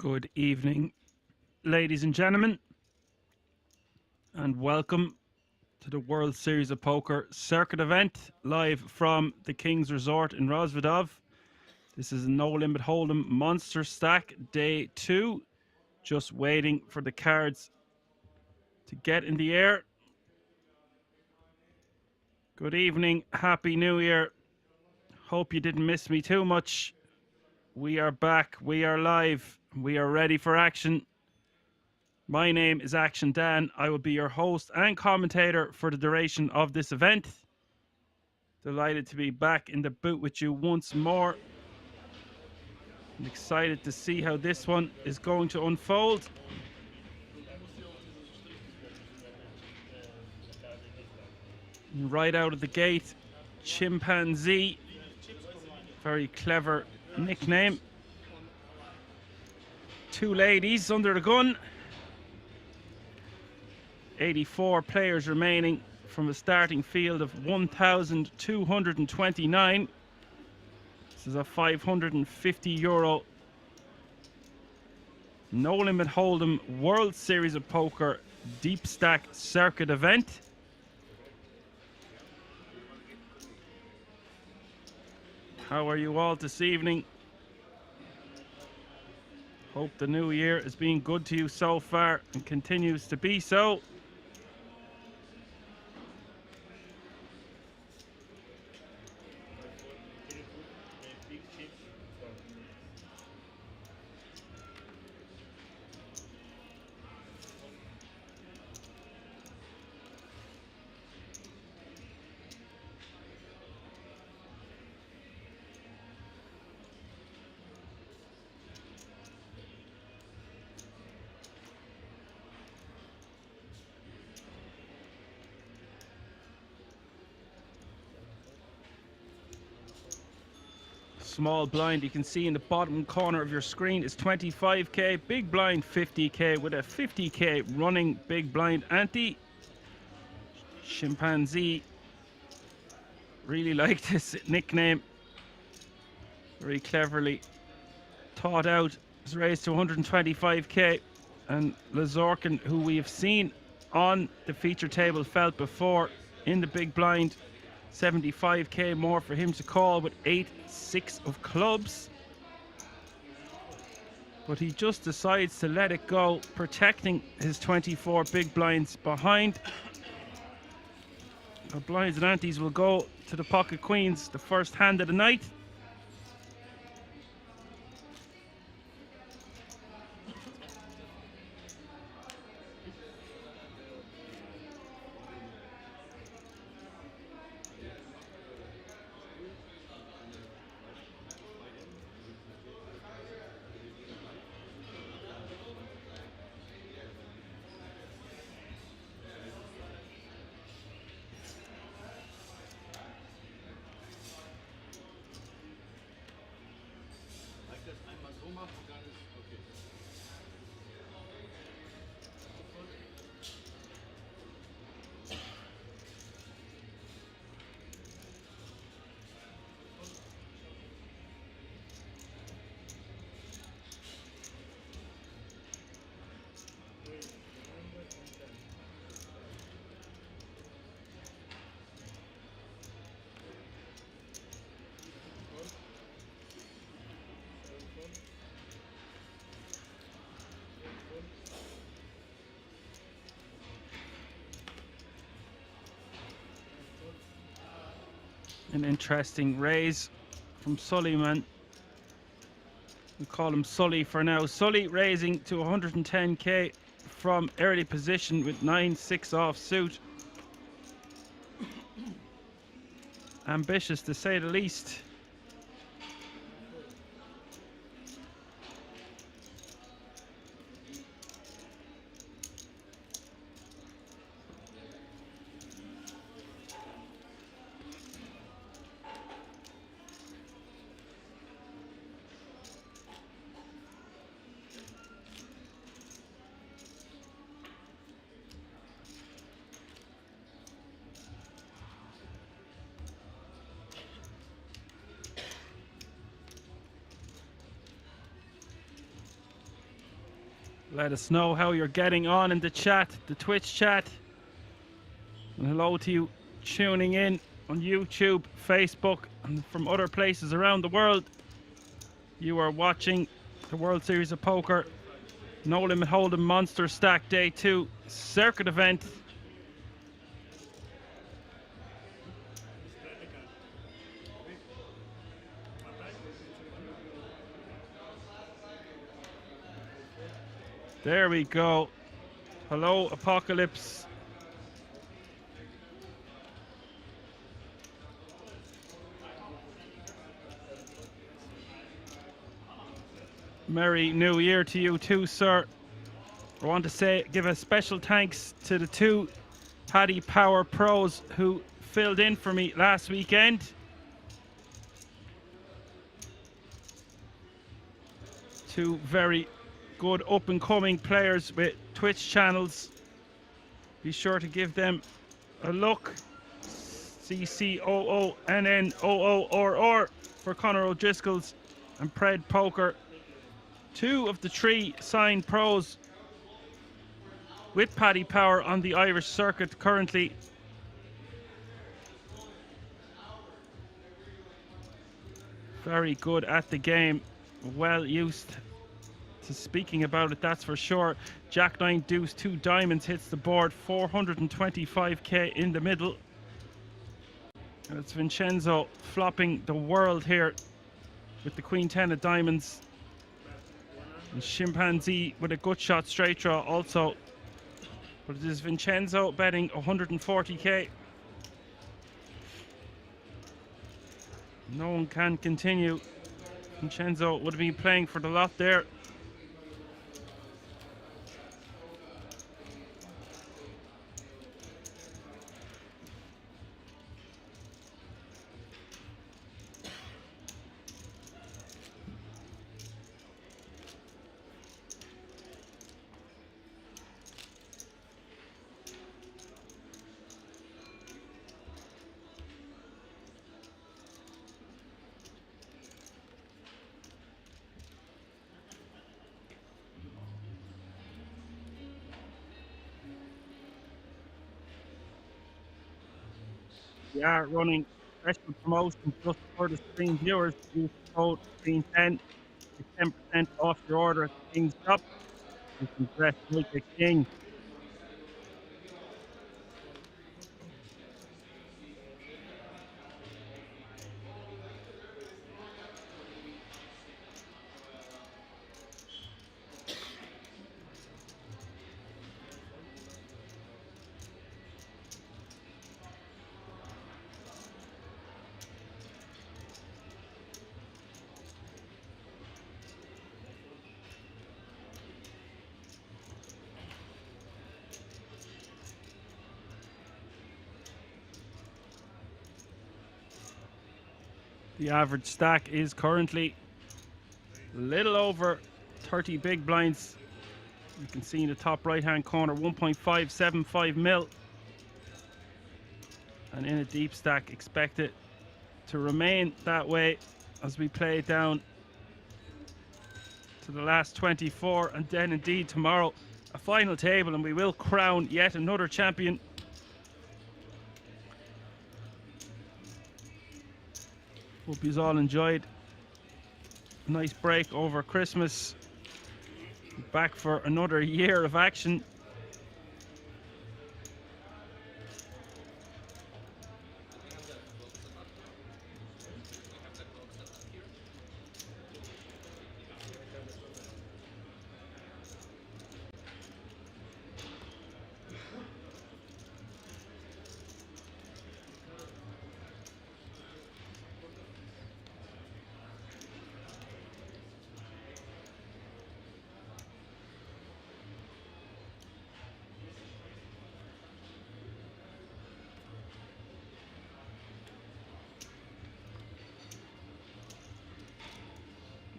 Good evening, ladies and gentlemen, and welcome to the World Series of Poker Circuit event live from the King's Resort in Rozvadov. This is a No Limit Hold'em Monster Stack Day 2. Just waiting for the cards to get in the air. Good evening, Happy New Year. Hope you didn't miss me too much. We are back, we are live, we are ready for action. My name is Action Dan. I will be your host and commentator for the duration of this event. Delighted to be back in the booth with you once more. I'm excited to see how this one is going to unfold. Right out of the gate, Chimpanzee. Very clever nickname. Two ladies under the gun. 84 players remaining from a starting field of 1,229. This is a €550 No Limit Hold'em World Series of Poker Deep Stack Circuit event. How are you all this evening? Hope the new year is being good to you so far and continues to be so. Small blind you can see in the bottom corner of your screen is 25k, big blind 50k with a 50k running big blind ante. Chimpanzee, really like this nickname, very cleverly thought out. Is raised to 125k, and Lazorkin, who we have seen on the feature table felt before in the big blind, 75k more for him to call with 8-6 of clubs. But he just decides to let it go, protecting his 24 big blinds behind. The blinds and antes will go to the pocket queens, the first hand of the night. An interesting raise from Sullyman. We call him Sully for now. Sully raising to 110k from early position with 9-6 off suit. Ambitious to say the least. Let us know how you're getting on in the chat, the Twitch chat. And hello to you tuning in on YouTube, Facebook, and from other places around the world. You are watching the World Series of Poker No Limit Hold'em Monsterstack Day 2 Circuit Event. There we go. Hello, Apocalypse. Merry New Year to you too, sir. I want to give a special thanks to the two Paddy Power pros who filled in for me last weekend. Two very good up-and-coming players with Twitch channels. Be sure to give them a look. CCOONNOORR for Conor O'Driscoll's and Pred Poker. Two of the three signed pros with Paddy Power on the Irish circuit currently. Very good at the game. Well used to speaking about it, that's for sure. Jack 9 deuce 2 diamonds hits the board, 425k in the middle. And it's Vincenzo flopping the world here with the Queen 10 of diamonds. And Chimpanzee with a good shot straight draw also. But it is Vincenzo betting 140k. No one can continue. Vincenzo would have been playing for the lot there. We are running special promotion just for the stream viewers. Use the code Queen10 to 10% off your order at the King's Shop. You can dress like a king. The average stack is currently a little over 30 big blinds. You can see in the top right hand corner 1.575 mil. And in a deep stack, expect it to remain that way as we play down to the last 24. And then indeed tomorrow a final table, and we will crown yet another champion. Hope you all enjoyed a nice break over Christmas. Back for another year of action.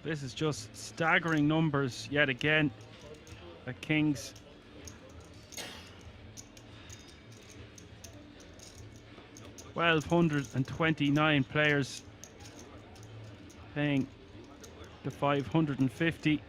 This is just staggering numbers yet again at Kings. $1,229 players paying the 550.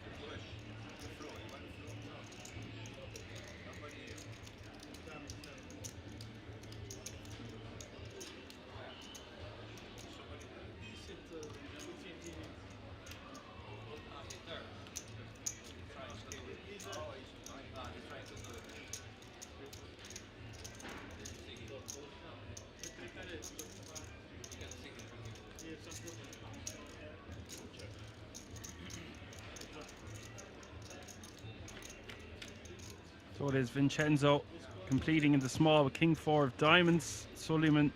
So it is Vincenzo completing in the small with king 4 of diamonds. Suleiman,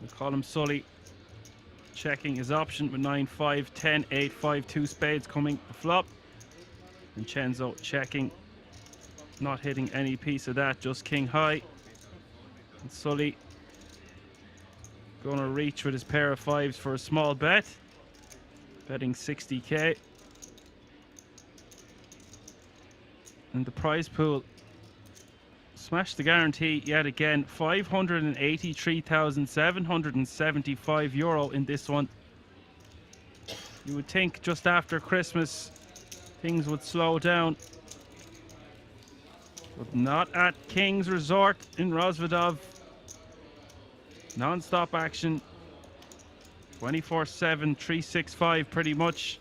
we call him Sully, checking his option with 9, 5, 10, 8, 5, 2 spades coming the flop. Vincenzo checking, not hitting any piece of that, just king high. And Sully gonna reach with his pair of 5s for a small bet, betting 60k. And the prize pool smashed the guarantee yet again. €583,775 in this one. You would think just after Christmas things would slow down, but not at King's Resort in Rozvadov. Non-stop action, 24/7, 365 pretty much.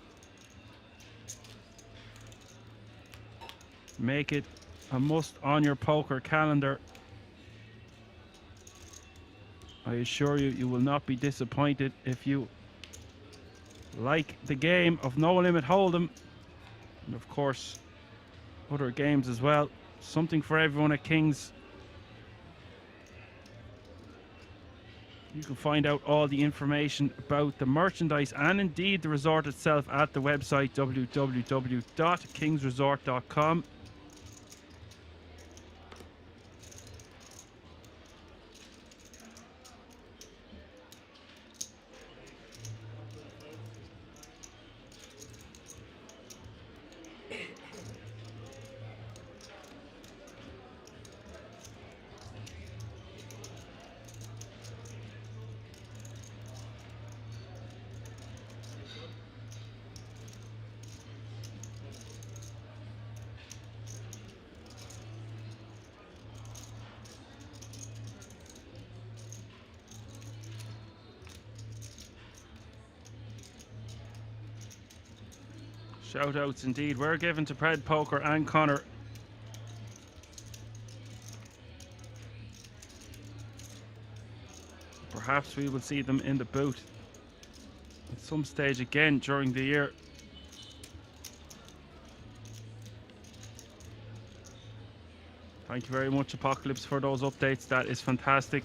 Make it a must on your poker calendar. I assure you, you will not be disappointed if you like the game of No Limit Hold'em, and of course other games as well. Something for everyone at King's. You can find out all the information about the merchandise and indeed the resort itself at the website www.kingsresort.com. Shout outs indeed were given to Pred Poker and Connor. Perhaps we will see them in the booth at some stage again during the year. Thank you very much, Apocalypse, for those updates. That is fantastic.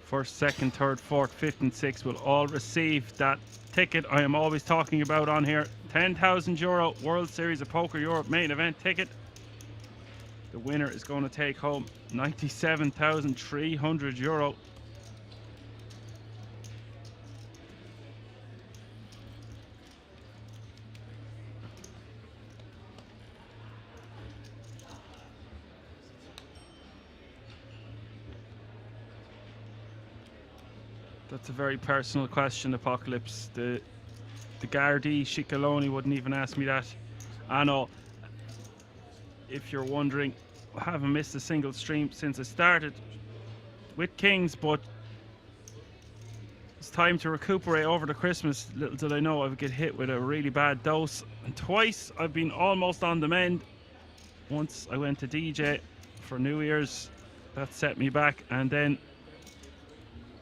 First, second, third, fourth, fifth and sixth will all receive that ticket I am always talking about on here. €10,000 World Series of Poker Europe main event ticket. The winner is going to take home €97,300. That's a very personal question, Apocalypse. The Gardaí Shicaloni wouldn't even ask me that. I know. If you're wondering, I haven't missed a single stream since I started with Kings, but it's time to recuperate over the Christmas. Little did I know I would get hit with a really bad dose, and twice I've been almost on the mend. Once I went to DJ for New Year's, that set me back, and then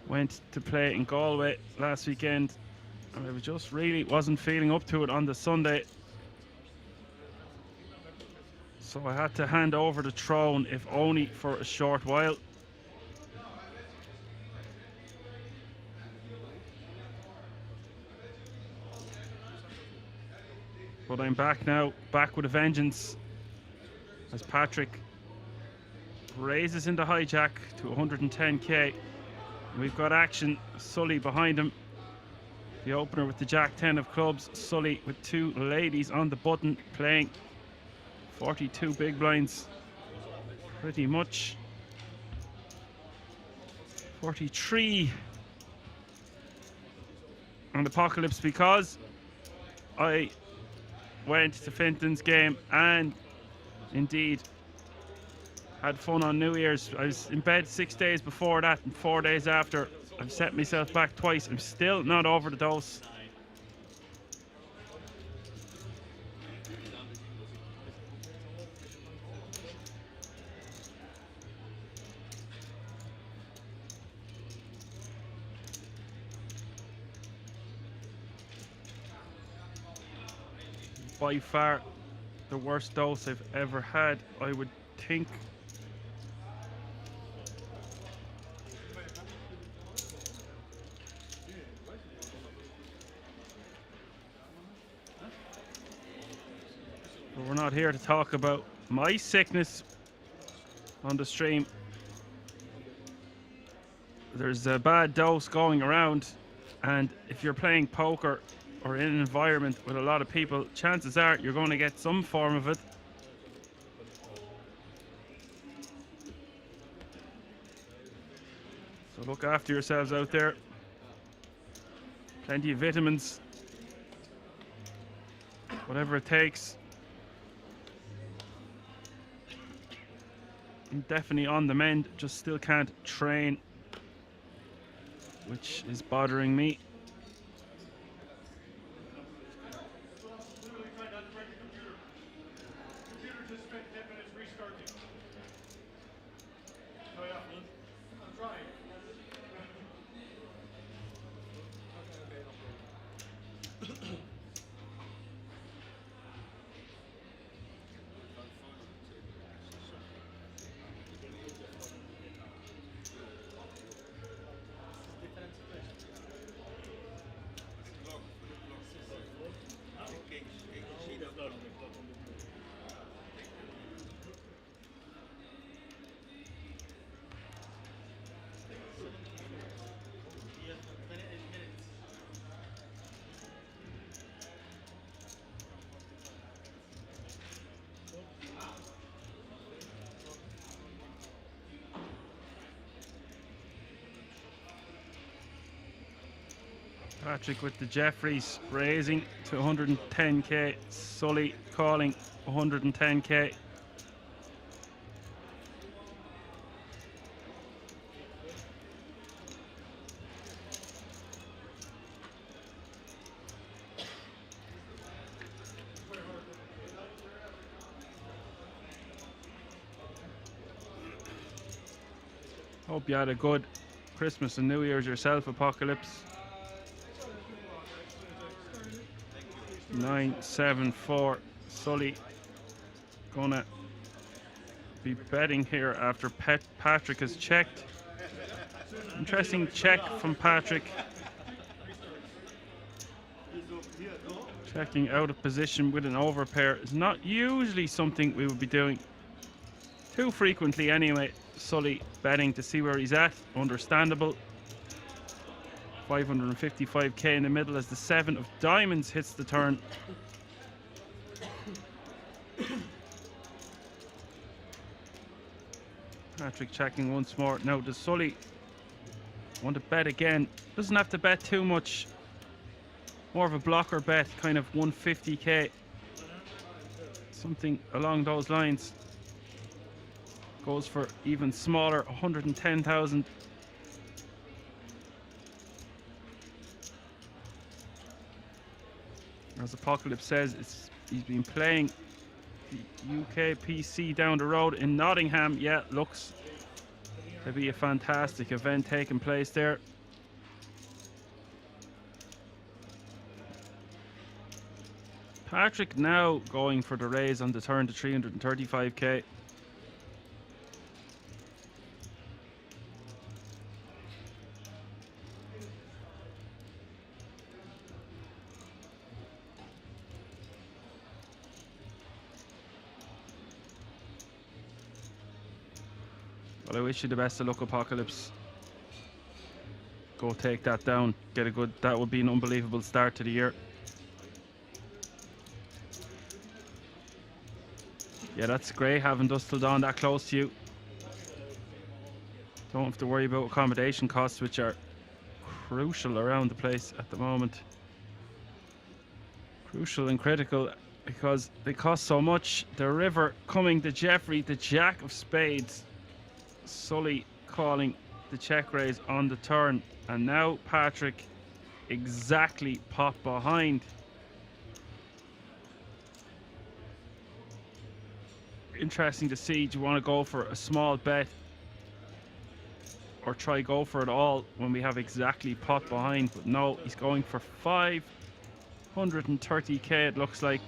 went to play in Galway last weekend, and I just really wasn't feeling up to it on the Sunday, so I had to hand over the throne, if only for a short while. But I'm back now, back with a vengeance, as Patrick raises into hijack to 110k. We've got action. Sully behind him. The opener with the Jack 10 of clubs. Sully with 2 ladies on the button, playing 42 big blinds. Pretty much 43 on Apocalypse, because I went to Finton's game and indeed had fun on New Year's. I was in bed 6 days before that and 4 days after. I've set myself back twice. I'm still not over the dose. by far the worst dose I've ever had, I would think. But we're not here to talk about my sickness on the stream. There's a bad dose going around, and if you're playing poker or in an environment with a lot of people, chances are you're going to get some form of it. So look after yourselves out there. Plenty of vitamins, whatever it takes. I'm definitely on the mend, just still can't train, which is bothering me. Patrick with the Jeffries raising to 110k. Sully calling 110k. Hope you had a good Christmas and New Year's yourself, Apocalypse. 974. Sully gonna be betting here after Patrick has checked. Interesting check from Patrick. Checking out of position with an overpair is not usually something we would be doing too frequently anyway. Sully betting to see where he's at. Understandable. 555k in the middle as the 7 of diamonds hits the turn. Patrick checking once more. Now does Sully want to bet again? Doesn't have to bet too much. More of a blocker bet, kind of 150k. Something along those lines. Goes for even smaller, 110,000. As Apocalypse says, he's been playing the UKPC down the road in Nottingham. Yeah, looks to be a fantastic event taking place there. Patrick now going for the raise on the turn to 335k. Well, I wish you the best of luck, Apocalypse. Go take that down. Get a good... That would be an unbelievable start to the year. Yeah, that's great having Dusk Till Dawn that close to you. Don't have to worry about accommodation costs, which are crucial around the place at the moment. Crucial and critical because they cost so much. The river coming to Jeffrey, the Jack of Spades. Sully calling the check raise on the turn, and now Patrick exactly pot behind. Interesting to see. Do you want to go for a small bet or try go for it all when we have exactly pot behind? But no, he's going for 530k it looks like.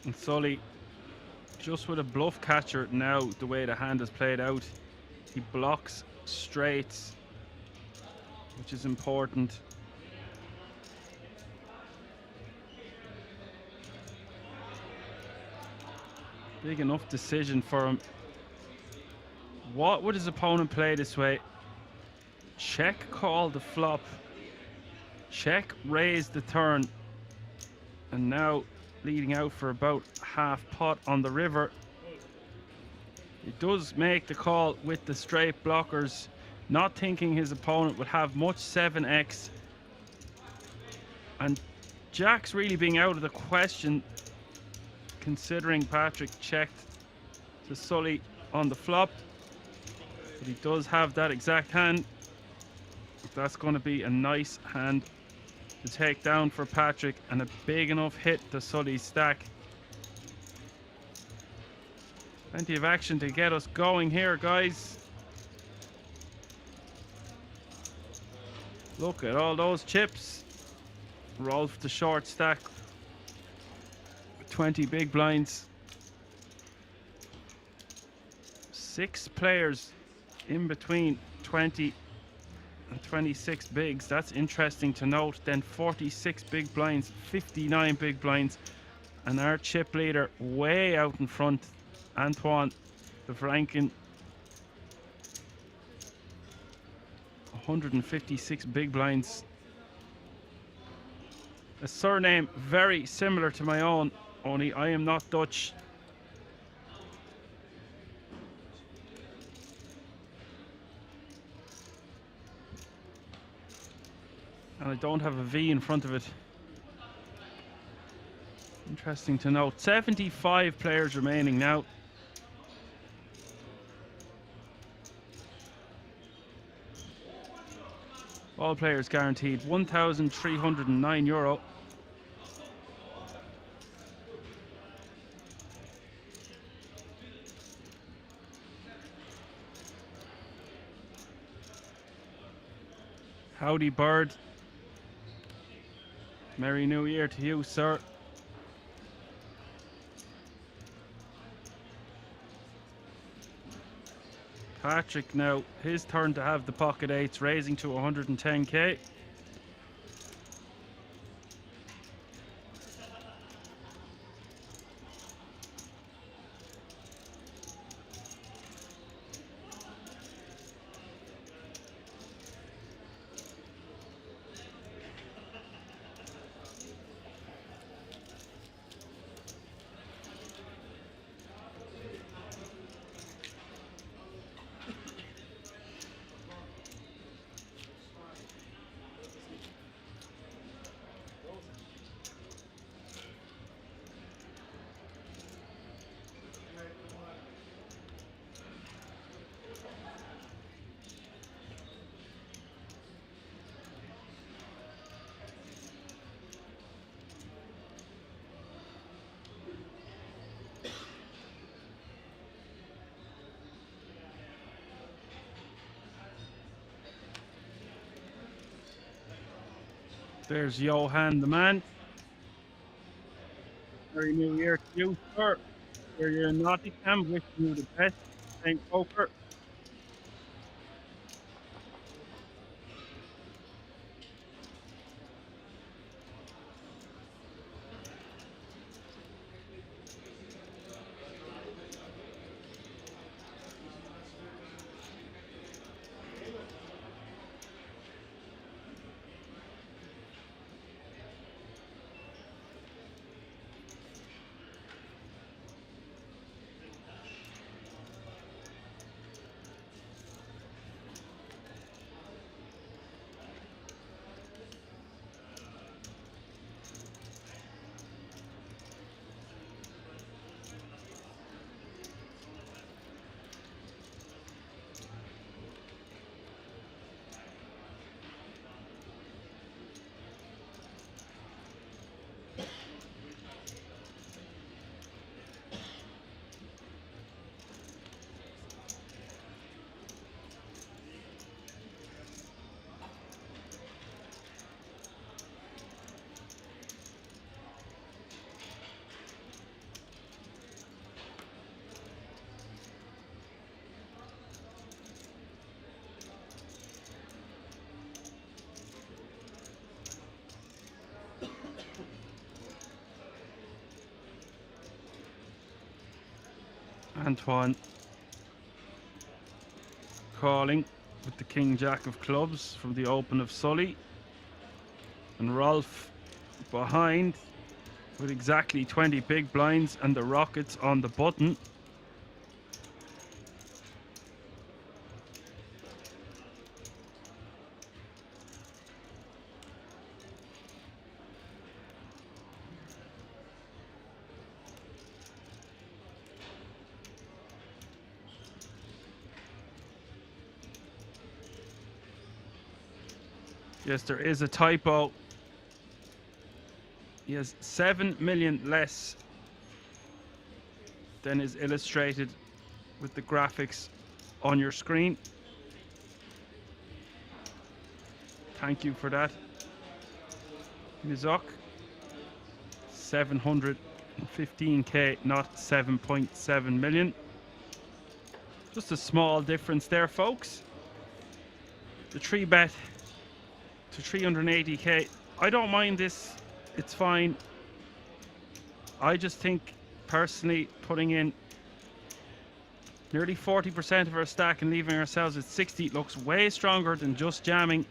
And Sully, just with a bluff catcher now, the way the hand is played out, he blocks straights, which is important. Big enough decision for him. What would his opponent play this way? Check, call the flop. Check, raise the turn. And now leading out for about half pot on the river. He does make the call with the straight blockers, not thinking his opponent would have much 7x. And Jack's really being out of the question, considering Patrick checked to Sully on the flop. But he does have that exact hand. That's going to be a nice hand to take down for Patrick, and a big enough hit to Sully's stack. Plenty of action to get us going here, guys. Look at all those chips. Rolf the short stack with 20 big blinds. 6 players in between 20 and 26 bigs. That's interesting to note. Then 46 big blinds, 59 big blinds, and our chip leader way out in front, Antoine the Franken, 156 big blinds. A surname very similar to my own, only I am not Dutch. And I don't have a V in front of it. Interesting to note. 75 players remaining now. All players guaranteed €1,309. Howdy, Bird. Merry New Year to you, sir. Patrick now, his turn to have the pocket eights, raising to 110k. There's Johan the man. Merry New Year to you, sir. Here you're in Nottingham, wishing you the best. St. Poker. Antoine calling with the King Jack of clubs from the Open of Sully. And Rolf behind with exactly 20 big blinds and the Rockets on the button. Yes, there is a typo. He has 7 million less than is illustrated with the graphics on your screen. Thank you for that, Mizok. 715k, not 7.7 million. Just a small difference there, folks. The 3-bet to 380k. I don't mind this. It's fine. I just think, personally, putting in nearly 40% of our stack and leaving ourselves at 60 looks way stronger than just jamming.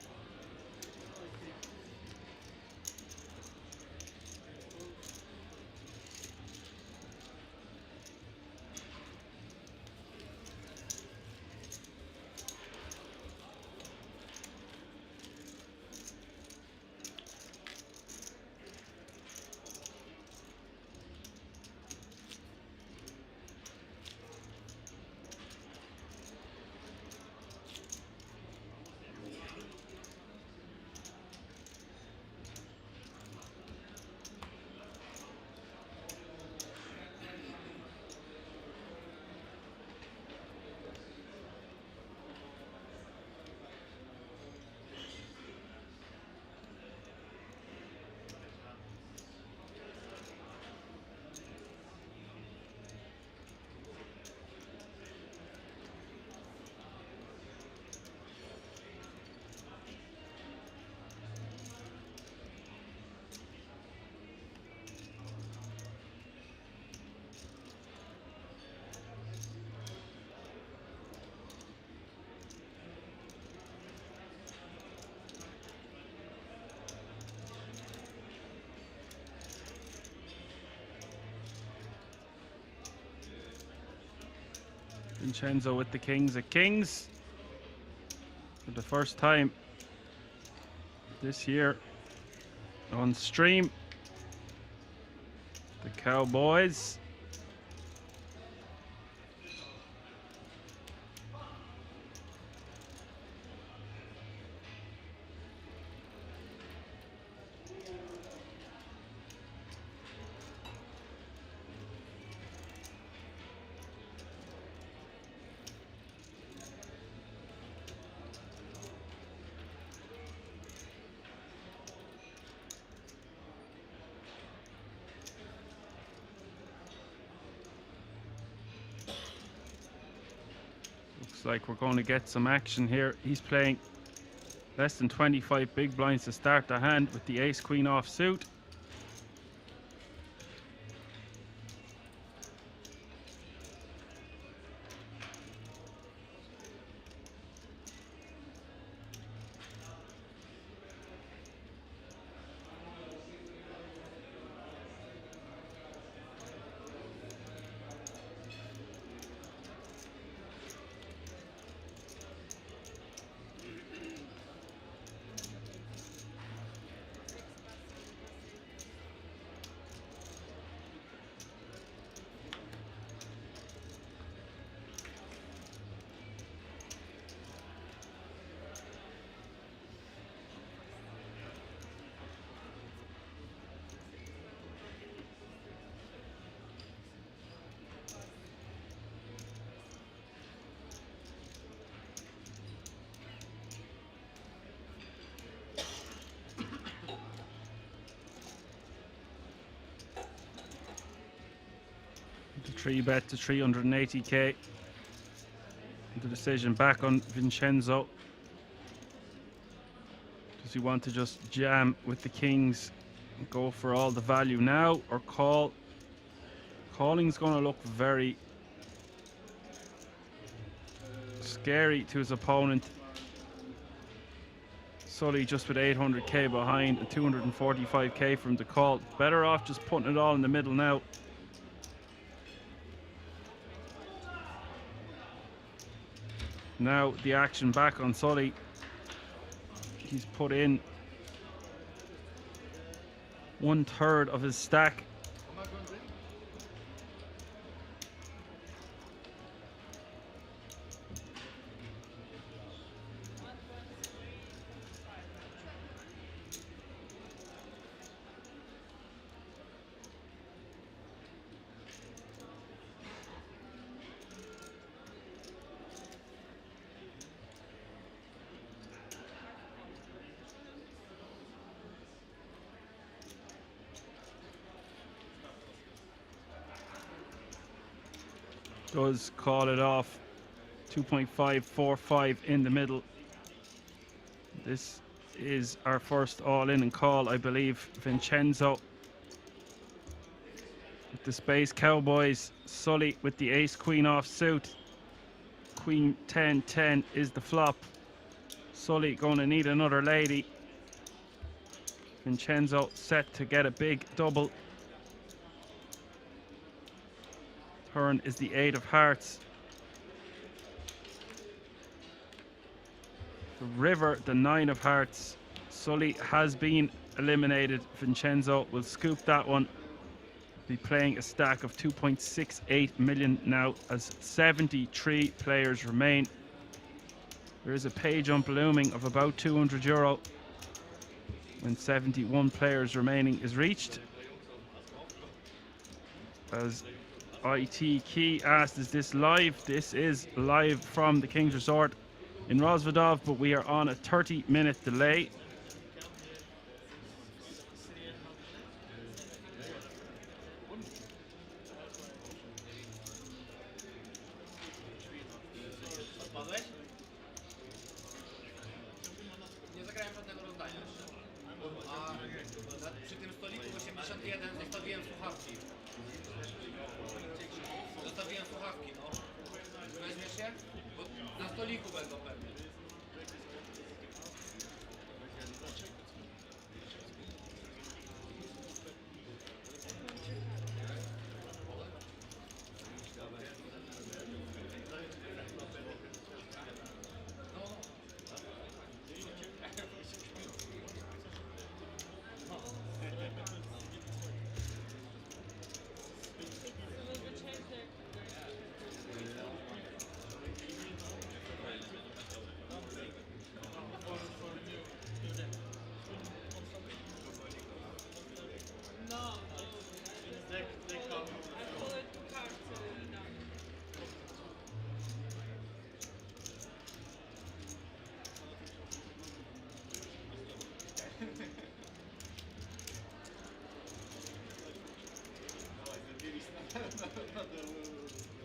Vincenzo with the kings at kings for the first time this year on stream. The Cowboys. Looks like we're going to get some action here. He's playing less than 25 big blinds to start the hand with the ace queen off suit. The 3-bet to 380k. The decision back on Vincenzo. Does he want to just jam with the kings and go for all the value now, or call? Calling's going to look very scary to his opponent. Sully just with 800k behind and 245k from the call. Better off just putting it all in the middle now. Now the action back on Sully. He's put in 1/3 of his stack. Does call it off. 2.545 in the middle. This is our first all-in and call, I believe. Vincenzo with the Space Cowboys. Sully with the ace-queen off suit. Queen 10-10 is the flop. Sully going to need another lady. Vincenzo set to get a big double. Turn is the 8 of hearts. The river, the 9 of hearts. Sully has been eliminated. Vincenzo will scoop that one. Be playing a stack of 2.68 million now as 73 players remain. There is a pay jump looming of about €200 when 71 players remaining is reached. As IT Key asked, is this live? This is live from the King's Resort in Rozvadov, but we are on a 30-minute delay. Przy tym stoliku 81 zostawiłem słuchawki. Zostawiłem słuchawki, no. Weźmiesz się? Bo na stoliku będą pewnie.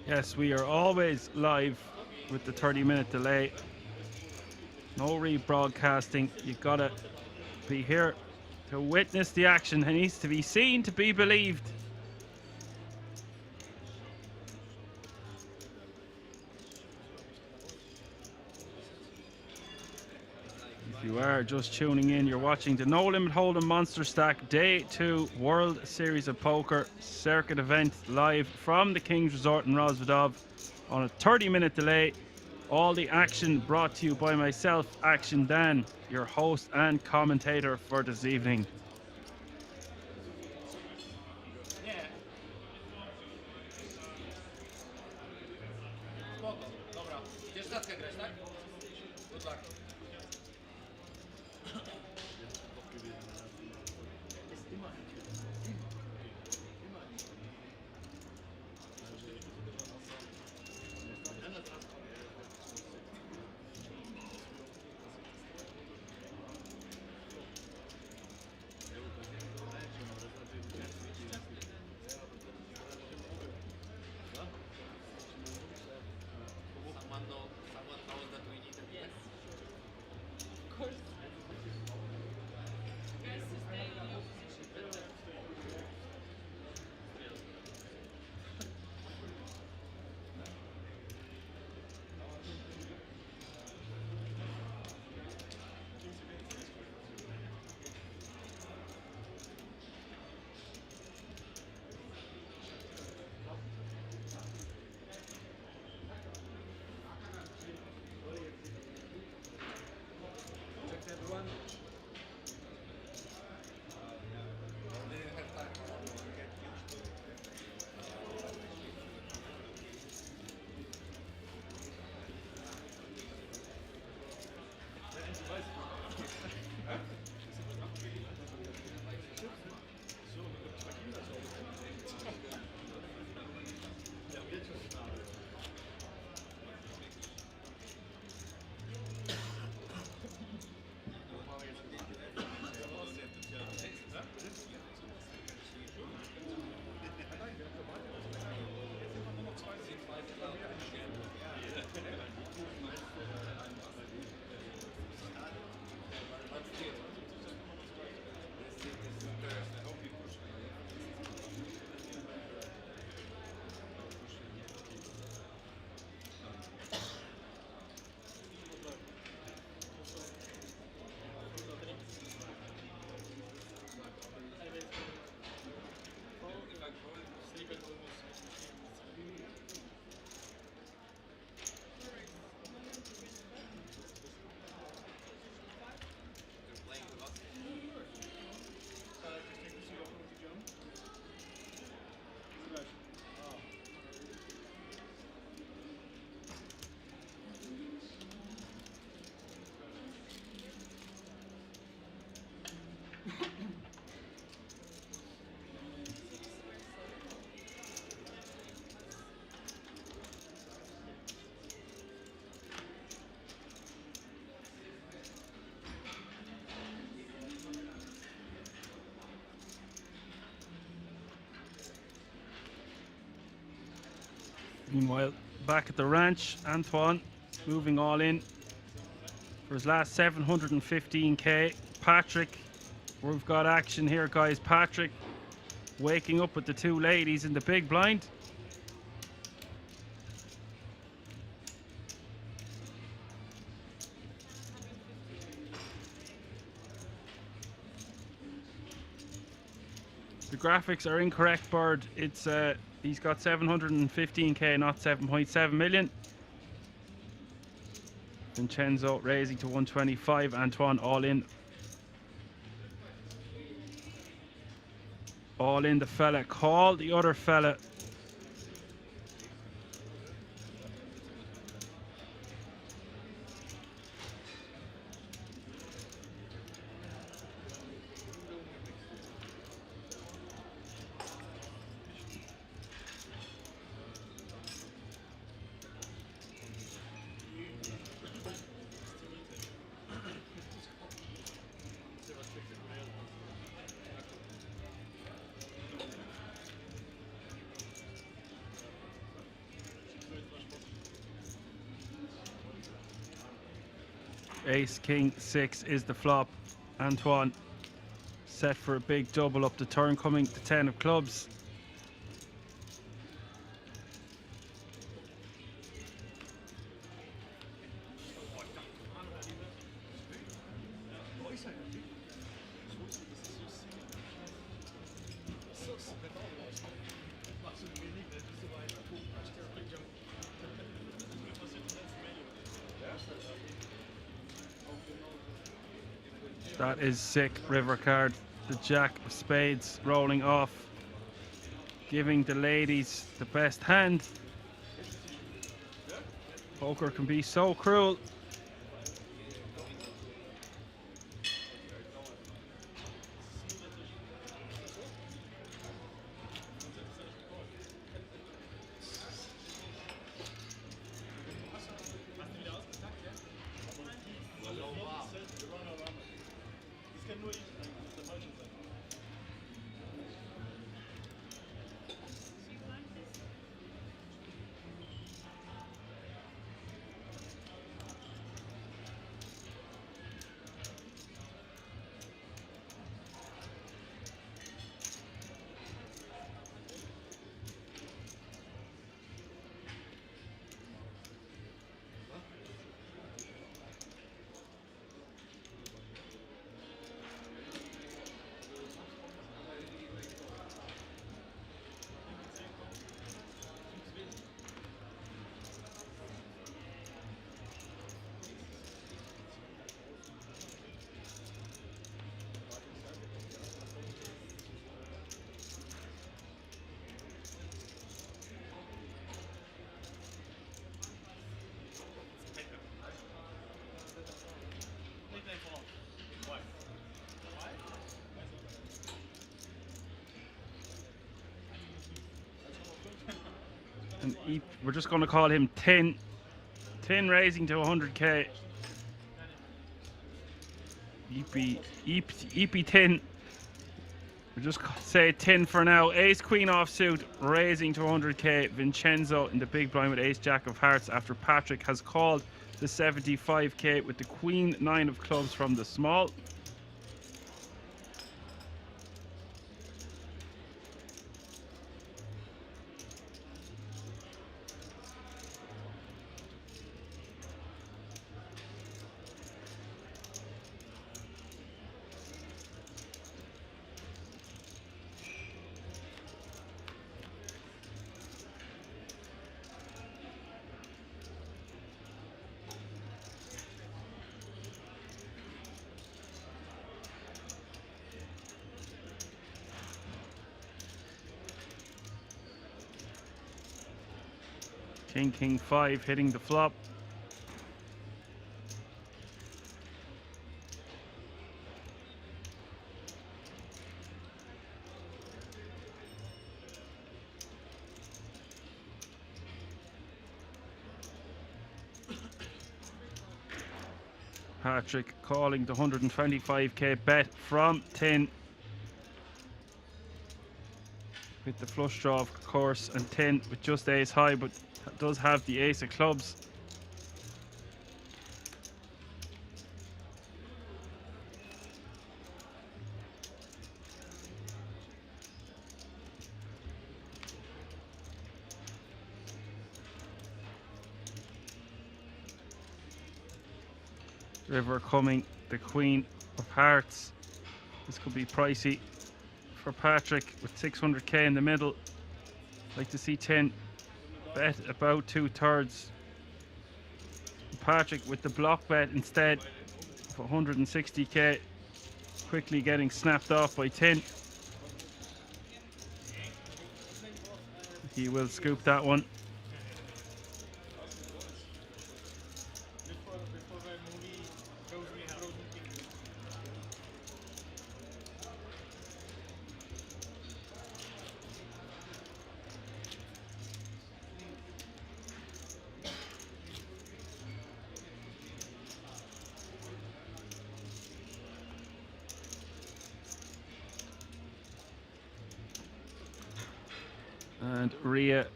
Yes, we are always live with the 30-minute delay. No rebroadcasting. You've got to be here to witness the action. It needs to be seen to be believed. If you are just tuning in, you're watching the No Limit Hold'em Monsterstack Day 2 World Series of Poker Circuit event live from the King's Resort in Rozvadov on a 30-minute delay. All the action brought to you by myself, Action Dan, your host and commentator for this evening. Didn't have time for all the get used to. Meanwhile, back at the ranch, Antoine moving all in for his last 715k. Patrick, we've got action here, guys. Patrick waking up with the two ladies in the big blind. The graphics are incorrect, Bird. It's he's got 715k, not 7.7 million. Vincenzo raising to 125. Antoine all in. All in. The fella call the other fella. Ace, King, 6 is the flop. Antoine set for a big double up the turn, coming to 10 of clubs. That is sick. River card. The Jack of Spades rolling off, giving the ladies the best hand. Poker can be so cruel. And we're just going to call him Tin. Tin raising to 100k. EP Tin. We'll just say 10 for now. Ace Queen offsuit, raising to 100k. Vincenzo in the big blind with Ace Jack of Hearts after Patrick has called the 75k with the Queen 9 of clubs from the small. King 5 hitting the flop. Patrick calling the 125k bet from 10. With the flush draw, of course, and 10 with just ace high, but does have the ace of clubs. River coming, the Queen of Hearts. This could be pricey for Patrick with 600k in the middle. Like to see 10 bet about 2/3. Patrick with the block bet instead of 160k, quickly getting snapped off by 10. He will scoop that one. And Ria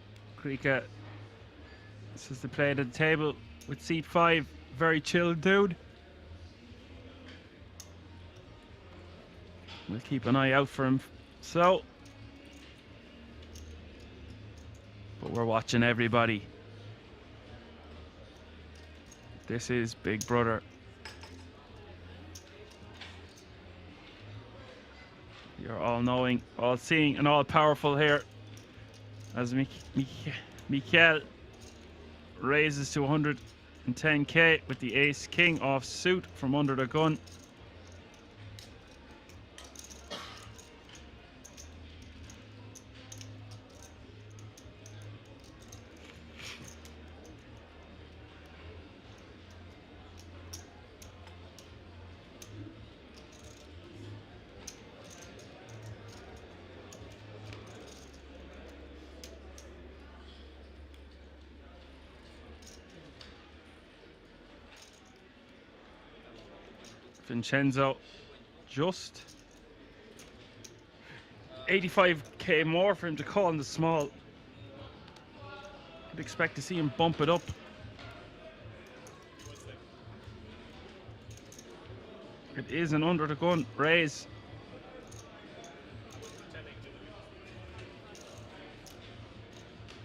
Krika, this is the play at the table with seat 5. Very chill dude. We'll keep an eye out for him. So, but we're watching everybody. This is Big Brother. You're all knowing, all seeing, and all powerful here. As Mikel raises to 110k with the ace king off suit from under the gun. Vincenzo just 85k more for him to call in the small. Could expect to see him bump it up. It is an under the gun raise.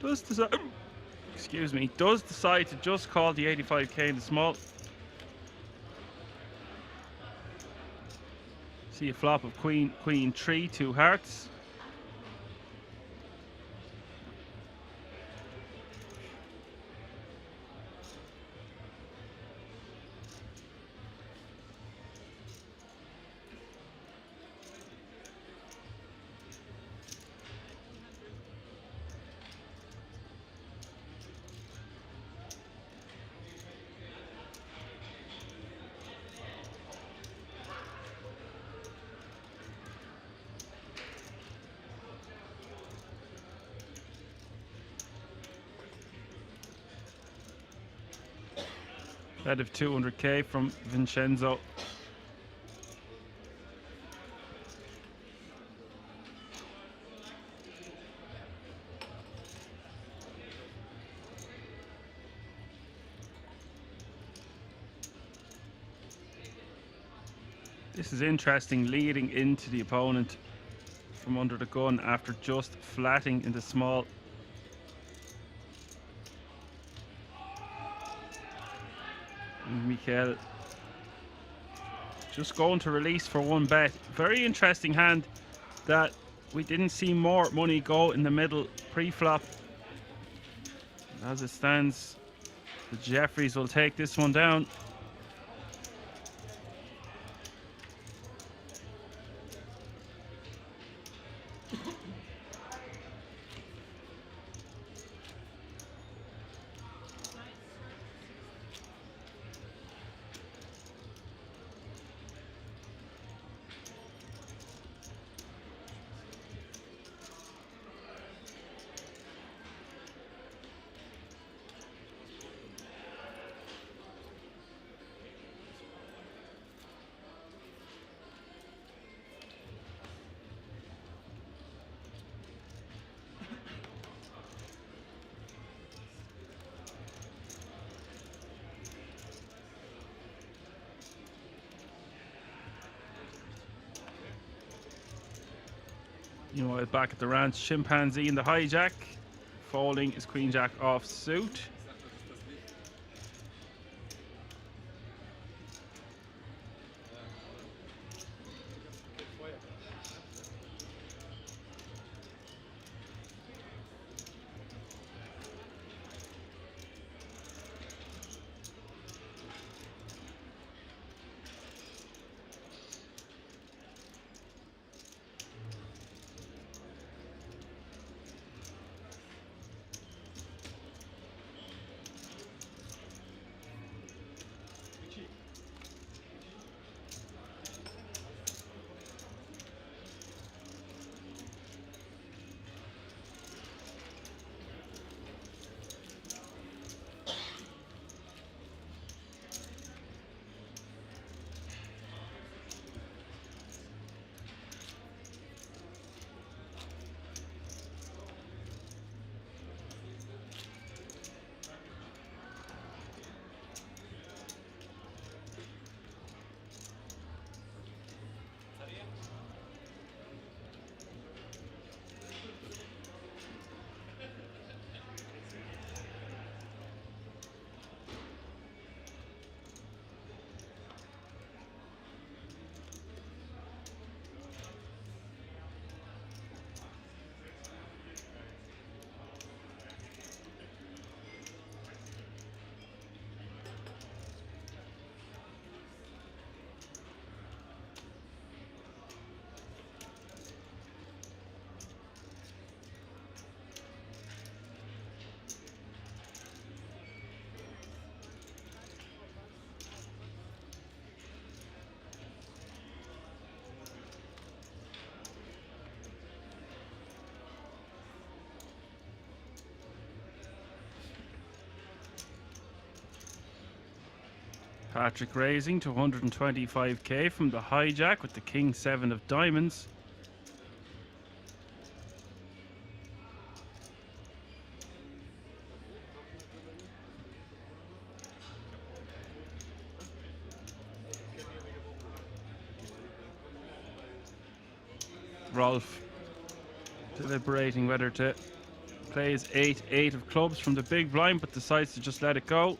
Does decide to just call the 85k in the small. See a flop of Queen 3, 2 hearts. Bet of 200k from Vincenzo. This is interesting, leading into the opponent from under the gun after just flatting into small. And Mikel just going to release for one bet. Very interesting hand that we didn't see more money go in the middle pre-flop. As it stands, the Jeffries will take this one down. You know, back at the ranch, Chimpanzee in the hijack, folding his queen jack off suit. Patrick raising to 125k from the hijack with the king 7 of diamonds. Rolf deliberating whether to play his 8 of clubs from the big blind, but decides to just let it go.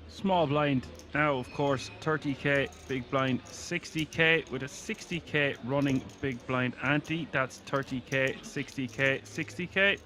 Small blind now, of course, 30k, big blind 60k with a 60k running big blind ante. That's 30k, 60k, 60k.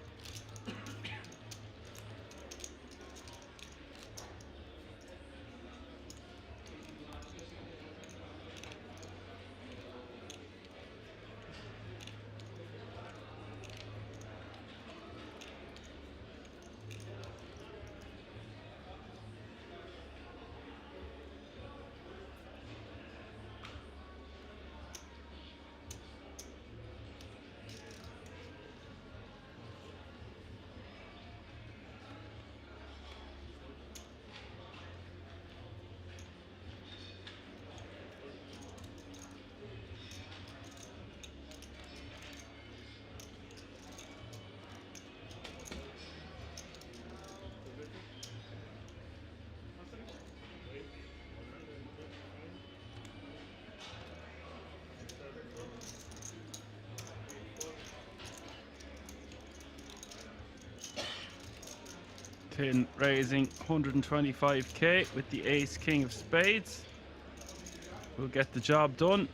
Tin raising 125k with the ace king of spades. We'll get the job done.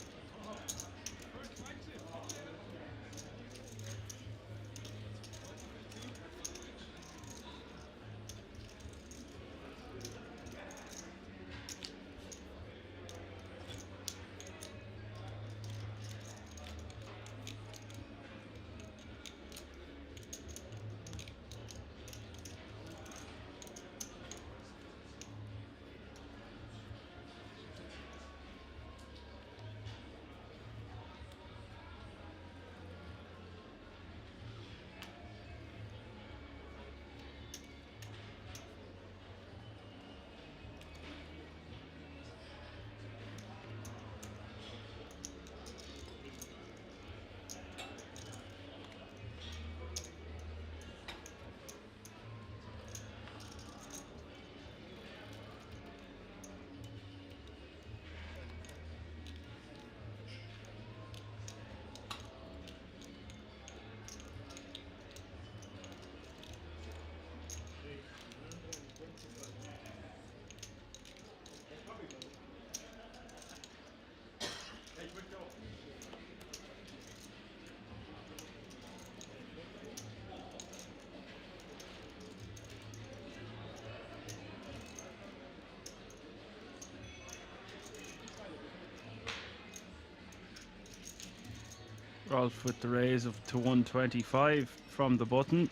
Rolf with the raise of to 125 from the button.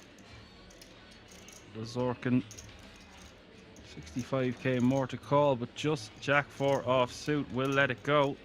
The Zorkin 65k more to call, but just Jack 4 off suit will let it go.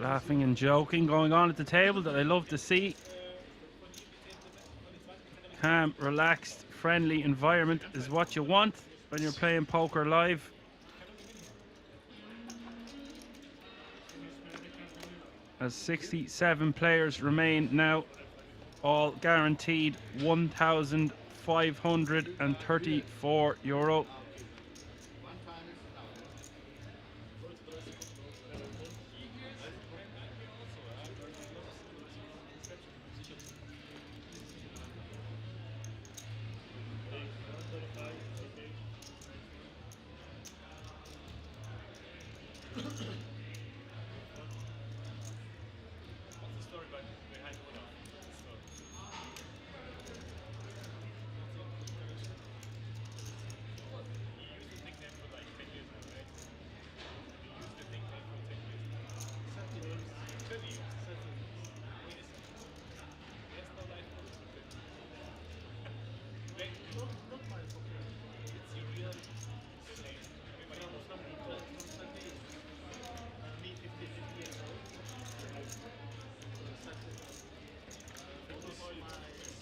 Laughing and joking going on at the table that I love to see. Calm, relaxed, friendly environment is what you want when you're playing poker live. as 67 players remain now, all guaranteed €1,534.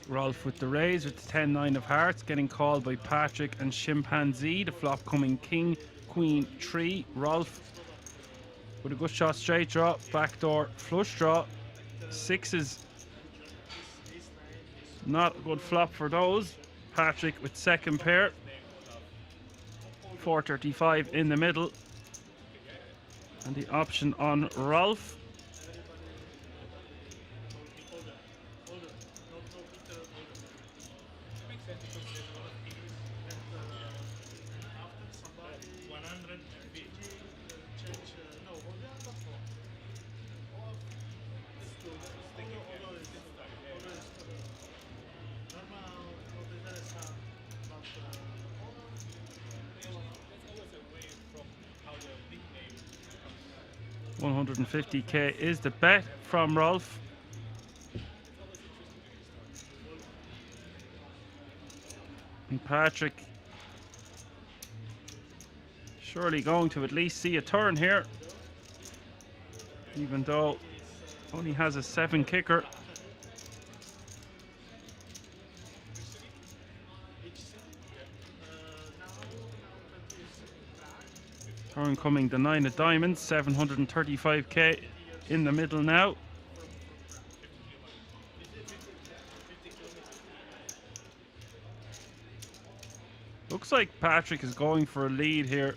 Rolf with the raise with the 10-9 of hearts, getting called by Patrick and Chimpanzee. The flop coming King, Queen, 3. Rolf with a good shot, straight draw, backdoor flush draw. Sixes, not a good flop for those. Patrick with second pair. 435 in the middle. And the option on Rolf. $150k is the bet from Rolf. And Patrick surely going to at least see a turn here, even though only has a 7 kicker. Turn coming the 9 of diamonds, 735k in the middle now. Looks like Patrick is going for a lead here.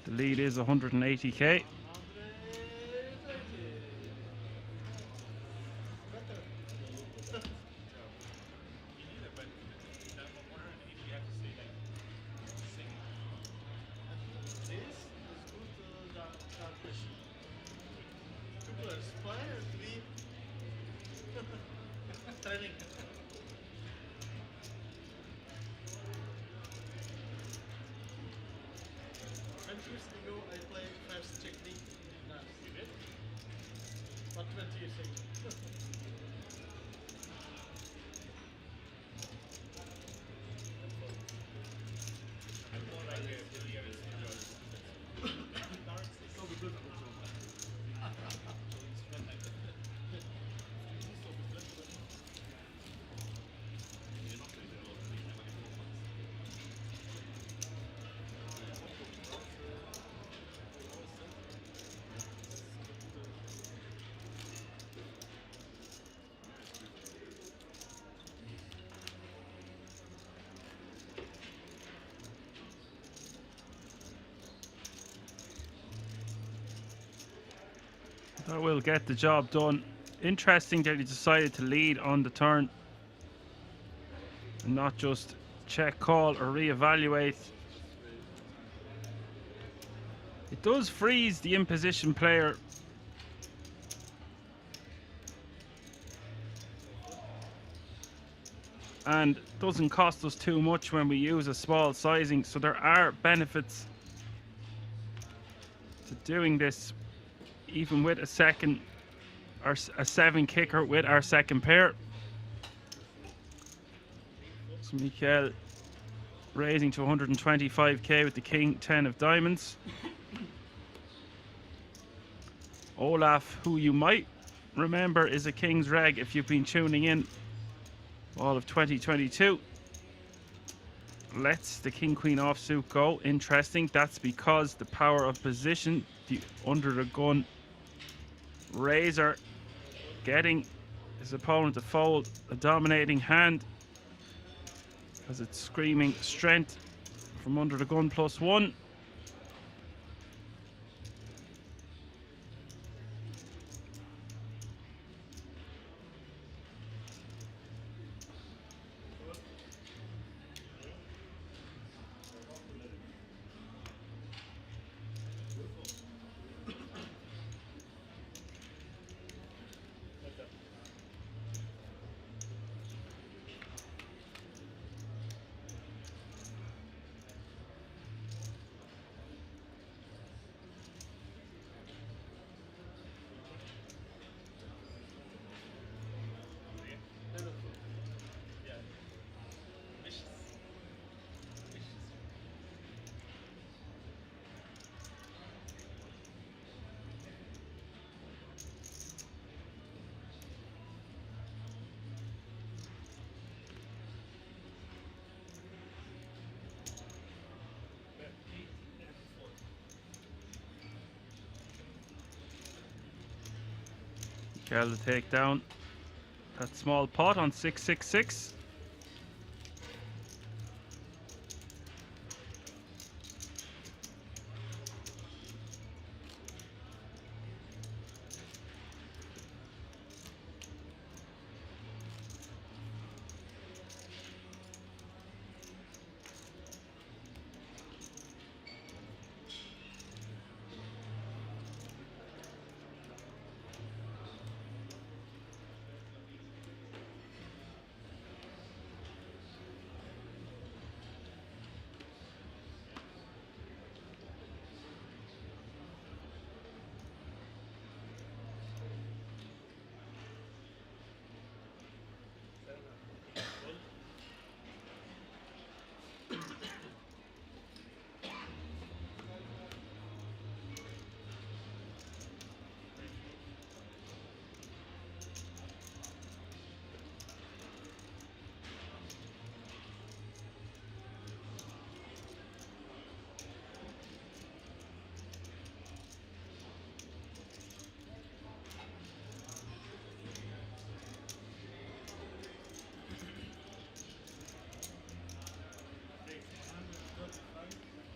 The lead is 180k. That will get the job done. Interesting that he decided to lead on the turn and not just check call or reevaluate. It does freeze the in position player. And doesn't cost us too much when we use a small sizing, so there are benefits to doing this even with a second or a 7 kicker with our second pair. So Mikael raising to 125k with the king 10 of diamonds. Olaf, who you might remember is a king's reg if you've been tuning in all of 2022. lets the king queen offsuit go. Interesting. That's because the power of position, the under the gun razor, getting his opponent to fold a dominating hand as it's screaming strength from under the gun +1. Gal to take down that small pot on 666.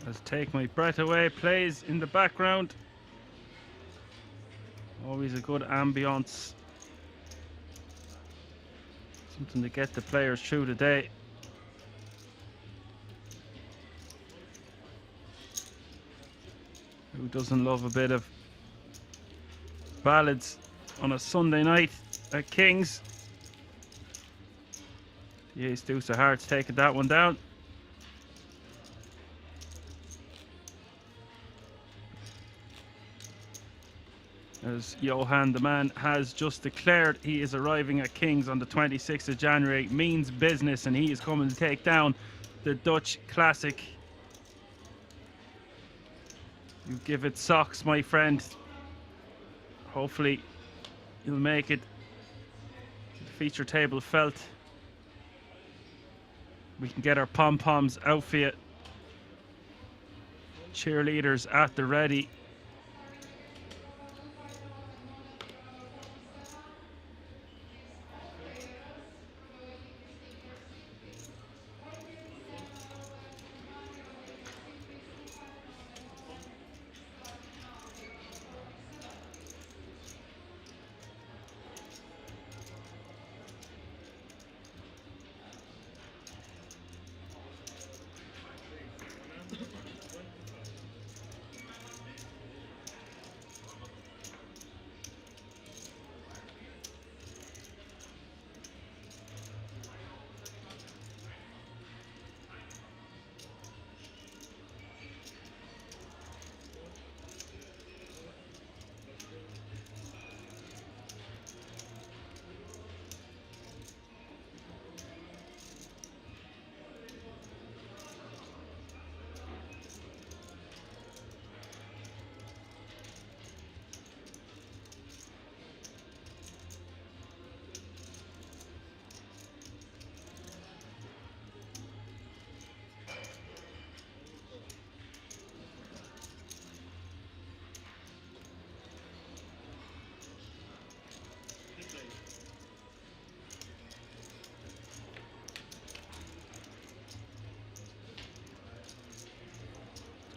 As Take My Breath Away plays in the background. Always a good ambience. Something to get the players through the day. Who doesn't love a bit of ballads on a Sunday night at King's? The ace deuce of hearts taking that one down. As Johan the man has just declared he is arriving at King's on the 26th of January. Means business, and he is coming to take down the Dutch classic. You give it socks, my friend. Hopefully you'll make it to the feature table felt. We can get our pom-poms out for you. Cheerleaders at the ready.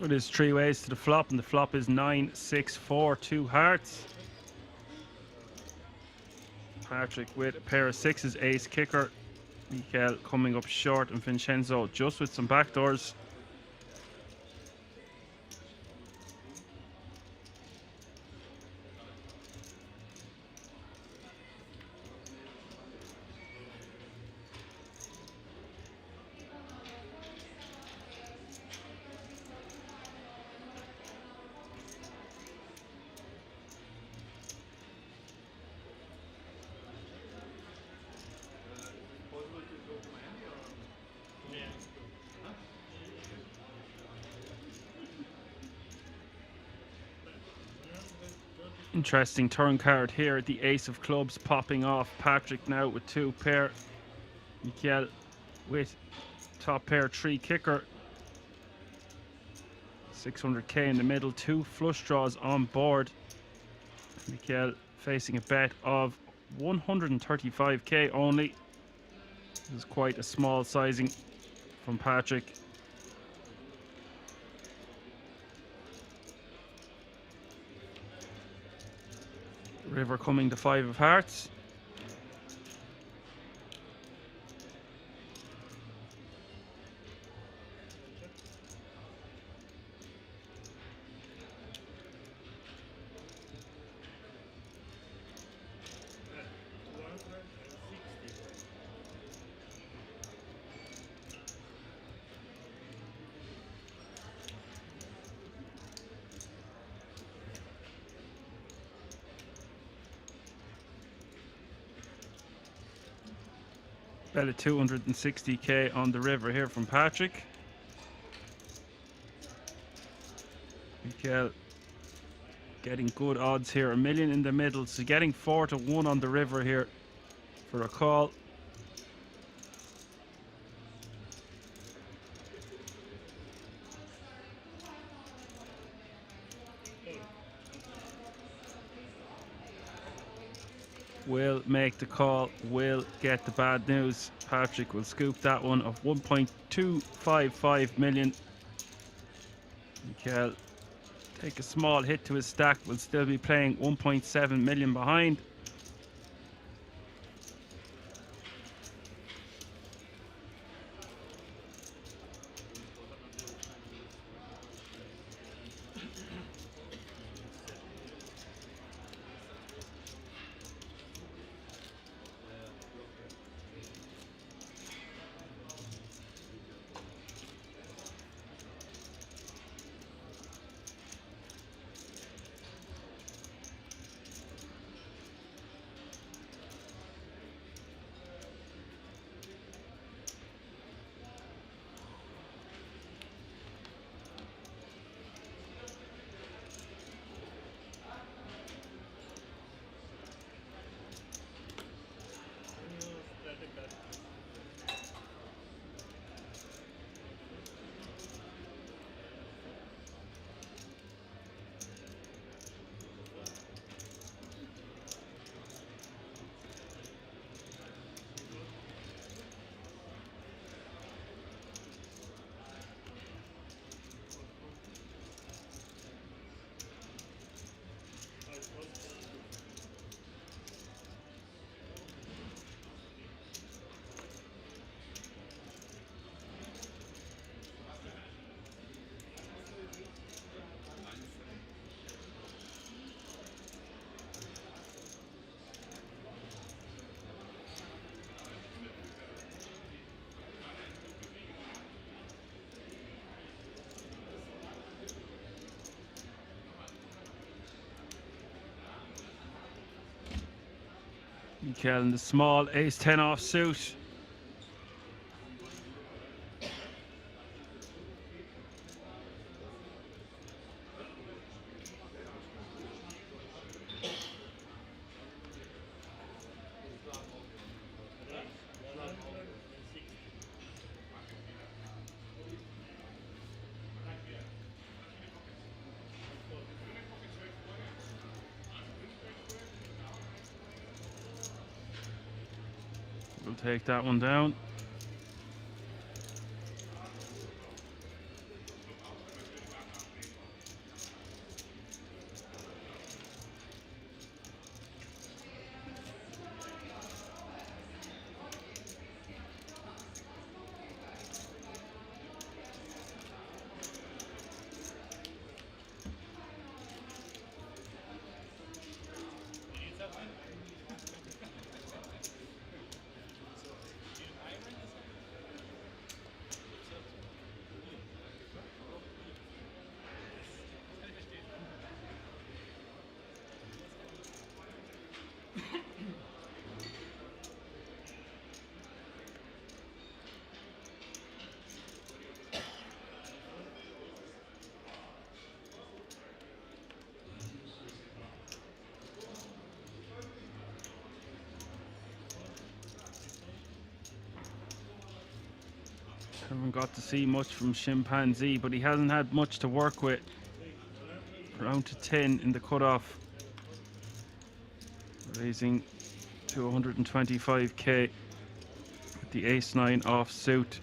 It is 3 ways to the flop, and the flop is 9, 6, 4, 2 hearts. Patrick with a pair of sixes, ace kicker. Mikel coming up short, and Vincenzo just with some backdoors. Interesting turn card here. The ace of clubs popping off. Patrick now with 2 pair. Mikel with top pair 3 kicker. 600k in the middle. 2 flush draws on board. Mikel facing a bet of 135k only. This is quite a small sizing from Patrick. River coming to 5 of hearts. Bet of 260k on the river here from Patrick. Mikel getting good odds here. A million in the middle, so getting 4 to 1 on the river here for a call. Will make the call, will get the bad news. Patrick will scoop that one of 1.255 million. Mikel take a small hit to his stack, will still be playing 1.7 million behind. Mikel in the small ace 10 off suit. We'll take that one down. Haven't got to see much from Chimpanzee, but he hasn't had much to work with. Round to 10 in the cutoff. Raising to 125k with the ace-9 off suit.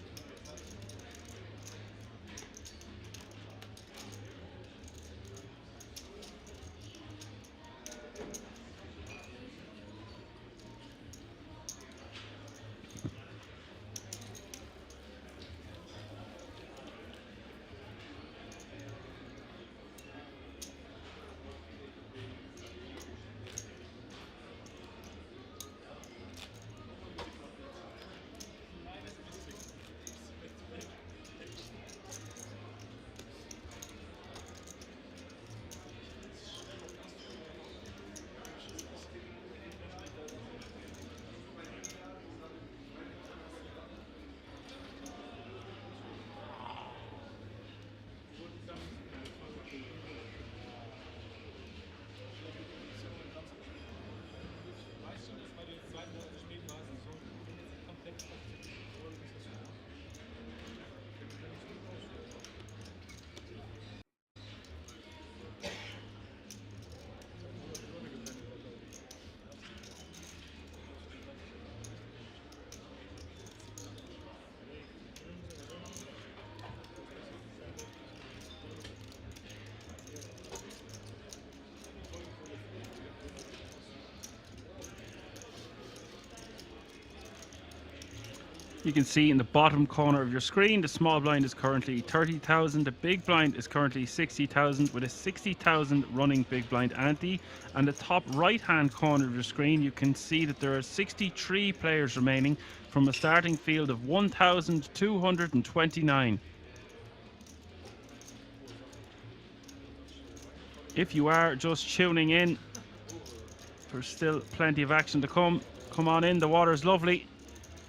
You can see in the bottom corner of your screen, the small blind is currently 30,000, the big blind is currently 60,000 with a 60,000 running big blind ante. And the top right hand corner of your screen, you can see that there are 63 players remaining from a starting field of 1,229. If you are just tuning in, there's still plenty of action to come. Come on in, the water's lovely.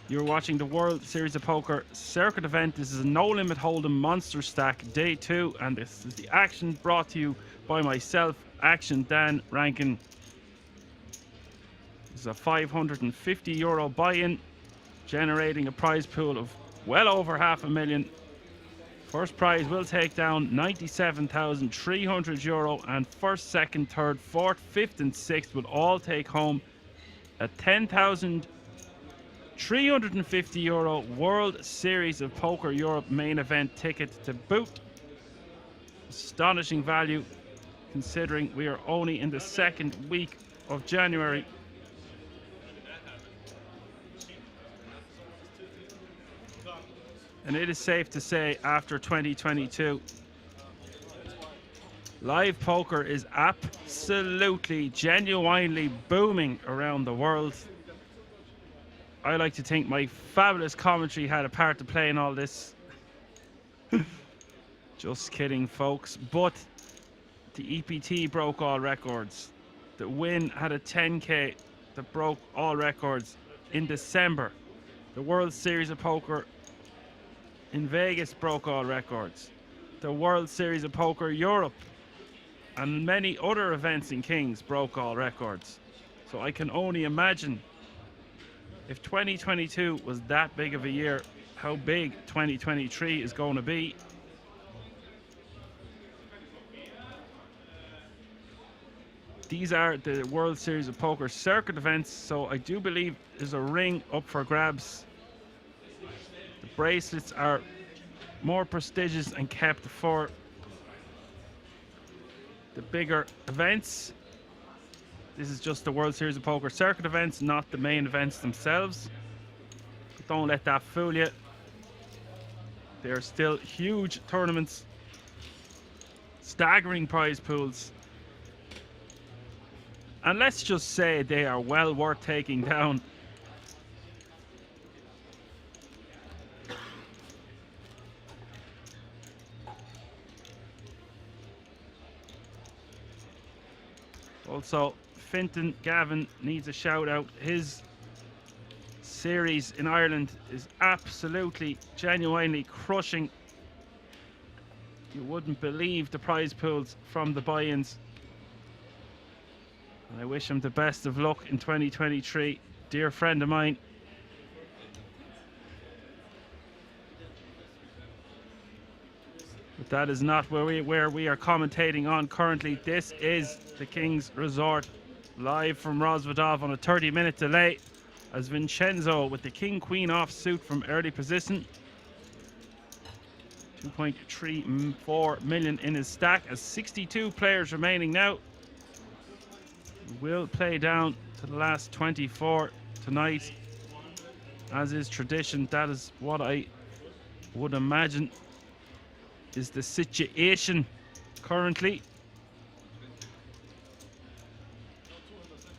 You're watching the World Series of Poker Circuit event. This is a No Limit Hold'em Monsterstack Day 2, and this is the action brought to you by myself, Action Dan Rankin. This is a €550 buy-in, generating a prize pool of well over €500,000. First prize will take down €97,300, and first, second, third, fourth, fifth, and sixth will all take home a €10,350 World Series of Poker Europe main event ticket to boot. Astonishing value considering we are only in the second week of January. And it is safe to say, after 2022, live poker is absolutely, genuinely booming around the world. I like to think my fabulous commentary had a part to play in all this. Just kidding, folks. But the EPT broke all records. The Win had a 10K that broke all records in December. The World Series of Poker in Vegas broke all records. The World Series of Poker Europe and many other events in Kings broke all records. So I can only imagine, if 2022 was that big of a year, how big 2023 is going to be. These are the World Series of Poker Circuit events, so I do believe there's a ring up for grabs. The bracelets are more prestigious and kept for the bigger events. This is just the World Series of Poker Circuit events, not the main events themselves. But don't let that fool you. They are still huge tournaments, staggering prize pools. And let's just say they are well worth taking down. Also, Fintan Gavin needs a shout out. His series in Ireland is absolutely, genuinely crushing. You wouldn't believe the prize pools from the buy-ins. And I wish him the best of luck in 2023. Dear friend of mine. That is not where we are commentating on currently. This is the King's Resort, live from Rosvadov on a 30-minute delay, as Vincenzo with the King Queen offsuit from early position. 2.34 million in his stack, as 62 players remaining now. Will play down to the last 24 tonight, as is tradition. That is what I would imagine is the situation currently.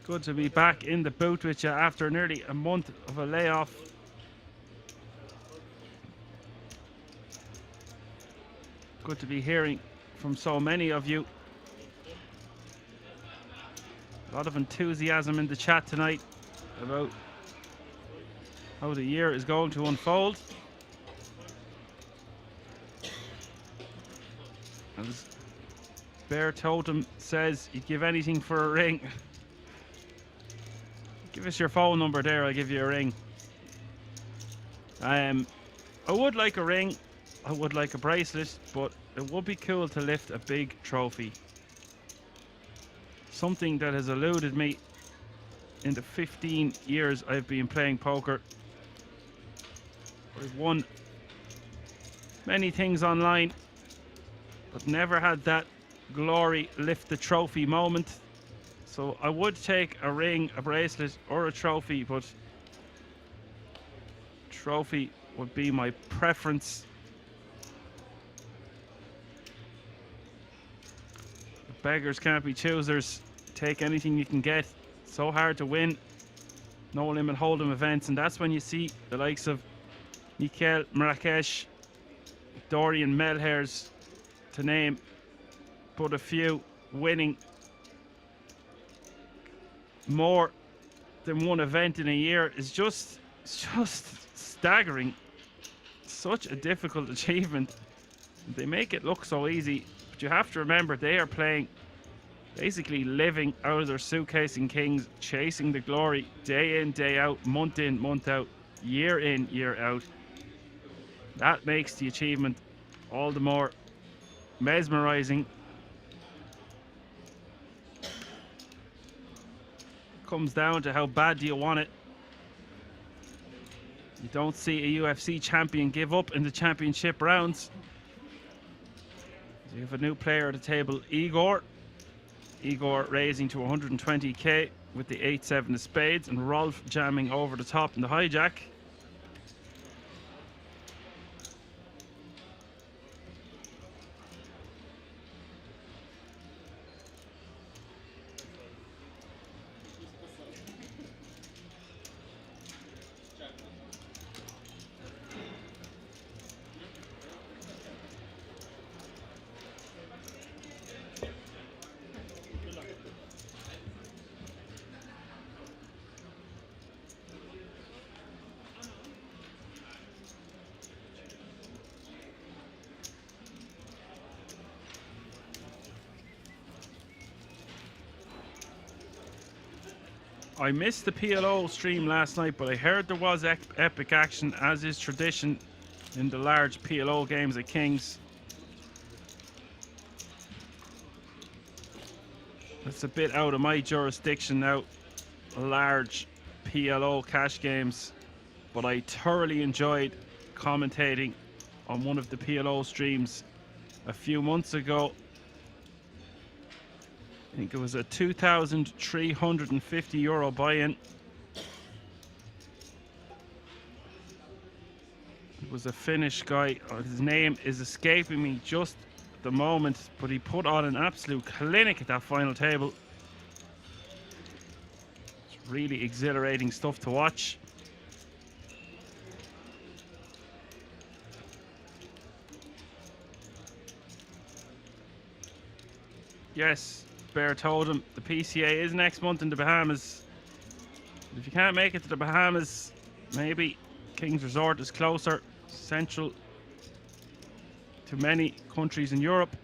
Good to be back in the booth with you after nearly a month of a layoff. Good to be hearing from so many of you. A lot of enthusiasm in the chat tonight about how the year is going to unfold. As Bear Totem says, you'd give anything for a ring. Give us your phone number there, I'll give you a ring. I would like a ring, I would like a bracelet, but it would be cool to lift a big trophy. Something that has eluded me in the 15 years I've been playing poker. I've won many things online, but never had that glory lift the trophy moment. So I would take a ring, a bracelet, or a trophy, but trophy would be my preference. The beggars can't be choosers. Take anything you can get. So hard to win. No limit hold'em events, and that's when you see the likes of Mikel Marrakesh, Dorian Melhers, to name but a few, winning more than one event in a year is just staggering. Such a difficult achievement. They make it look so easy, but you have to remember they are playing, basically living out of their suitcase in Kings, chasing the glory day in, day out, month in, month out, year in, year out. That makes the achievement all the more mesmerizing. Comes down to how bad do you want it. You don't see a UFC champion give up in the championship rounds. So you have a new player at the table, Igor. Igor raising to 120k with the 8-7 of spades, and Rolf jamming over the top in the hijack. I missed the PLO stream last night, but I heard there was epic action, as is tradition in the large PLO games at Kings. That's a bit out of my jurisdiction now, large PLO cash games, but I thoroughly enjoyed commentating on one of the PLO streams a few months ago. I think it was a €2,350 buy-in. It was a Finnish guy. His name is escaping me just at the moment, but he put on an absolute clinic at that final table. It's really exhilarating stuff to watch. Yes. Bear told him the PCA is next month in the Bahamas. If you can't make it to the Bahamas, maybe King's Resort is closer, central to many countries in Europe,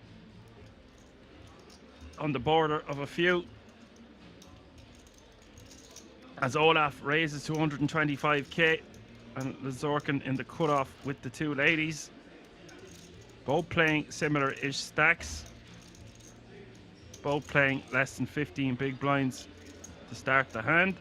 on the border of a few. As Olaf raises to 125k, and Lazorkin in the cutoff with the two ladies. Both playing similar-ish stacks. Both playing less than 15 big blinds to start the hand.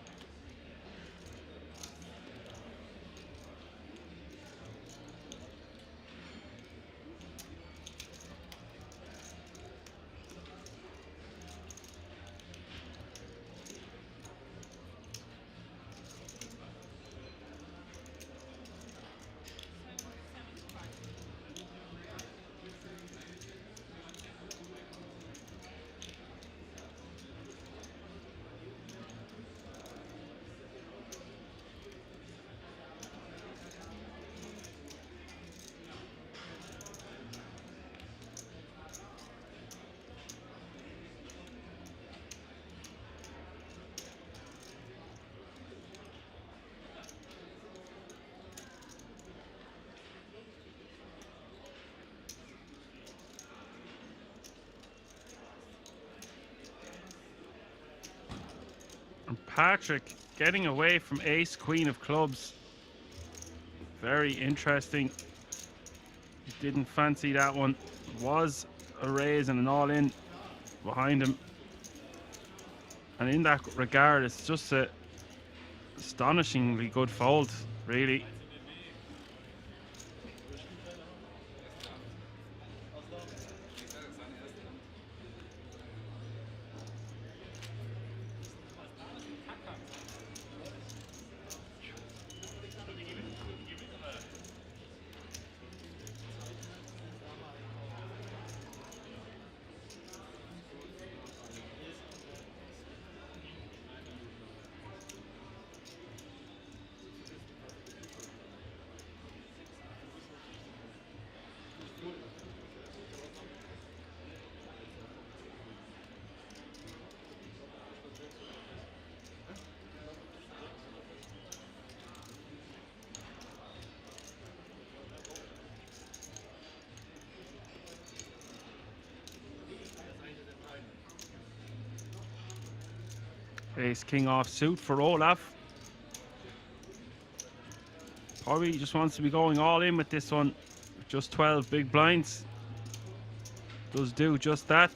And Patrick getting away from ace, queen of clubs. Very interesting. Didn't fancy that one. Was a raise and an all-in behind him. And in that regard, it's just a astonishingly good fold, really. Ace king off suit for Olaf. Probably just wants to be going all in with this one. Just 12 big blinds. Does do just that.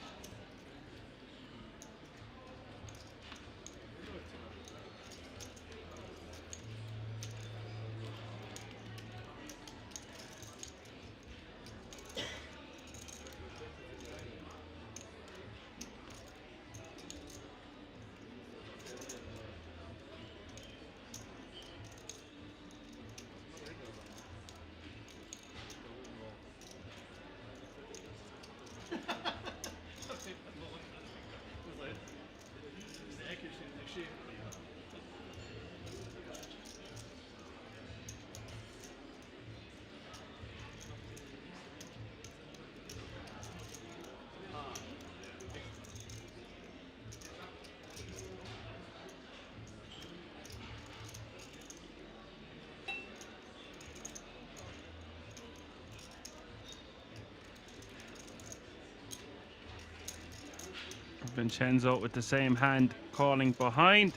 Vincenzo with the same hand calling behind.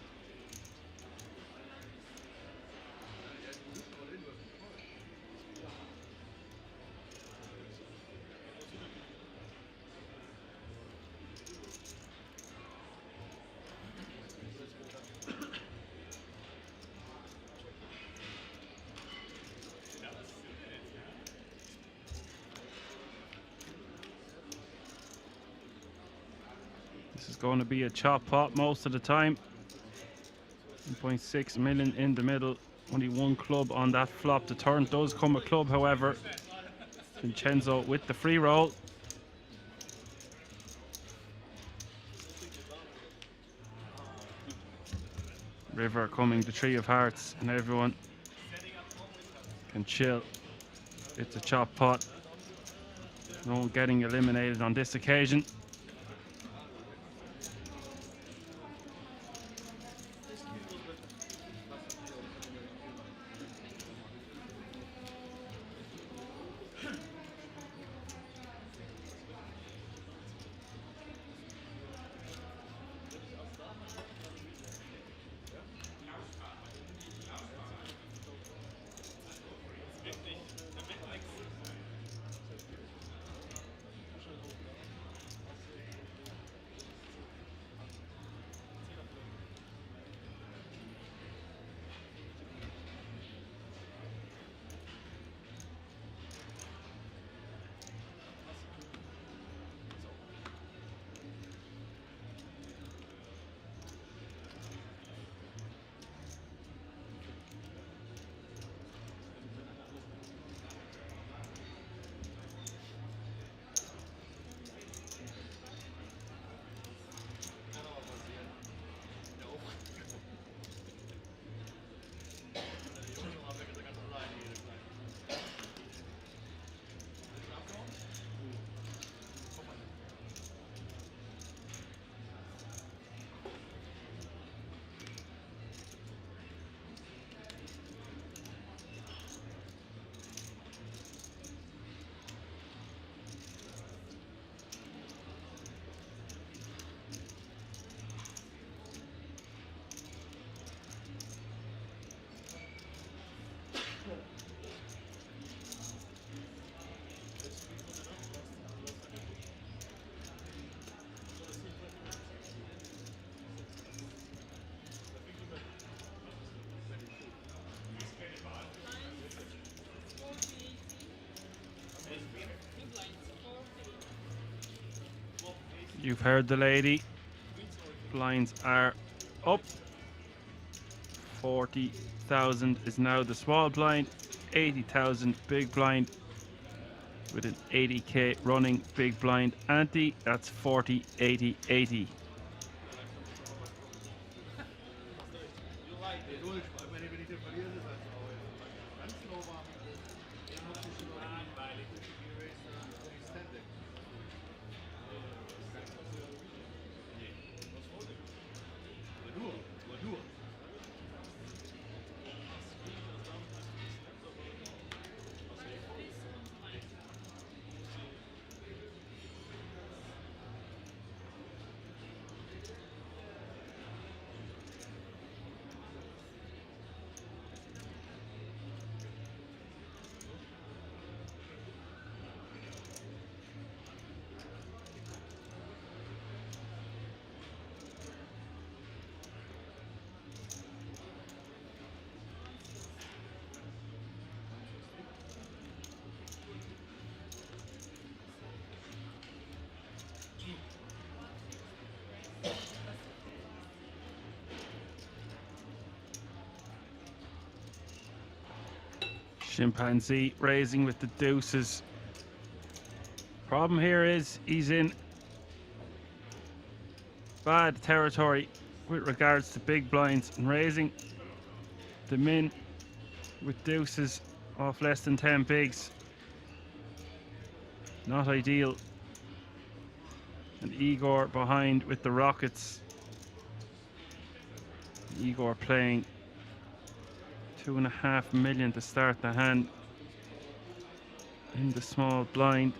This is going to be a chop pot most of the time. 1.6 million in the middle. Only one club on that flop. The turn does come a club, however. Vincenzo with the free roll. River coming, the three of hearts, and everyone can chill. It's a chop pot. No one getting eliminated on this occasion. You've heard the lady. Blinds are up. 40,000 is now the small blind. 80,000 big blind. With an 80k running big blind ante. That's 40, 80, 80. Chimpanzee raising with the deuces. Problem here is he's in bad territory with regards to big blinds and raising the min with deuces off less than 10 bigs. Not ideal. And Igor behind with the rockets. Igor playing 2.5 million to start the hand in the small blind.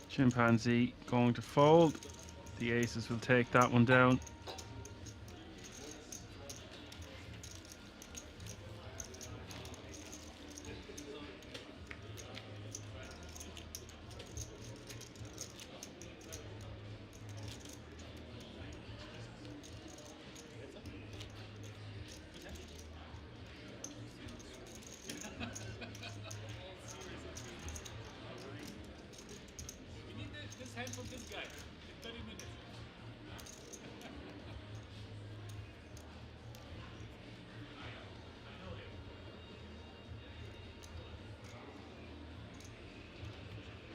Chimpanzee going to fold. The aces will take that one down. From this guy in 30 minutes.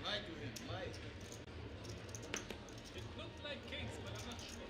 Lie to him, lie. It looked like kings, but I'm not sure.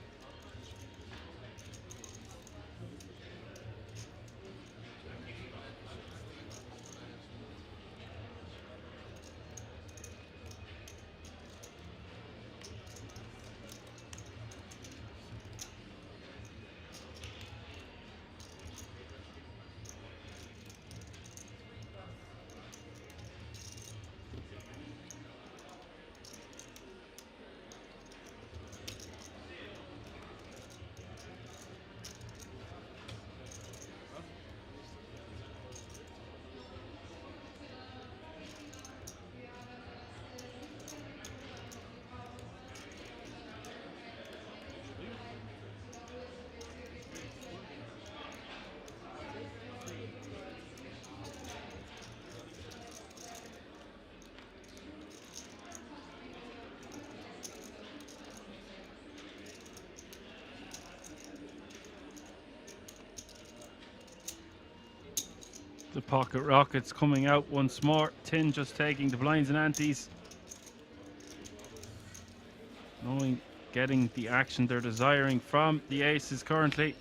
The pocket rockets coming out once more. Tin just taking the blinds and antes. Knowing, getting the action they're desiring from the aces currently.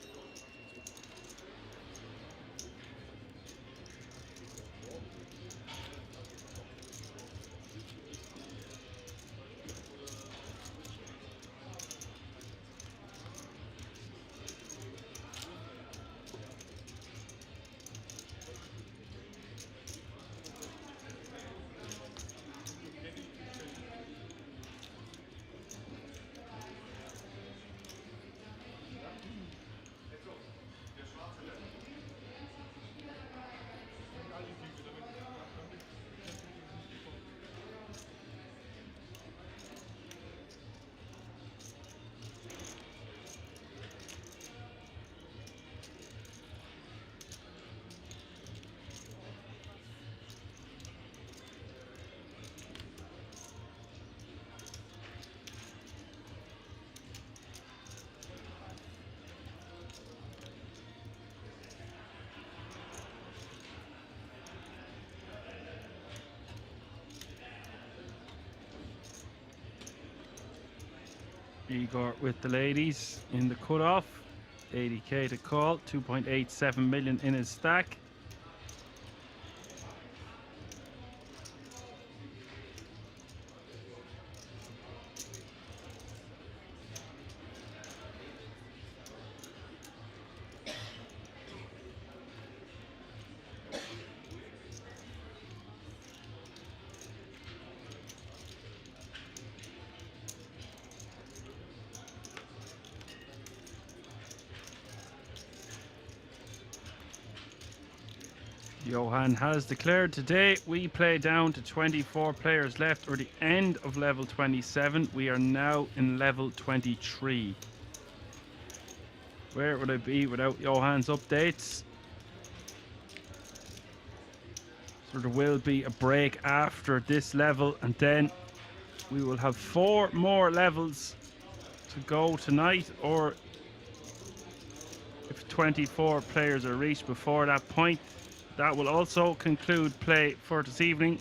Igor with the ladies in the cutoff. 80k to call. 2.87 million in his stack. Johan has declared today we play down to 24 players left, or the end of level 27. We are now in level 23. Where would I be without Johan's updates? So there will be a break after this level, and then we will have 4 more levels to go tonight, or if 24 players are reached before that point, that will also conclude play for this evening.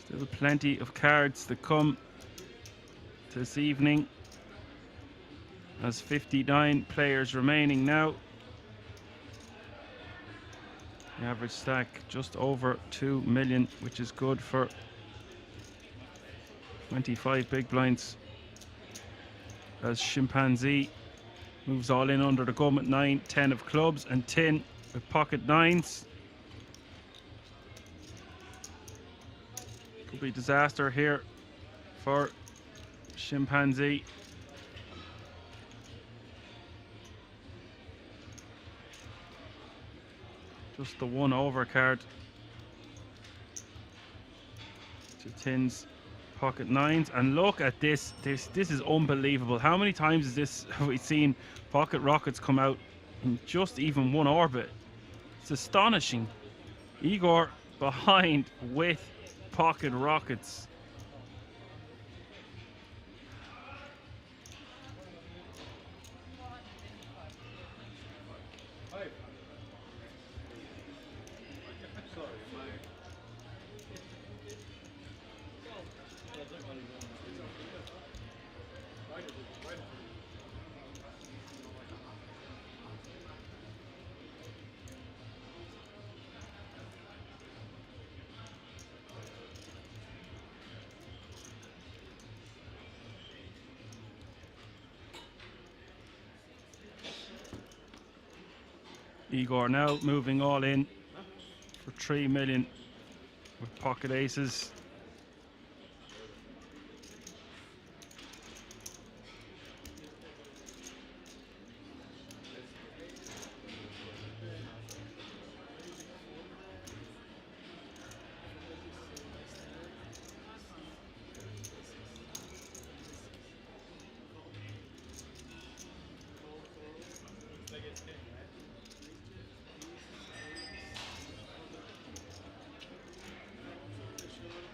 Still plenty of cards to come this evening, as 59 players remaining now. The average stack just over 2 million, which is good for 25 big blinds. As Chimpanzee moves all in under the gun at 9, 10 of clubs, and 10 with pocket nines. Could be disaster here for Chimpanzee. Just the one overcard to tins, pocket nines, and look at this. This is unbelievable. How many times is this have we seen pocket rockets come out in just even one orbit? It's astonishing. Igor behind with pocket rockets. Igor now moving all in for 3 million with pocket aces.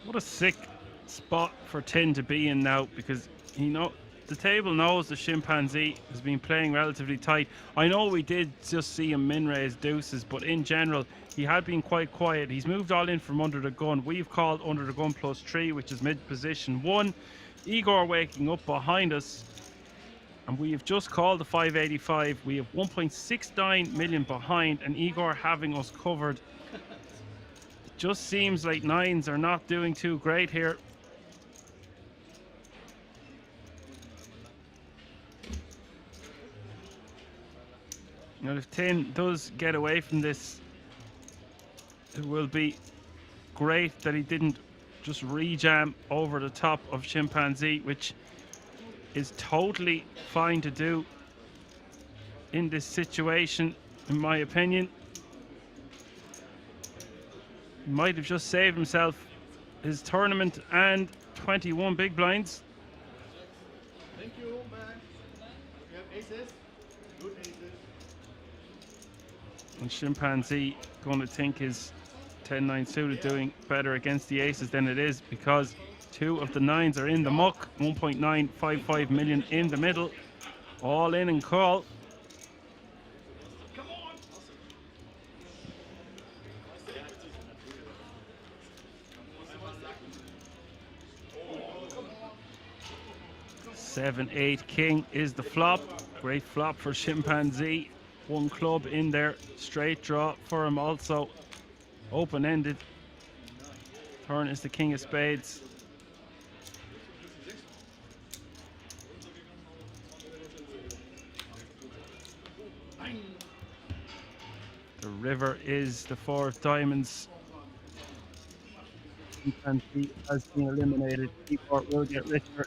What a sick spot for Tin to be in now, because the table knows the Chimpanzee has been playing relatively tight. I know we did just see him min-raise deuces, but in general he had been quite quiet. He's moved all in from under the gun. We've called under the gun +3, which is mid position 1. Igor waking up behind us, and we have just called the 585. We have 1.69 million behind, and Igor having us covered. Just seems like nines are not doing too great here. Now if Tin does get away from this, it will be great that he didn't just re-jam over the top of Chimpanzee, which is totally fine to do in this situation, in my opinion. He might have just saved himself his tournament and 21 big blinds. Thank you, man. You have aces? Good aces. And Chimpanzee going to think his 10-9 suited doing better against the aces than it is, because 2 of the 9s are in the muck. 1.955 million in the middle. All in and call. 7-8 king is the flop. Great flop for chimpanzee. One club in there. Straight draw for him also. Open-ended. Turn is the king of spades. The river is the 4 of diamonds. Chimpanzee has been eliminated. Seaport will get richer.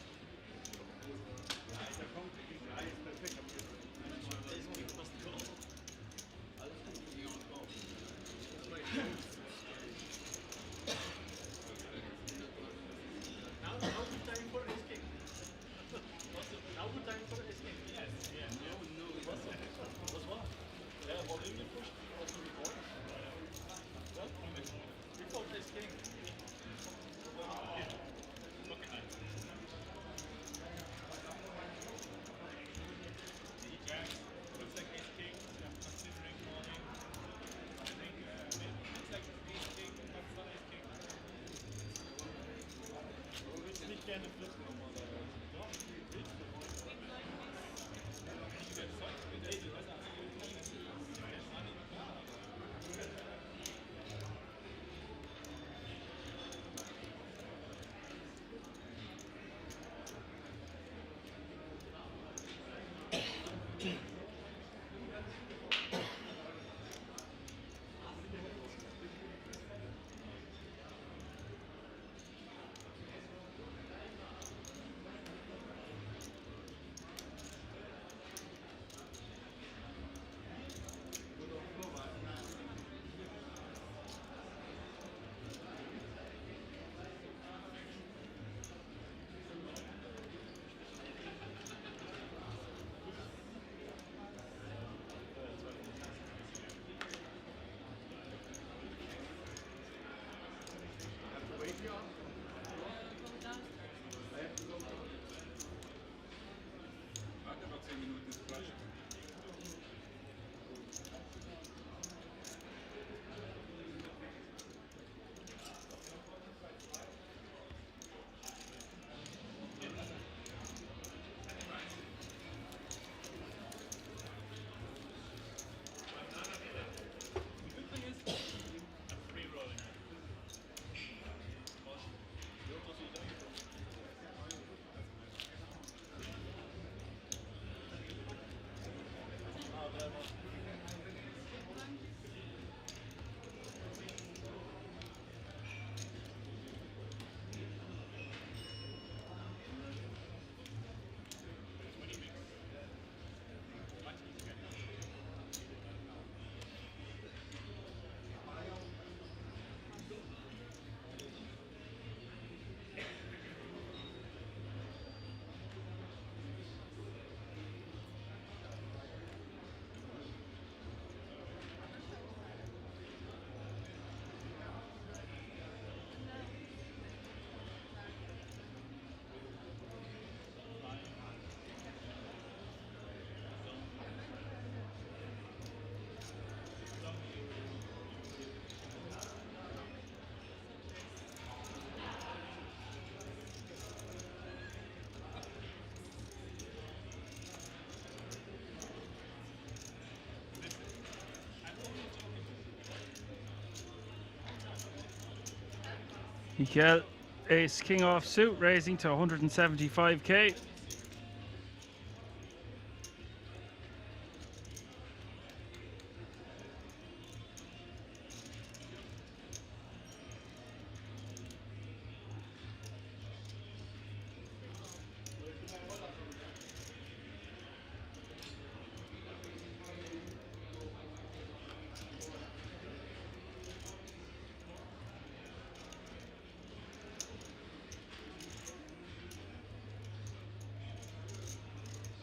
Mikel, ace king off suit, raising to 175k.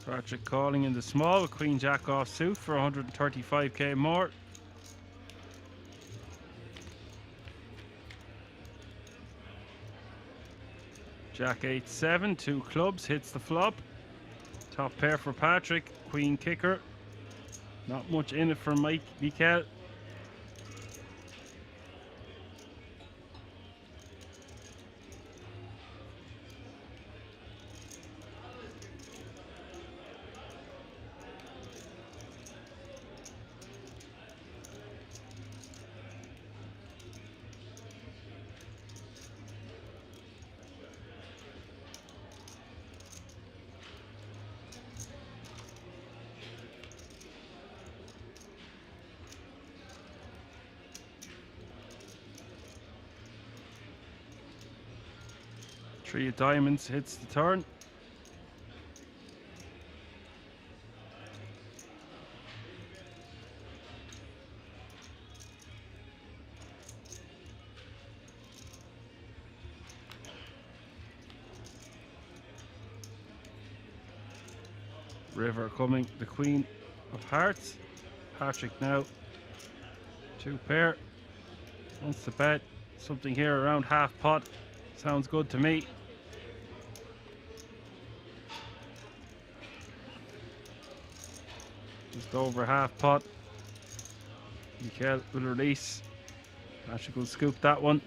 Patrick calling in the small, queen jack off suit for 135k more. Jack 8-7, 2 clubs, hits the flop. Top pair for Patrick, queen kicker. Not much in it for Mikel. Three of diamonds hits the turn. River coming, the Queen of Hearts. Patrick now, 2 pair. Wants to bet something here around half pot. Sounds good to me. Just over half pot. Mikel will release. Patrick will scoop that one.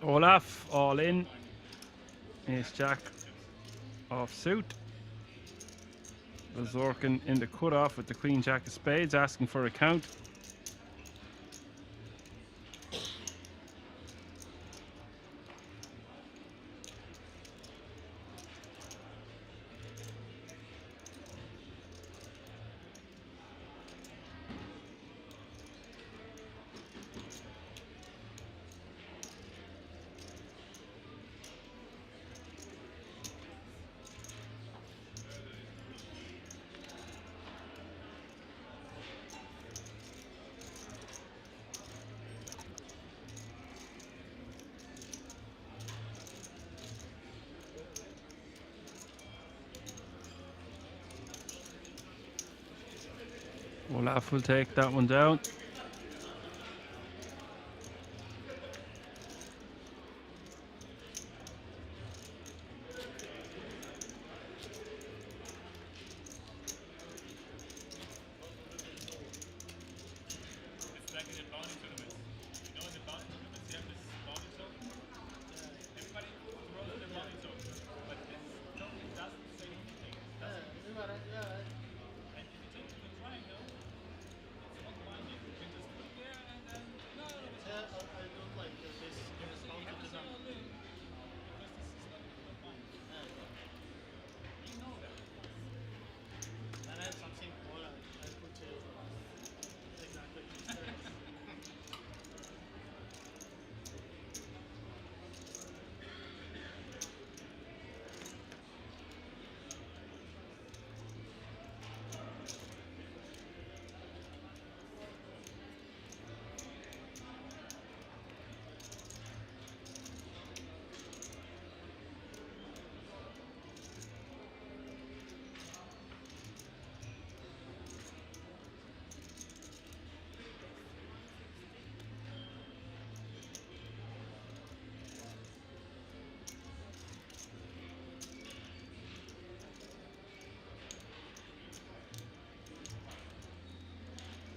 Olaf all in. Ace Jack off suit. Zorkin in the cutoff with the Queen Jack of Spades, asking for a count. Olaf will take that one down. It's like in the bounty tournaments. You know, in the bounty tournaments, you have this bounty token. Everybody throws in the bounty token, but this token doesn't say anything. And if you take it to the triangle, it's not binding. You can just put there and then no, it's not. I don't like this. You have to say all in because this is not binding. You know that. And I have something more. I put exactly.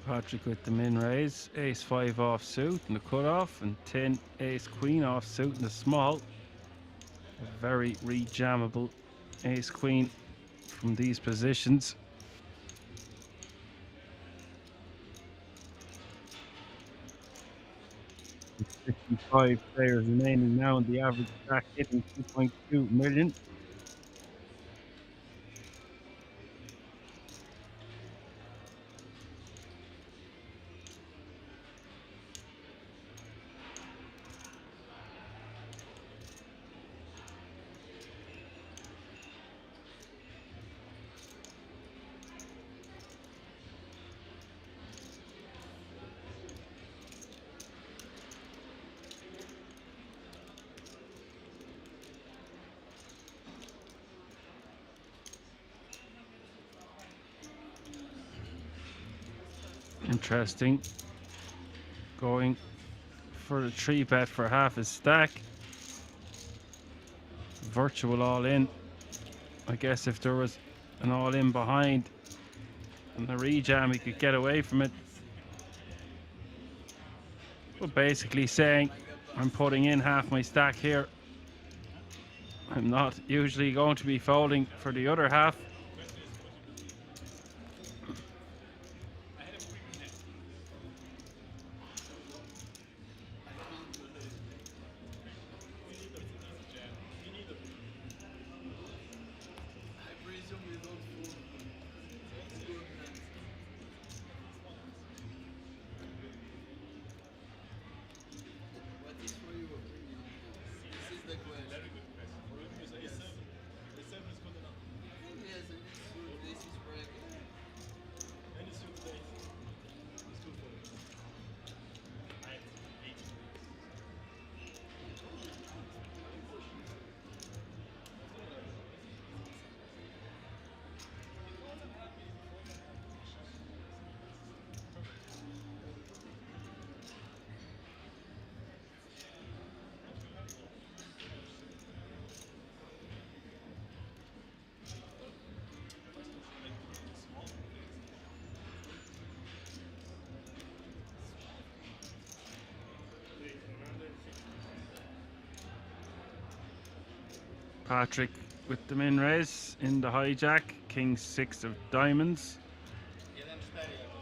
Patrick with the min raise, ace 5 off suit and the cutoff, and 10 ace queen off suit and the small. A very rejammable ace queen from these positions. 55 players remaining now, and the average stack hitting 2.2 million. Interesting. Going for the 3-bet for half his stack. Virtual all in. I guess if there was an all in behind and the rejam, he could get away from it. But basically saying, I'm putting in half my stack here. I'm not usually going to be folding for the other half. What is for your opinion? This is the question. Very good question. Yes. The seven is good enough. Yes, and this is very good. Any suit days is good for it. I have 8. Patrick with the min raise in the hijack. King 6 of diamonds. 1-4 jakoś.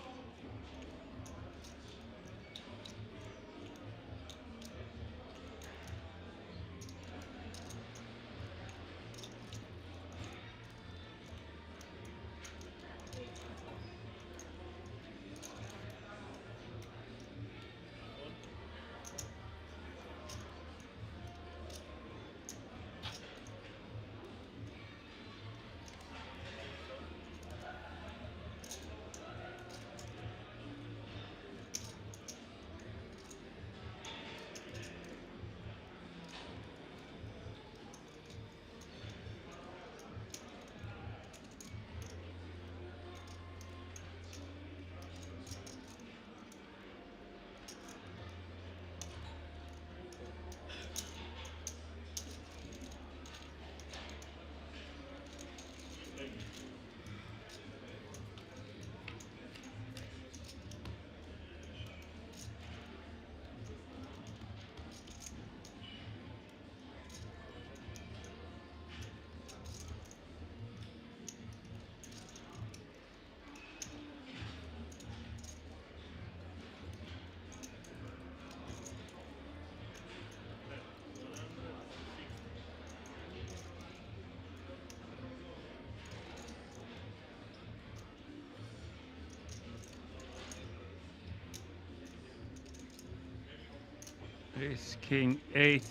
Ace King 8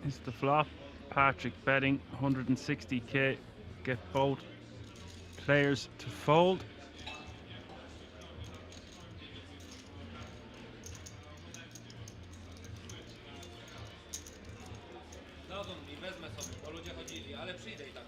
is the flop. Patrick betting 160k. Get both players to fold. Dadzą mi, wezmę sobie, bo ludzie chodzili, ale przyjdę i tak.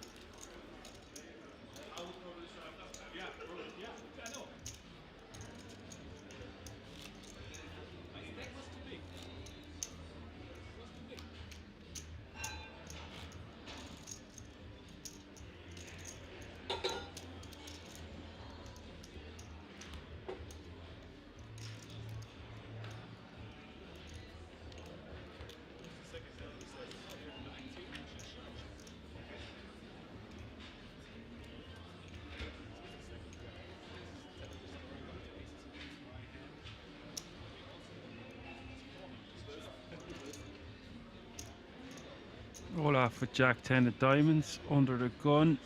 Olaf with Jack 10 of diamonds under the gun.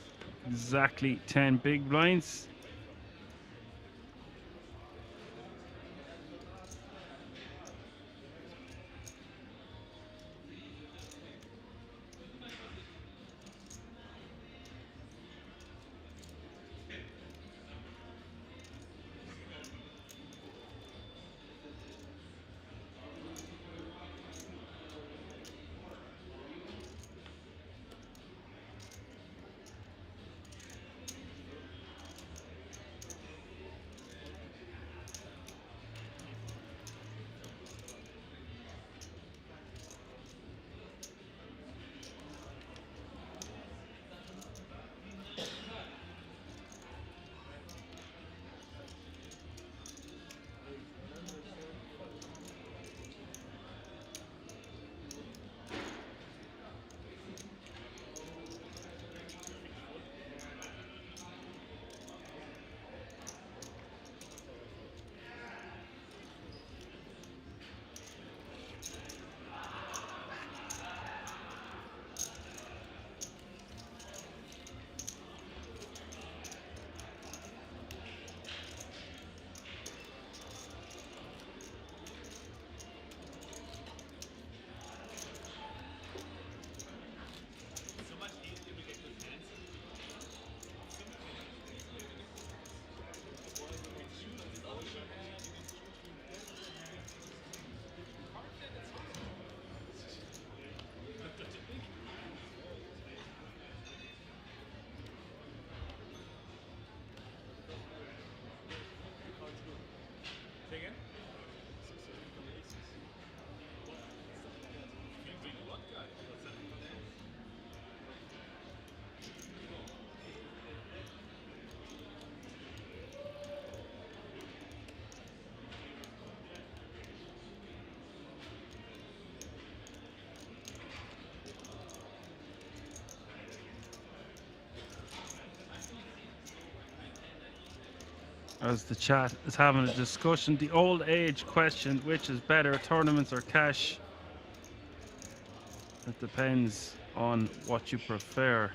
Exactly 10 big blinds. as the chat is having a discussion. The old age question, which is better, tournaments or cash? It depends on what you prefer.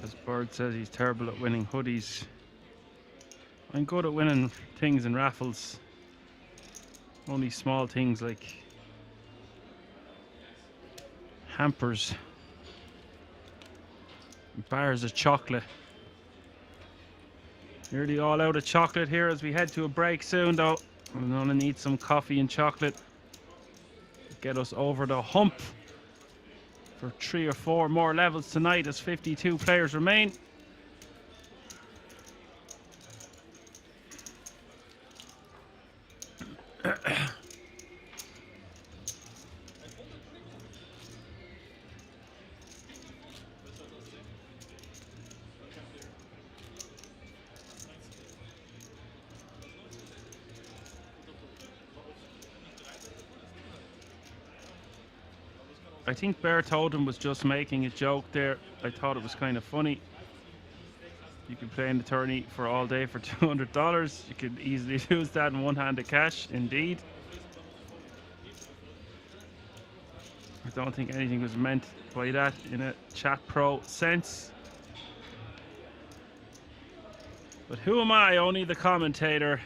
As Bird says, he's terrible at winning hoodies. I'm good at winning things in raffles. Only small things like hampers, bars of chocolate. Nearly all out of chocolate here as we head to a break soon, though. We're gonna need some coffee and chocolate to get us over the hump for 3 or 4 more levels tonight as 52 players remain. I think Bear Totem was just making a joke there. I thought it was kind of funny. You can play in the tourney for all day for $200. You could easily lose that in one-handed cash, indeed. I don't think anything was meant by that in a chat pro sense. But who am I? Only the commentator.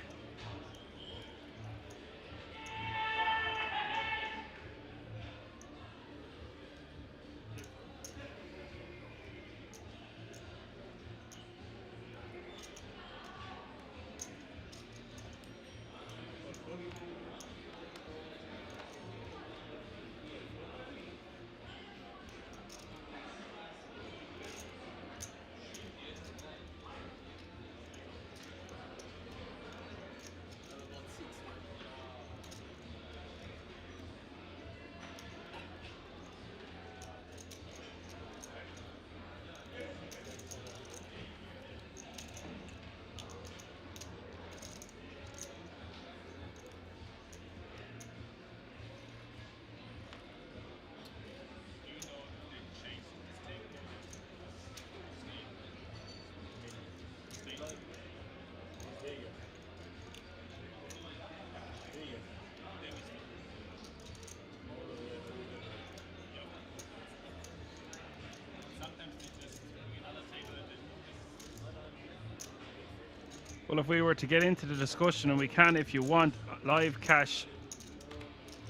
Well, if we were to get into the discussion, and we can if you want, live cash,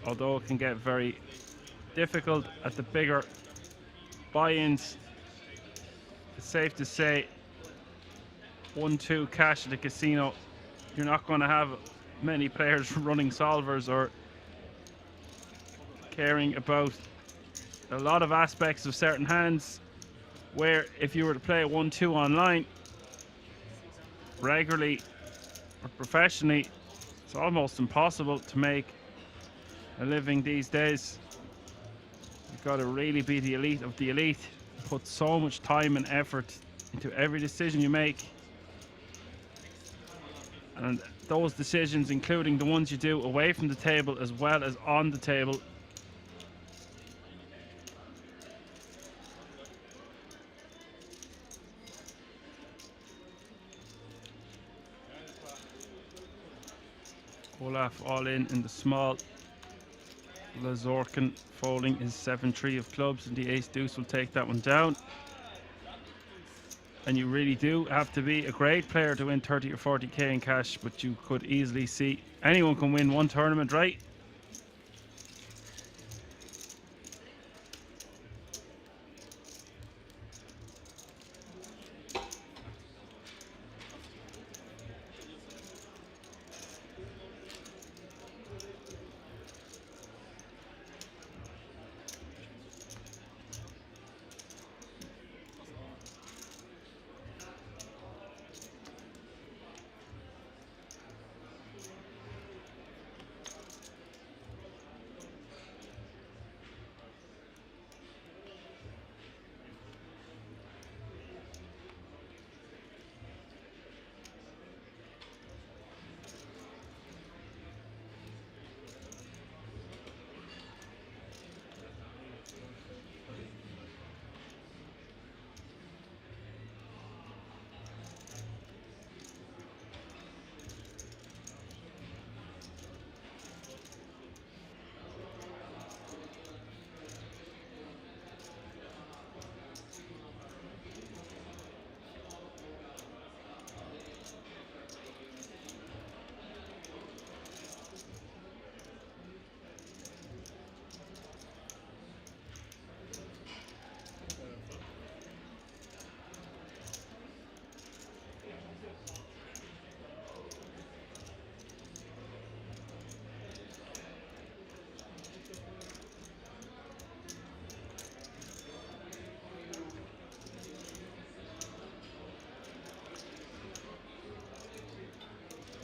although it can get very difficult at the bigger buy-ins, it's safe to say 1-2 cash at the casino, you're not going to have many players running solvers or caring about a lot of aspects of certain hands, where if you were to play 1-2 online regularly or professionally, it's almost impossible to make a living these days. You've got to really be the elite of the elite, put so much time and effort into every decision you make, and those decisions, including the ones you do away from the table as well as on the table. Olaf all in the small. Lazorkin folding his 7-3 of clubs, and the ace deuce will take that one down. And you really do have to be a great player to win 30 or 40k in cash, but you could easily see anyone can win one tournament, right?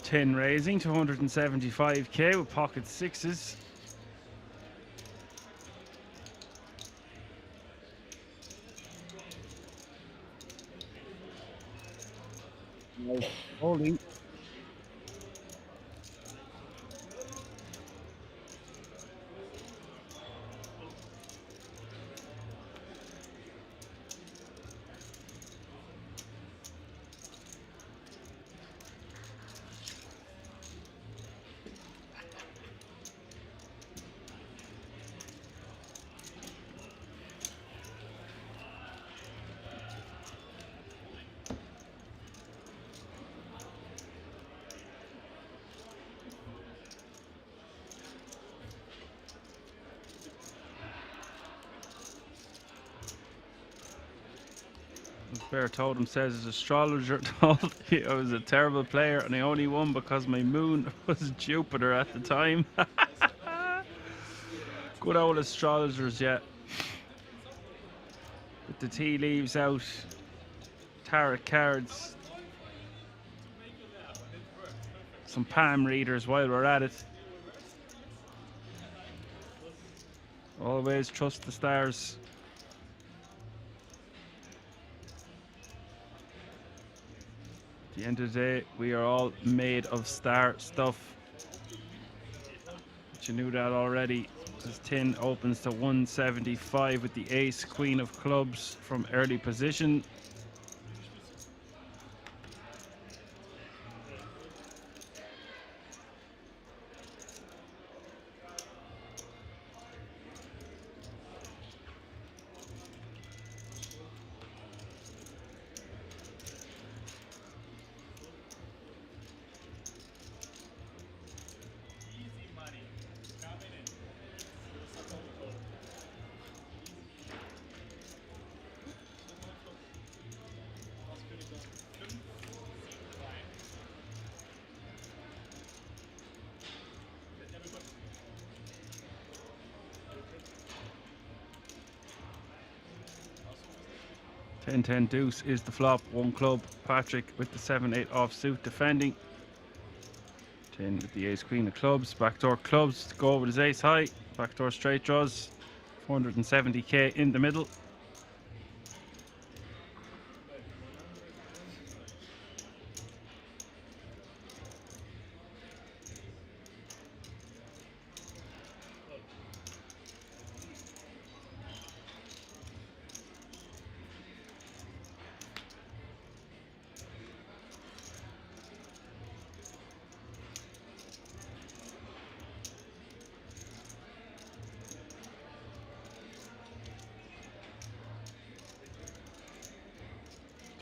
10 raising to 175k with pocket sixes. Holding. Bear Totem says his astrologer told me I was a terrible player and I only won because my moon was Jupiter at the time. Good old astrologers, yeah. With the tea leaves out, tarot cards, some palm readers while we're at it. Always trust the stars. At the end of the day, we are all made of star stuff. But you knew that already. This tin opens to 175 with the ace, queen of clubs from early position. Ten ten deuce is the flop. One club. Patrick with the 7-8 offsuit defending. 10 with the ace queen of clubs. Backdoor clubs to go with his ace high. Backdoor straight draws. 470k in the middle.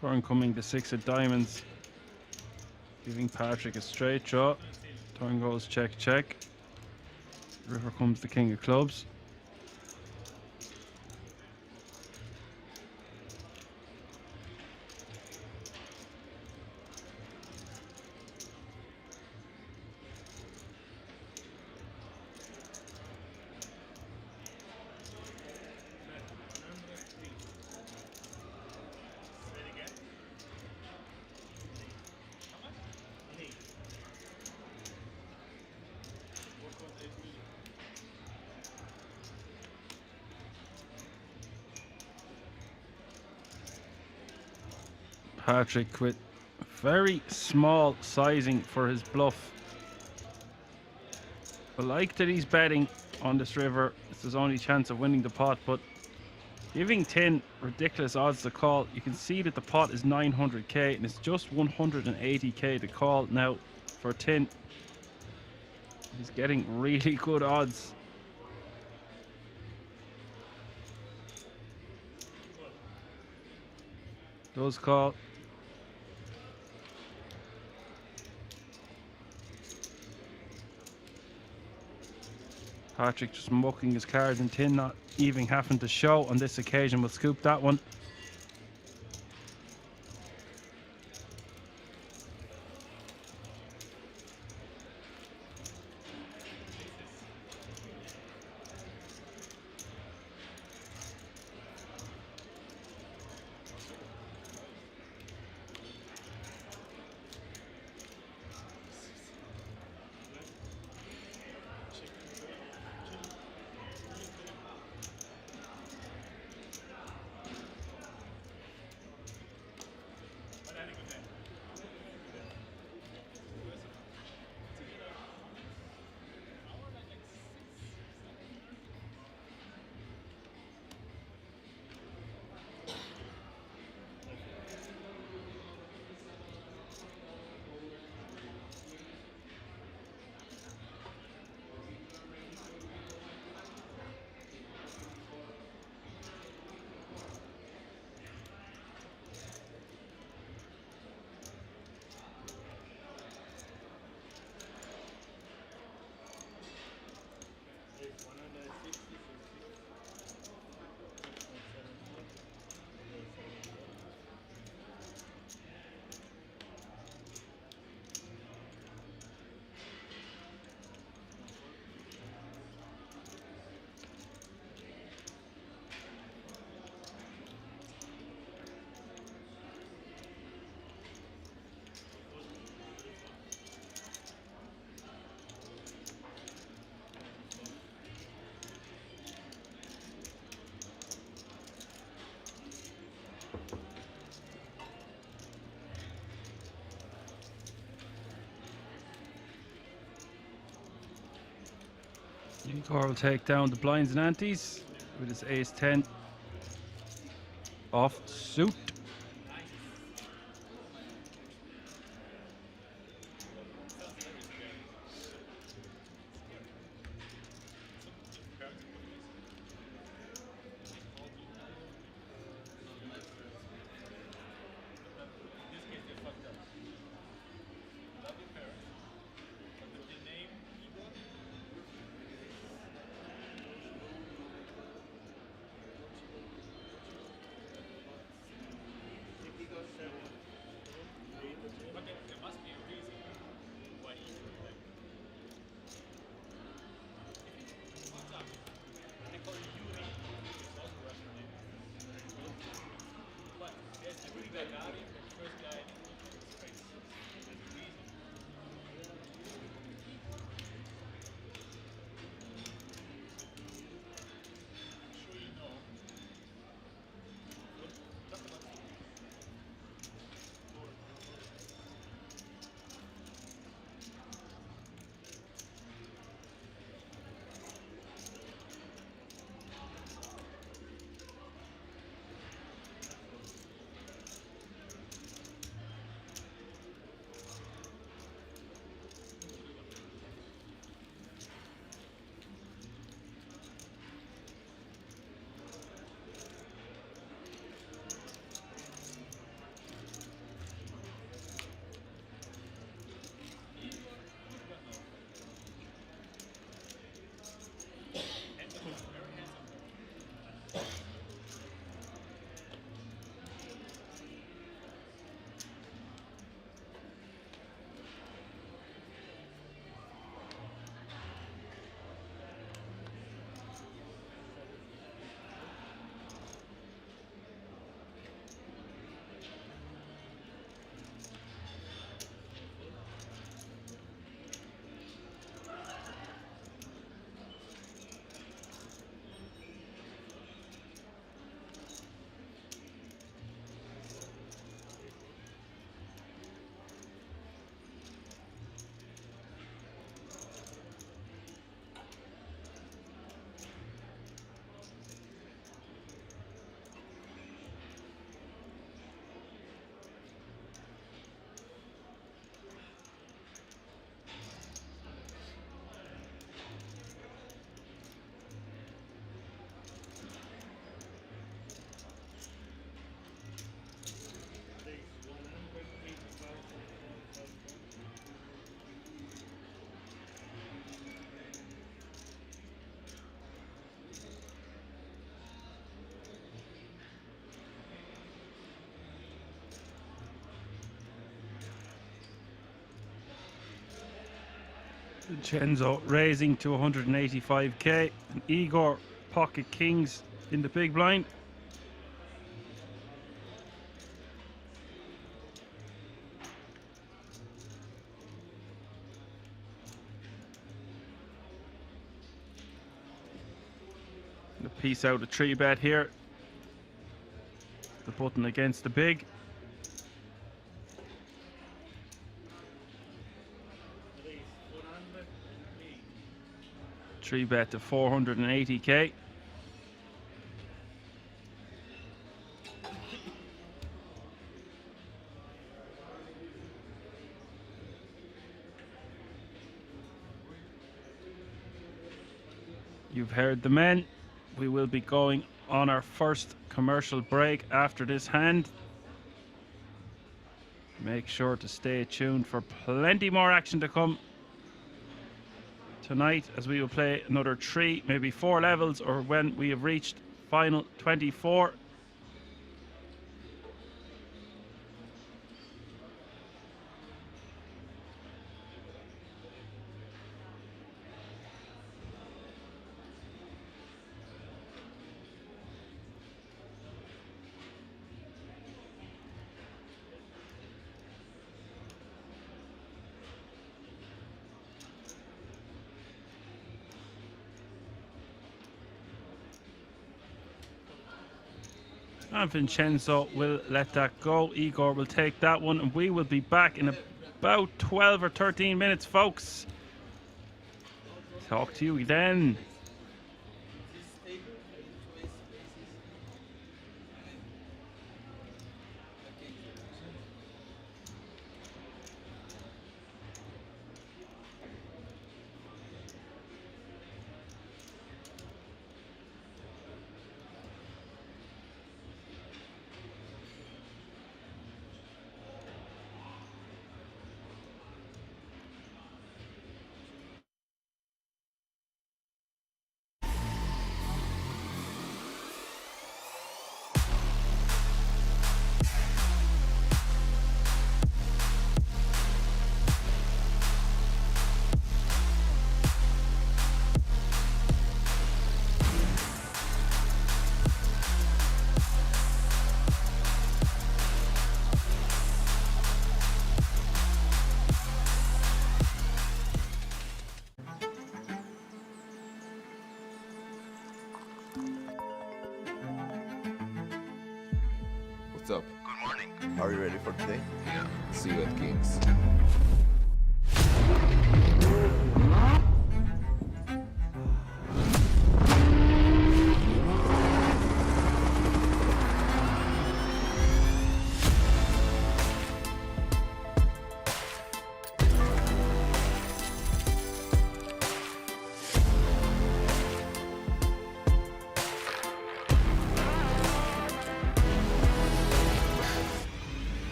Turn coming the 6 of diamonds, giving Patrick a straight draw. Turn goes check check. River comes the king of clubs. Patrick with very small sizing for his bluff. I like that he's betting on this river. It's his only chance of winning the pot, but giving 10 ridiculous odds to call. You can see that the pot is 900k and it's just 180k to call now for 10. He's getting really good odds. Does call. Patrick just mucking his cards and 10 not even having to show on this occasion. We'll scoop that one. Igor will take down the blinds and antes with his ace 10 off suit. Vincenzo raising to 185k, and Igor pocket kings in the big blind. The piece out a 3-bet here. The button against the big. Three bet to 480k. You've heard the men. We will be going on our first commercial break after this hand. Make sure to stay tuned for plenty more action to come tonight, as we will play another 3, maybe 4 levels, or when we have reached final 24. And Vincenzo will let that go. Igor will take that one, and we will be back in about 12 or 13 minutes, folks. Talk to you then. What's up? Good morning. Are you ready for today? Yeah. See you at Kings.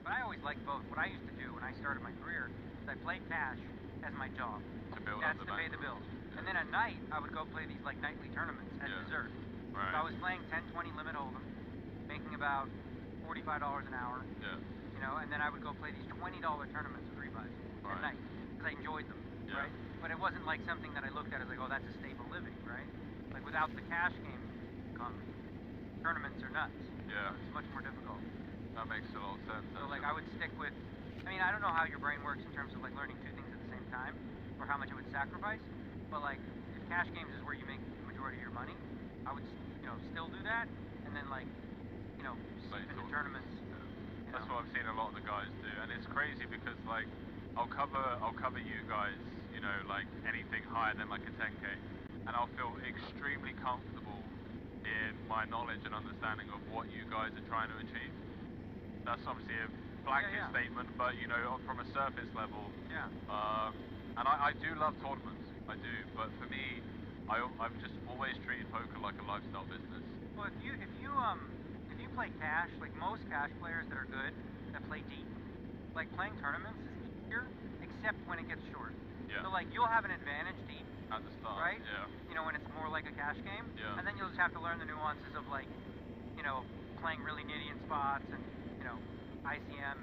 But I always liked both. What I used to do when I started my career is I played cash as my job. To build That's up the to pay bank. the bills. And then at night, I would go play these like nightly tournaments as Yeah. dessert. Right. So I was playing 10, 20 limit hold'em, making about $45 an hour. Yeah. You know, and then I would go play these $20 tournaments with rebuys Right. at night because I enjoyed them. Yeah. Right. But it wasn't like something that I looked at as like, oh, that's a stable living, right? Like without the cash game, tournaments are nuts. Yeah. It's much more difficult. That makes a lot of sense. So like I would stick with, I mean, I don't know how your brain works in terms of like learning two things at the same time or how much it would sacrifice, but like if cash games is where you make the majority of your money, I would, you know, still do that and then like, you know, Play seep into tournaments. tournaments. That's what I've seen a lot of the guys do, and it's crazy because like I'll cover you guys, you know, like anything higher than like a 10k, and I'll feel extremely comfortable in my knowledge and understanding of what you guys are trying to achieve. That's obviously a blanket Yeah, yeah. statement, but you know, from a surface level. Yeah. And I do love tournaments, I do, but for me, I've just always treated poker like a lifestyle business. Well, if you play cash, like most cash players that are good that play deep, like playing tournaments is easier, except when it gets short. Yeah. So like you'll have an advantage deep, At the start, right? yeah. You know, when it's more like a cash game. Yeah. And then you'll just have to learn the nuances of like, you know, playing really nitty in spots and, you know, ICM,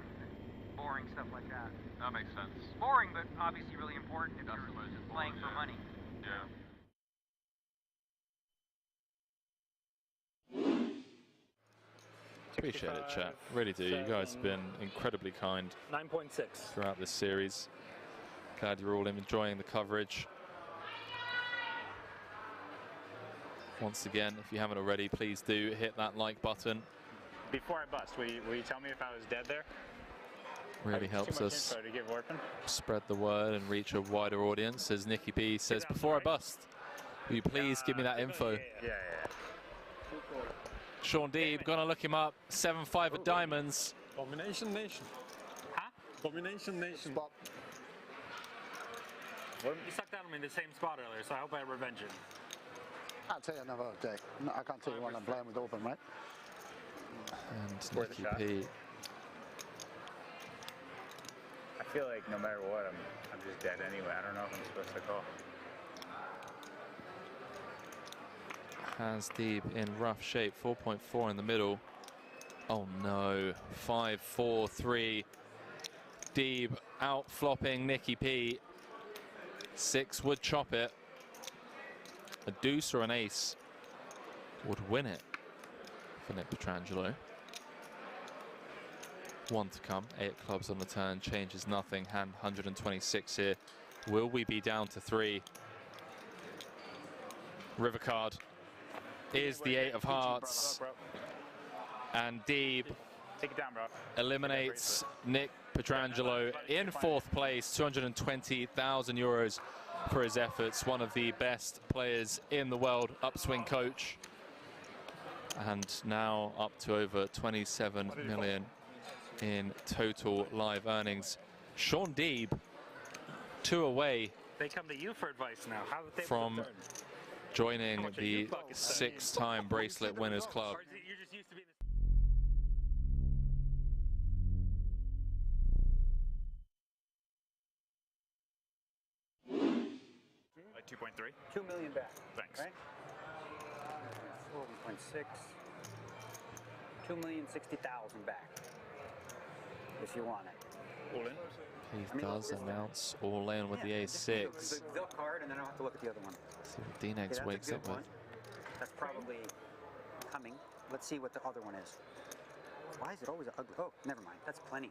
boring stuff like that. That makes sense. Boring, but obviously really important if That's you're the most important, playing for yeah. money. Yeah. Appreciate it, chat. Really do. You guys have been incredibly kind 9.6. throughout this series. Glad you're all enjoying the coverage. Once again, if you haven't already, please do hit that like button. Before I bust, will you tell me if I was dead there? Really helps Too much us info to give Orphan. spread the word and reach a wider audience. As Nicky B says, Give it up, before I right? bust, will you please give me that info? Yeah. Sean Deeb, gonna look him up. 7-5 of diamonds. Domination Nation. Huh? Domination Nation. You sucked out on me in the same spot earlier, so I hope I revenge it. I'll tell you another day. No, I can't tell you when I'm playing with open, right? And Nicky P. I feel like no matter what, I'm just dead anyway. I don't know if I'm supposed to call. Has Deeb in rough shape, 4.4 in the middle. Oh no, 5-4-3. Deeb out flopping Nicky P. 6 would chop it. A deuce or an ace would win it for Nick Petrangelo. 1 to come, 8 clubs on the turn, changes nothing. Hand 126 here. Will we be down to 3? River card is the 8 of hearts. And Deeb Take it down, bro. eliminates Nick Petrangelo in 4th place, 220,000 euros for his efforts. One of the best players in the world, upswing coach. And now up to over 27 million in total live earnings. Sean Deeb, 2 away They come to you for advice now. How would they from joining the 6-time bracelet winners club. You're just used to being 2.3. 2 million back. Thanks. Right? 4.6. 2,060,000 back. If you want it. All in. He does announce all in with the ace-6. They'll card, and then I'll have to look at the other one. See what D-Nex wakes up with. That's probably coming. Let's see what the other one is. Why is it always ugly? Oh, never mind. That's plenty.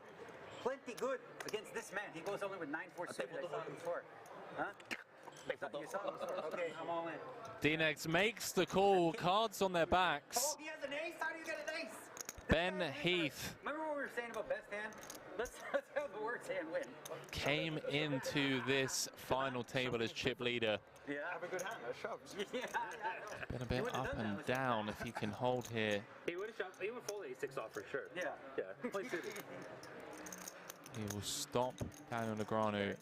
Plenty good against this man. He goes only with 9-4-6. I saw him before. Huh? You saw him before? Okay, I'm all in. D-Nex makes the call. Cards on their backs. Oh, he has an ace? How do you get an ace? Ben Heath. Remember what we were saying about best hand? Let's have the worst hand win. Came into this final table as chip leader. Yeah, have a good hand. I shoved. Yeah, Been a bit up and down if he can hold here. He would have shoved. He would fold ace-6 off for sure. Yeah. Yeah. Play suited. He will stop Daniel Negreanu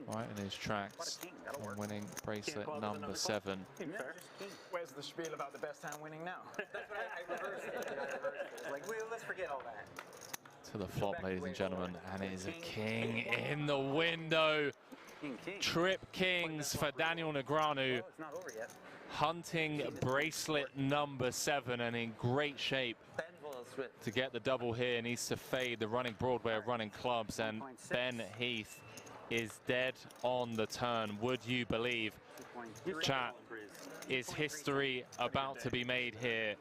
right in his tracks from winning bracelet number 7. Where's the spiel about the best hand winning now? That's what I reversed it. Like, let's forget all that. To the flop, ladies and gentlemen, and it is a king in the window. Trip kings for Daniel Negreanu. It's not over yet. Hunting bracelet number 7 and in great shape to get the double here. Needs to fade the running Broadway of running clubs, and Ben Heath is dead on the turn. Would you believe? Chat, is history about to be made here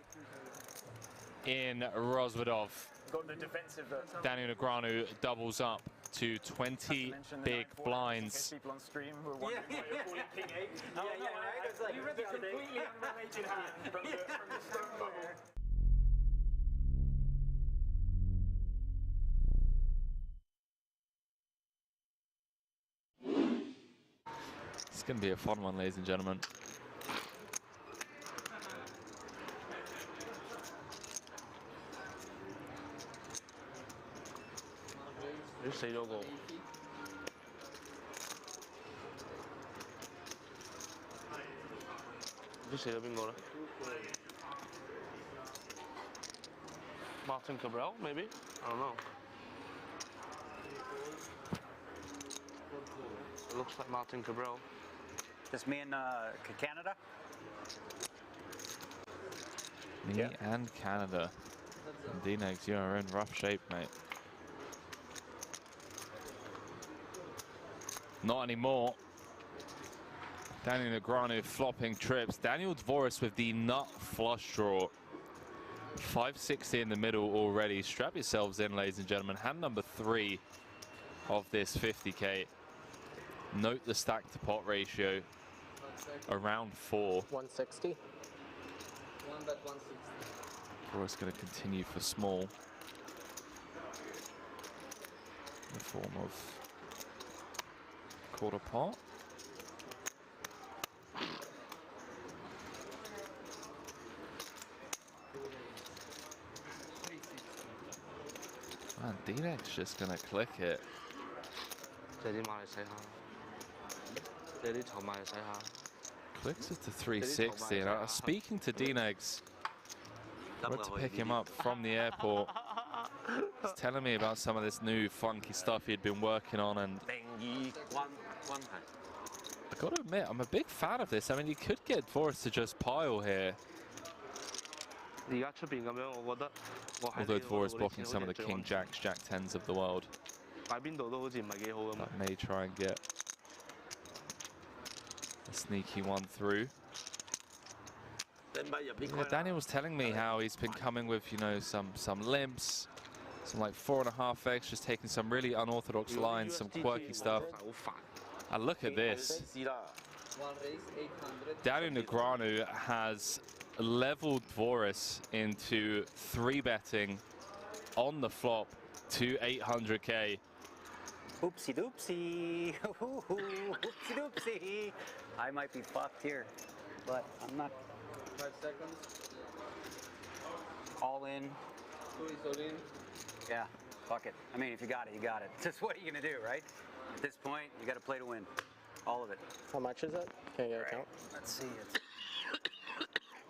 in Rozvadov? Got the defensive. Daniel Negreanu doubles up to 20 big blinds. People on stream were wondering why you're calling King 8. It's like, the completely unrelated hand from the stone bubble. It's going to be a fun one, ladies and gentlemen. Say no goal. Say no bingo. Martin Cabral, maybe? I don't know. It looks like Martin Cabral. Just me and Canada? Me and Canada. And D-Nex, you are in rough shape, mate. Not anymore. Daniel Negreanu flopping trips. Daniel Dvoris with the nut flush draw. 560 in the middle already. Strap yourselves in, ladies and gentlemen. Hand number 3 of this 50k. Note the stack to pot ratio. Around 4. 160. 1.160. Dvoris going to continue for small. In the form of quarter pot. Man, D-Nex just gonna click it. Clicks it to 360. And I was speaking to D-Negs. Went to pick him up from the airport. He's telling me about some of this new funky stuff he'd been working on, and I gotta admit, I'm a big fan of this. I mean, you could get Dvoris to just pile here. Although Dvoris blocking some of the King Jacks, Jack 10s of the world. That may try and get a sneaky one through. Yeah, Daniel was telling me how he's been coming with, you know, some limps, some like 4.5x, just taking some really unorthodox lines, some quirky stuff. And look at this. Daniel Negreanu has leveled Dvoris into 3-betting on the flop to 800K. Oopsie doopsie. Oopsie doopsie. I might be fucked here, but I'm not. 5 seconds. All in. All in. Yeah, fuck it. I mean, if you got it, you got it. Just what are you gonna do, right? At this point, you got to play to win. All of it. How much is it? Can I get a count? Let's see.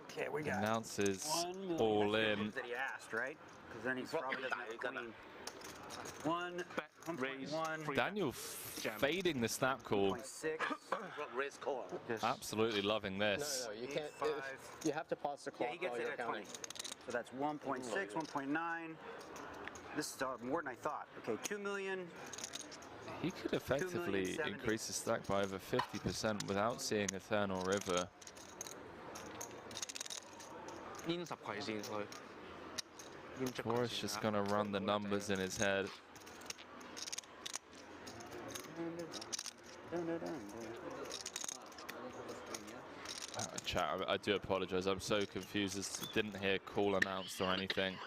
Okay, we got Announces all in. that he asked, right? Because then he probably doesn't have a queen. 1.1. Daniel fading the snap call. 1.6. Absolutely loving this. No, you can't. You have to pause the clock Yeah, he gets while it you're at counting. 20. So that's 1.6, 1.9. This is more than I thought. Okay, 2 million. He could effectively increase his stack by over 50% without seeing Eternal River. Dvoris just going to run the numbers in his head. Chat, I do apologize. I'm so confused. I didn't hear call announced or anything.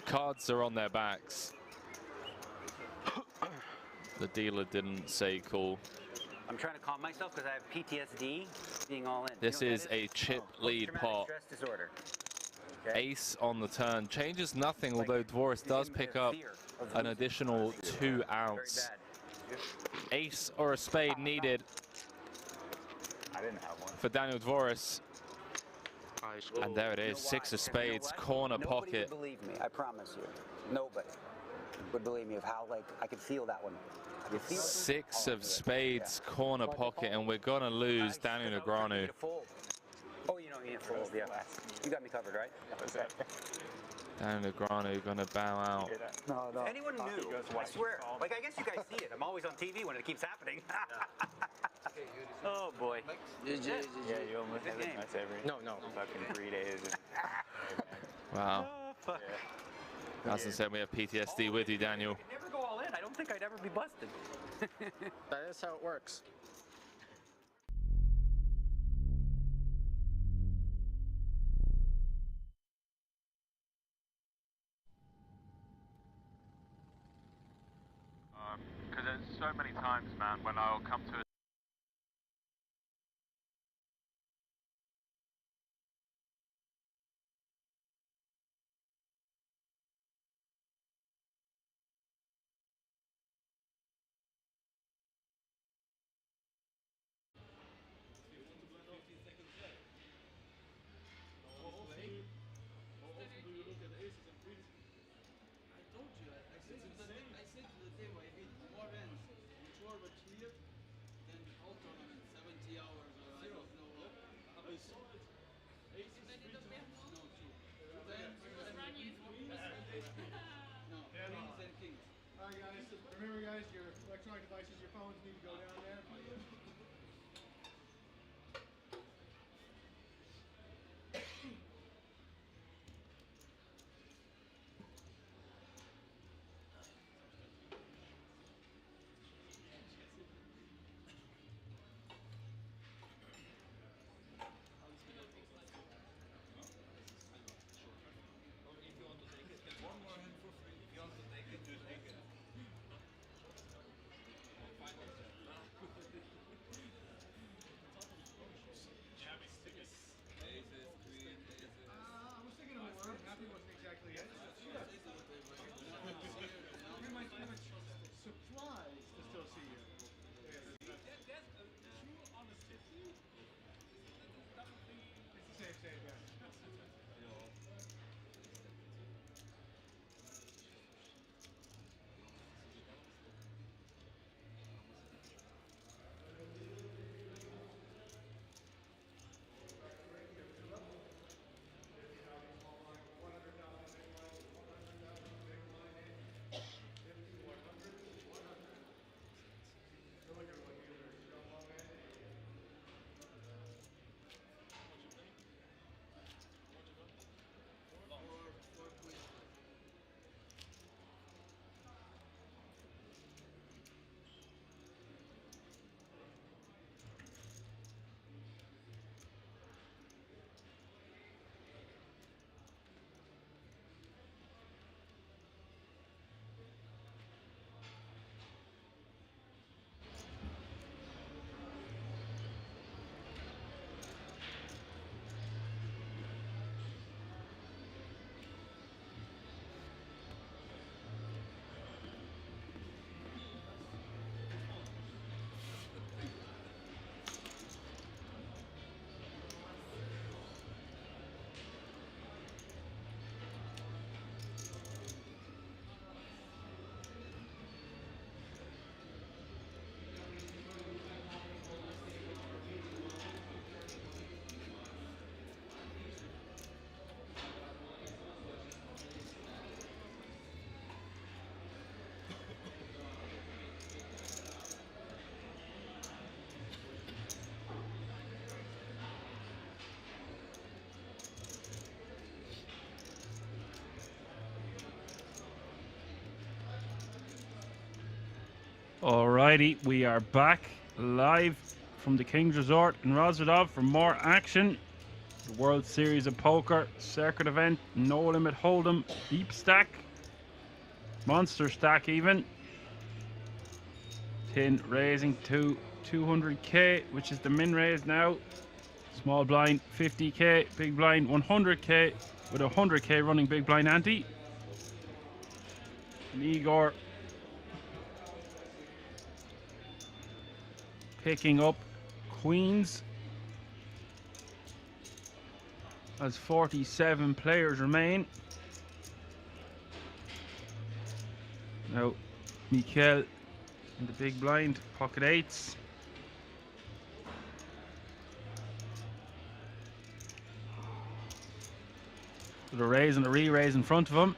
Cards are on their backs. The dealer didn't say call. I'm trying to calm myself because I have PTSD being all in. This is a chip lead pot. Stress disorder. Okay. Ace on the turn. Changes nothing, although Dvoris does pick up an additional 2 outs. Ace or a spade needed for Daniel Dvoris. And there it is, 6 of spades, corner pocket. Nobody would believe me, I promise you. Nobody would believe me of how, like, I could feel that one. 6 of spades, corner pocket, and we're gonna lose Daniel Negreanu. Oh, you don't need to fold, yeah. You got me covered, right? Daniel Negreanu gonna bow out. No. If anyone knew, I swear, like, I guess you guys see it. I'm always on TV when it keeps happening. Oh, boy. Yeah, you almost have it nice every fucking 3 days. Wow. Oh, fuck. As I said, we have PTSD with you, Daniel. I could never go all in. I don't think I'd ever be busted. That is how it works. Because there's so many times, man, when I'll come to a Alright guys, remember guys, your electronic devices, your phones need to go down there. Alrighty, we are back live from the King's Resort in Rosvadov for more action. The World Series of Poker Circuit Event, No Limit Hold'em, Deep Stack, Monsterstack Event. Tin raising to 200k, which is the min raise now. Small blind 50k, big blind 100k, with 100k running big blind ante. And Igor picking up queens as 47 players remain. Now Mikel in the big blind, pocket eights. With a raise and a re-raise in front of him.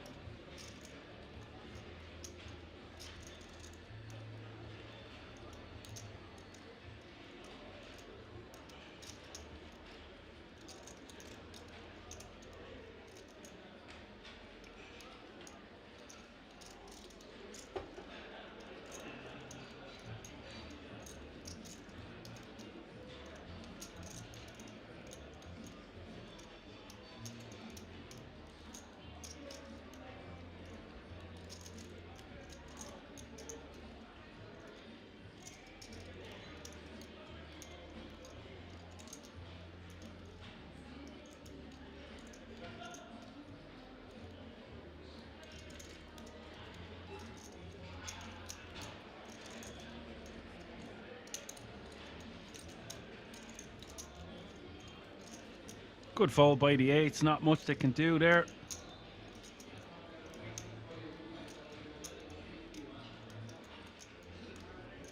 Good fold by the eights, not much they can do there.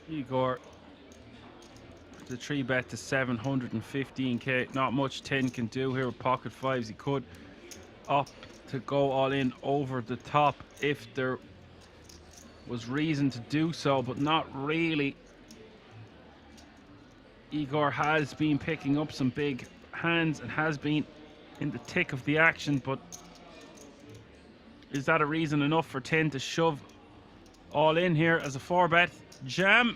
Igor, the 3-bet to 715k, not much 10 can do here with pocket fives. He could opt to go all in over the top if there was reason to do so, but not really. Igor has been picking up some big hands and has been in the thick of the action, but is that a reason enough for 10 to shove all in here as a 4-bet jam?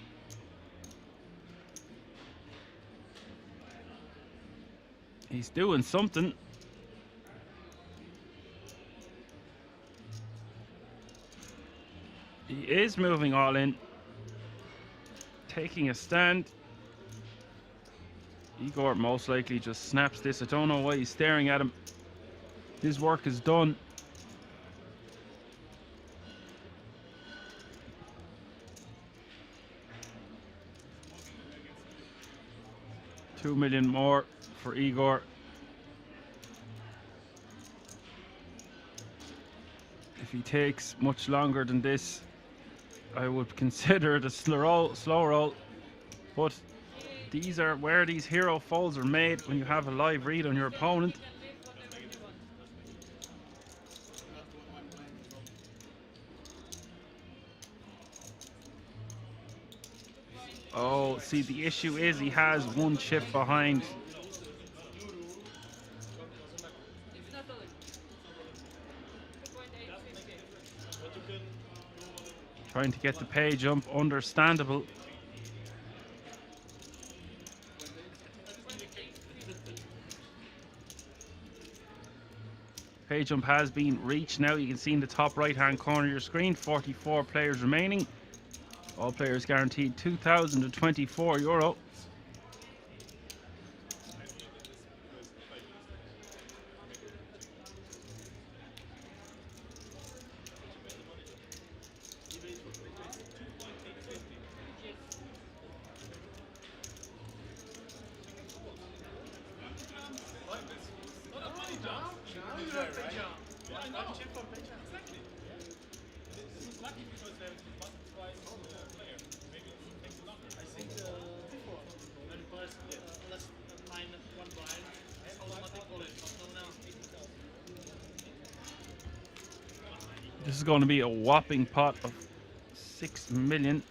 He's doing something. He is moving all in, taking a stand. Igor most likely just snaps this. I don't know why he's staring at him. His work is done. $2 million more for Igor. If he takes much longer than this, I would consider it a slow roll. But these are where these hero folds are made when you have a live read on your opponent. Oh, see, the issue is he has one chip behind. Trying to get the pay jump, understandable. Pay jump has been reached now. You can see in the top right hand corner of your screen, 44 players remaining. All players guaranteed €2,024. This is going to be a whopping pot of 6 million.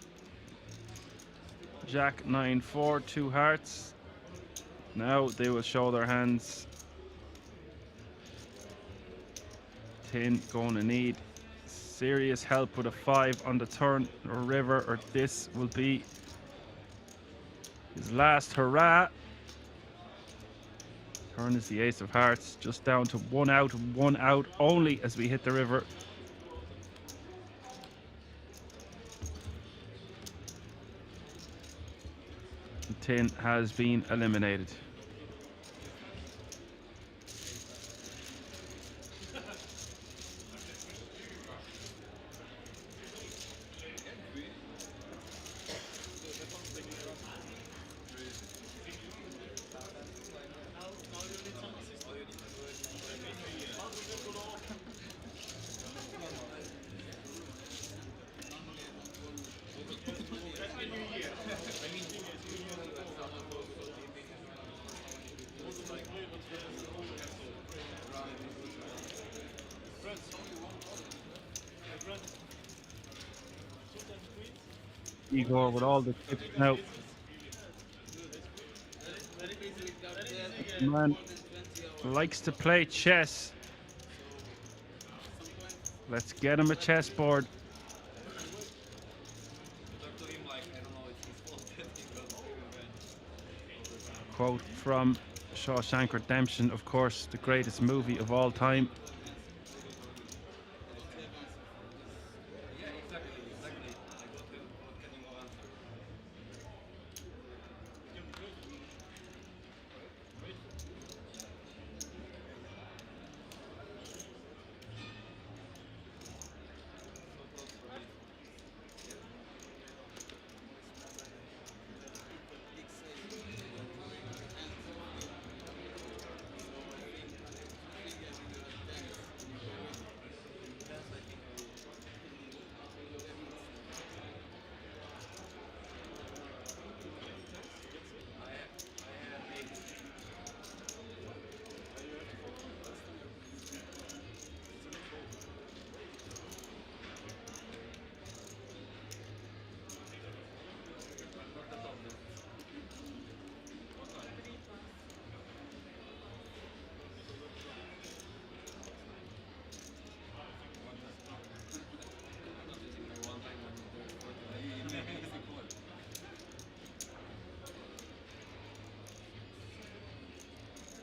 Jack 9-4, 2 hearts. Now they will show their hands. 10 going to need serious help with a 5 on the turn or river, or this will be his last hurrah. Turn is the ace of hearts, just down to 1 out only as we hit the river. The tin has been eliminated. Igor with all the chips now. Man likes to play chess. Let's get him a chessboard. Quote from Shawshank Redemption, of course, the greatest movie of all time.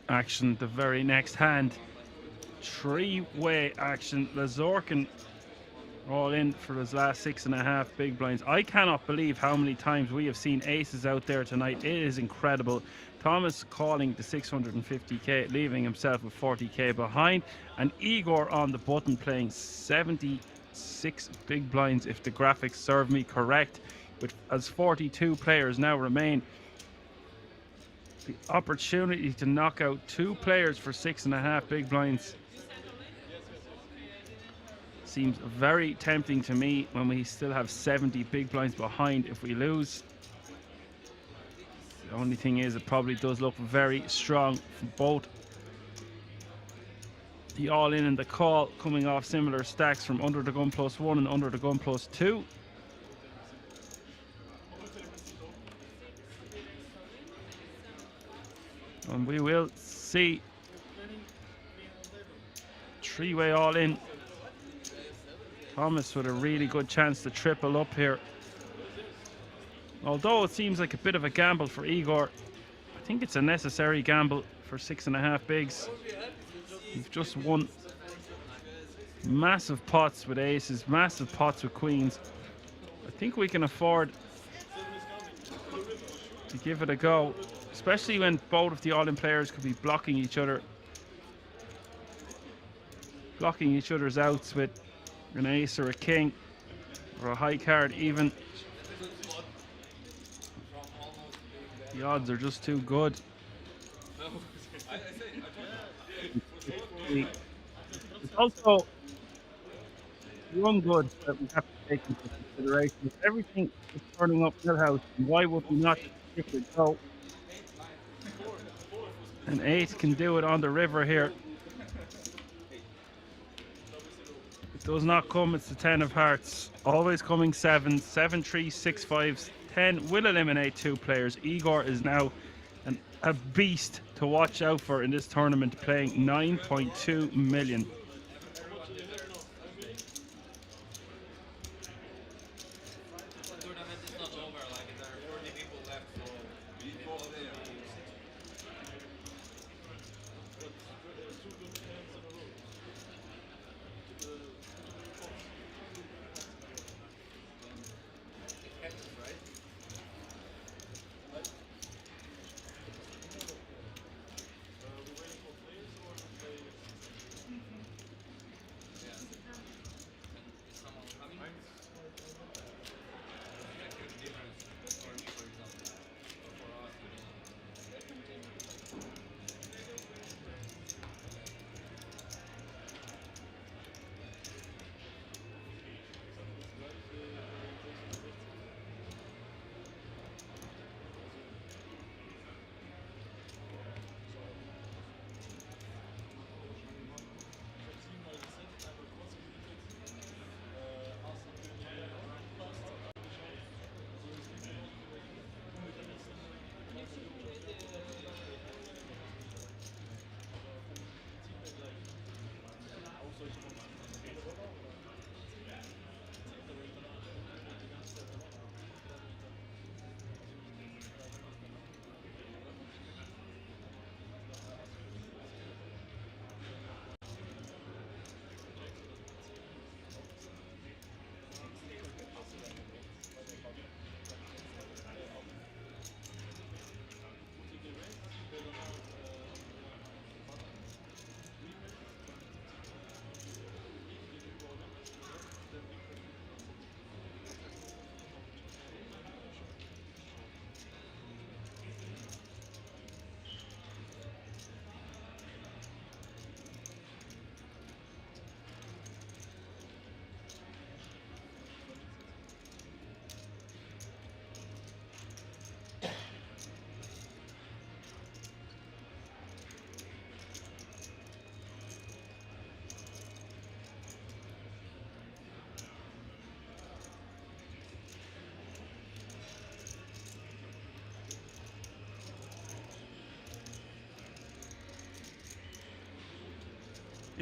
Action the very next hand. Three-way action. Lazorkin all in for his last 6.5 big blinds. I cannot believe how many times we have seen aces out there tonight. It is incredible. Thomas calling the 650k, leaving himself with 40k behind, and Igor on the button playing 76 big blinds if the graphics serve me correct, with as 42 players now remain. The opportunity to knock out 2 players for 6.5 big blinds seems very tempting to me when we still have 70 big blinds behind if we lose. The only thing is, it probably does look very strong for both the all-in and the call, coming off similar stacks from under the gun +1 and under the gun +2. And we will see. Three-way all in. Thomas with a really good chance to triple up here. Although it seems like a bit of a gamble for Igor, I think it's a necessary gamble for 6.5 bigs. We've just won massive pots with aces, massive pots with queens. I think we can afford to give it a go, especially when both of the all-in players could be blocking each other, blocking each other's outs with an ace or a king or a high card even. The odds are just too good. It's also one good that we have to take into consideration. If everything is turning up Millhouse, why would we not stick it go? An 8 can do it on the river here. It does not come, it's the 10 of hearts. Always coming 7s, 7, 3, 6, 5s. 10 will eliminate 2 players. Igor is now a beast to watch out for in this tournament, playing 9.2 million.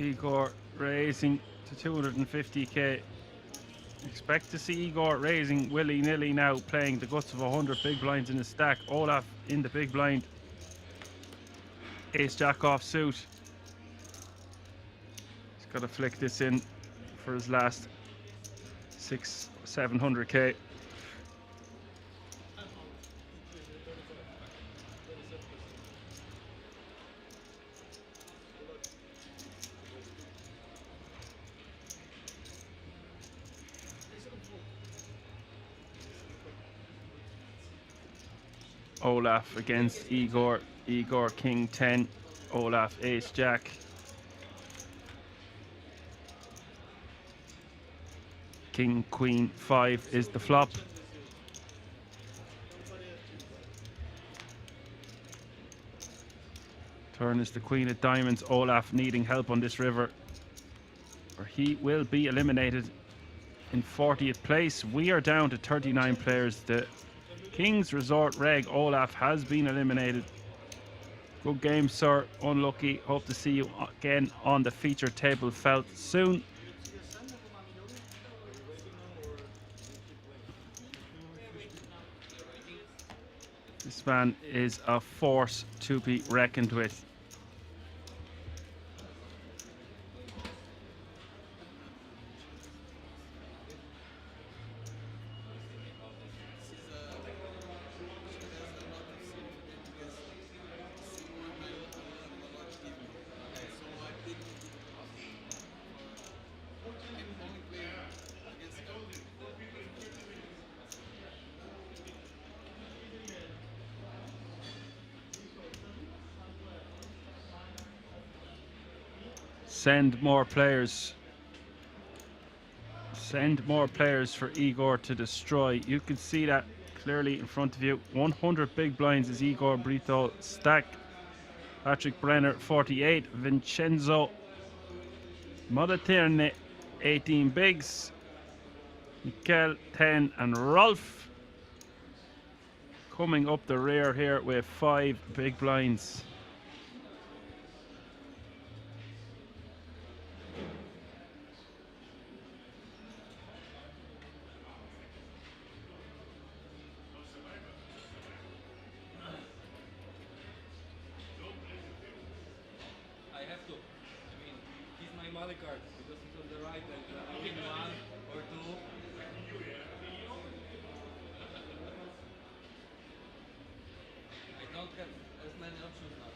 Igor raising to 250k. Expect to see Igor raising willy-nilly now, playing the guts of 100 big blinds in his stack. Olaf in the big blind. Ace jack off suit. He's got to flick this in for his last 700k. Olaf against Igor. Igor king 10. Olaf ace jack. King queen 5 is the flop. Turn is the queen of diamonds. Olaf needing help on this river, or he will be eliminated in 40th place. We are down to 39 players. The King's Resort Reg Olaf has been eliminated. Good game, sir. Unlucky. Hope to see you again on the feature table felt soon. This man is a force to be reckoned with. Send more players. Send more players for Igor to destroy. You can see that clearly in front of you. 100 big blinds is Igor Brito stack. Patrick Brenner 48. Vincenzo Modaterne 18 bigs. Mikel 10 and Rolf coming up the rear here with 5 big blinds. Card because it's on the right and I win 1 or 2. I don't have as many options now.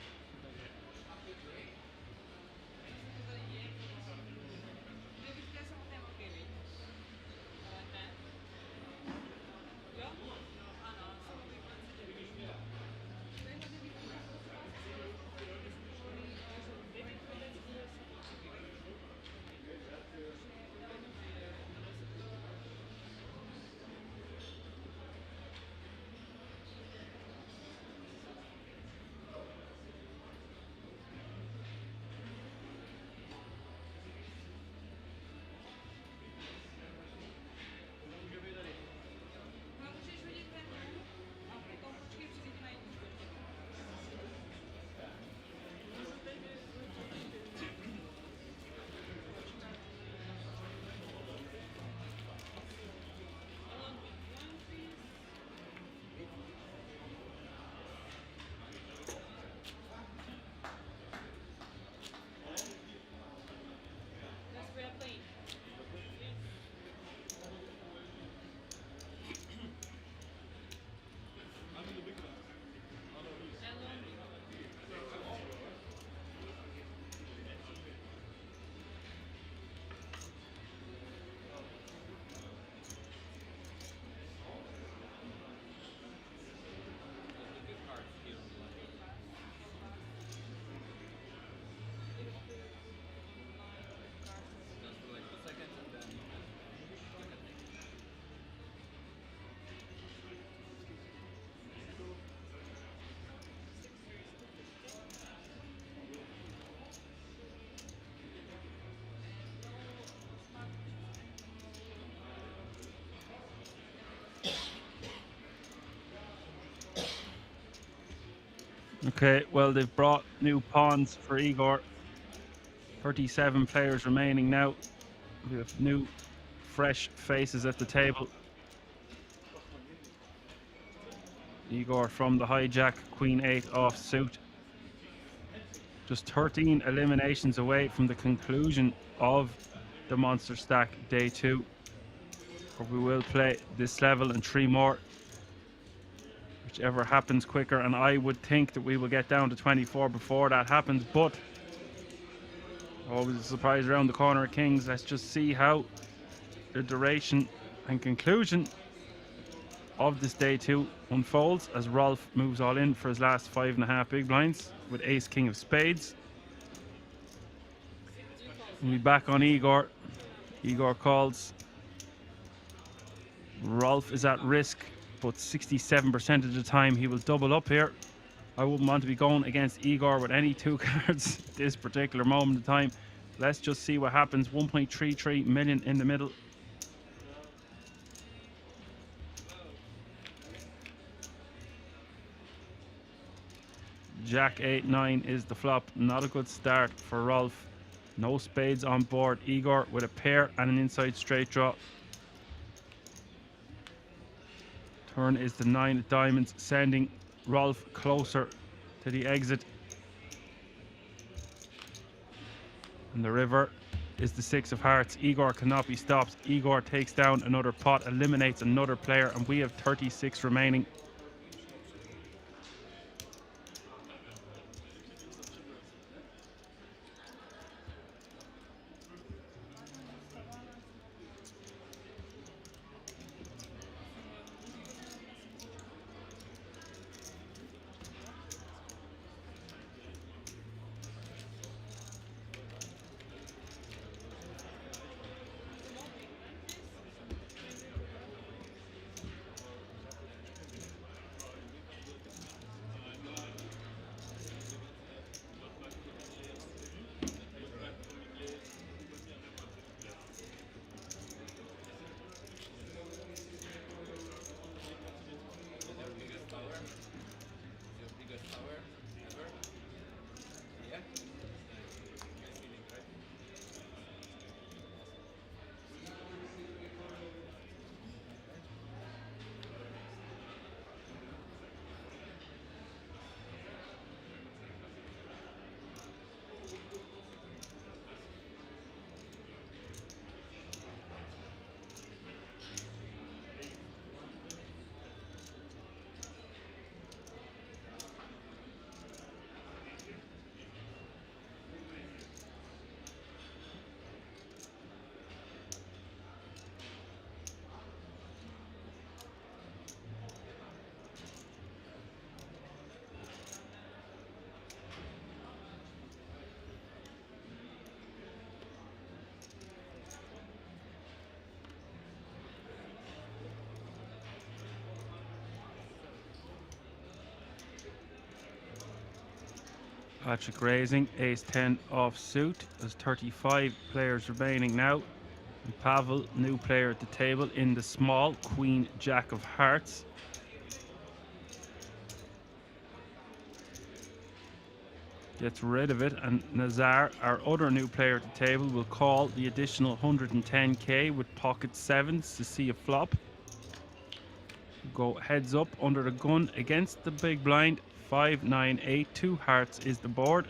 Okay, well, they've brought new pawns for Igor. 37 players remaining now. We have new, fresh faces at the table. Igor from the hijack, Queen 8 off suit. Just 13 eliminations away from the conclusion of the Monsterstack Day 2. Where we will play this level and 3 more. Whichever happens quicker, and I would think that we will get down to 24 before that happens, but always a surprise around the corner at Kings. Let's just see how the duration and conclusion of this Day 2 unfolds as Rolf moves all in for his last 5.5 big blinds with Ace King of Spades. We'll be back on Igor. Igor calls. Rolf is at risk, but 67% of the time he will double up here. I wouldn't want to be going against Igor with any 2 cards at this particular moment in time. Let's just see what happens. 1.33 million in the middle. Jack 8-9 is the flop. Not a good start for Rolf. No spades on board. Igor with a pair and an inside straight draw. Turn is the 9 of diamonds, sending Rolf closer to the exit. And the river is the 6 of hearts. Igor cannot be stopped. Igor takes down another pot, eliminates another player, and we have 36 remaining. Patrick raising, ace 10 off suit. There's 35 players remaining now. And Pavel, new player at the table in the small, Queen Jack of Hearts. Gets rid of it, and Nazar, our other new player at the table, will call the additional 110k with pocket sevens to see a flop. Go heads up under the gun against the big blind. 5, 9, 8, 2 hearts is the board.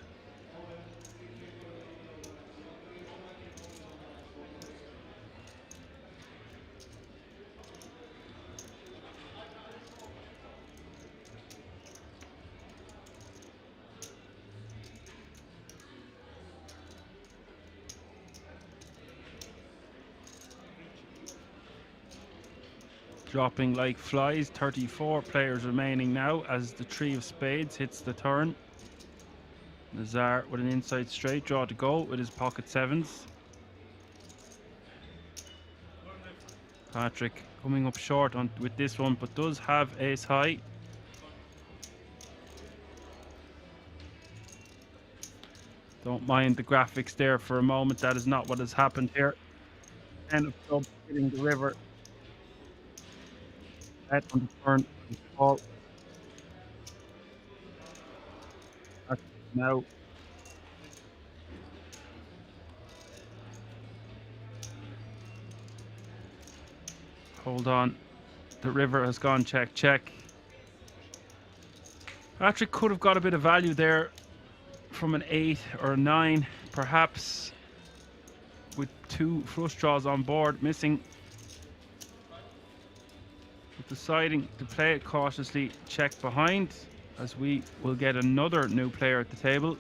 Dropping like flies. 34 players remaining now as the 3 of spades hits the turn. Nazar with an inside straight draw to go with his pocket sevens. Patrick coming up short with this one, but does have ace high. Don't mind the graphics there for a moment. That is not what has happened here. 10 of clubs hitting the river. Bet on the turn and call. Now Hold on. The river has gone check, check. Patrick could have got a bit of value there from an 8 or a 9, perhaps, with 2 flush draws on board, missing. But deciding to play it cautiously, check behind, as we will get another new player at the table.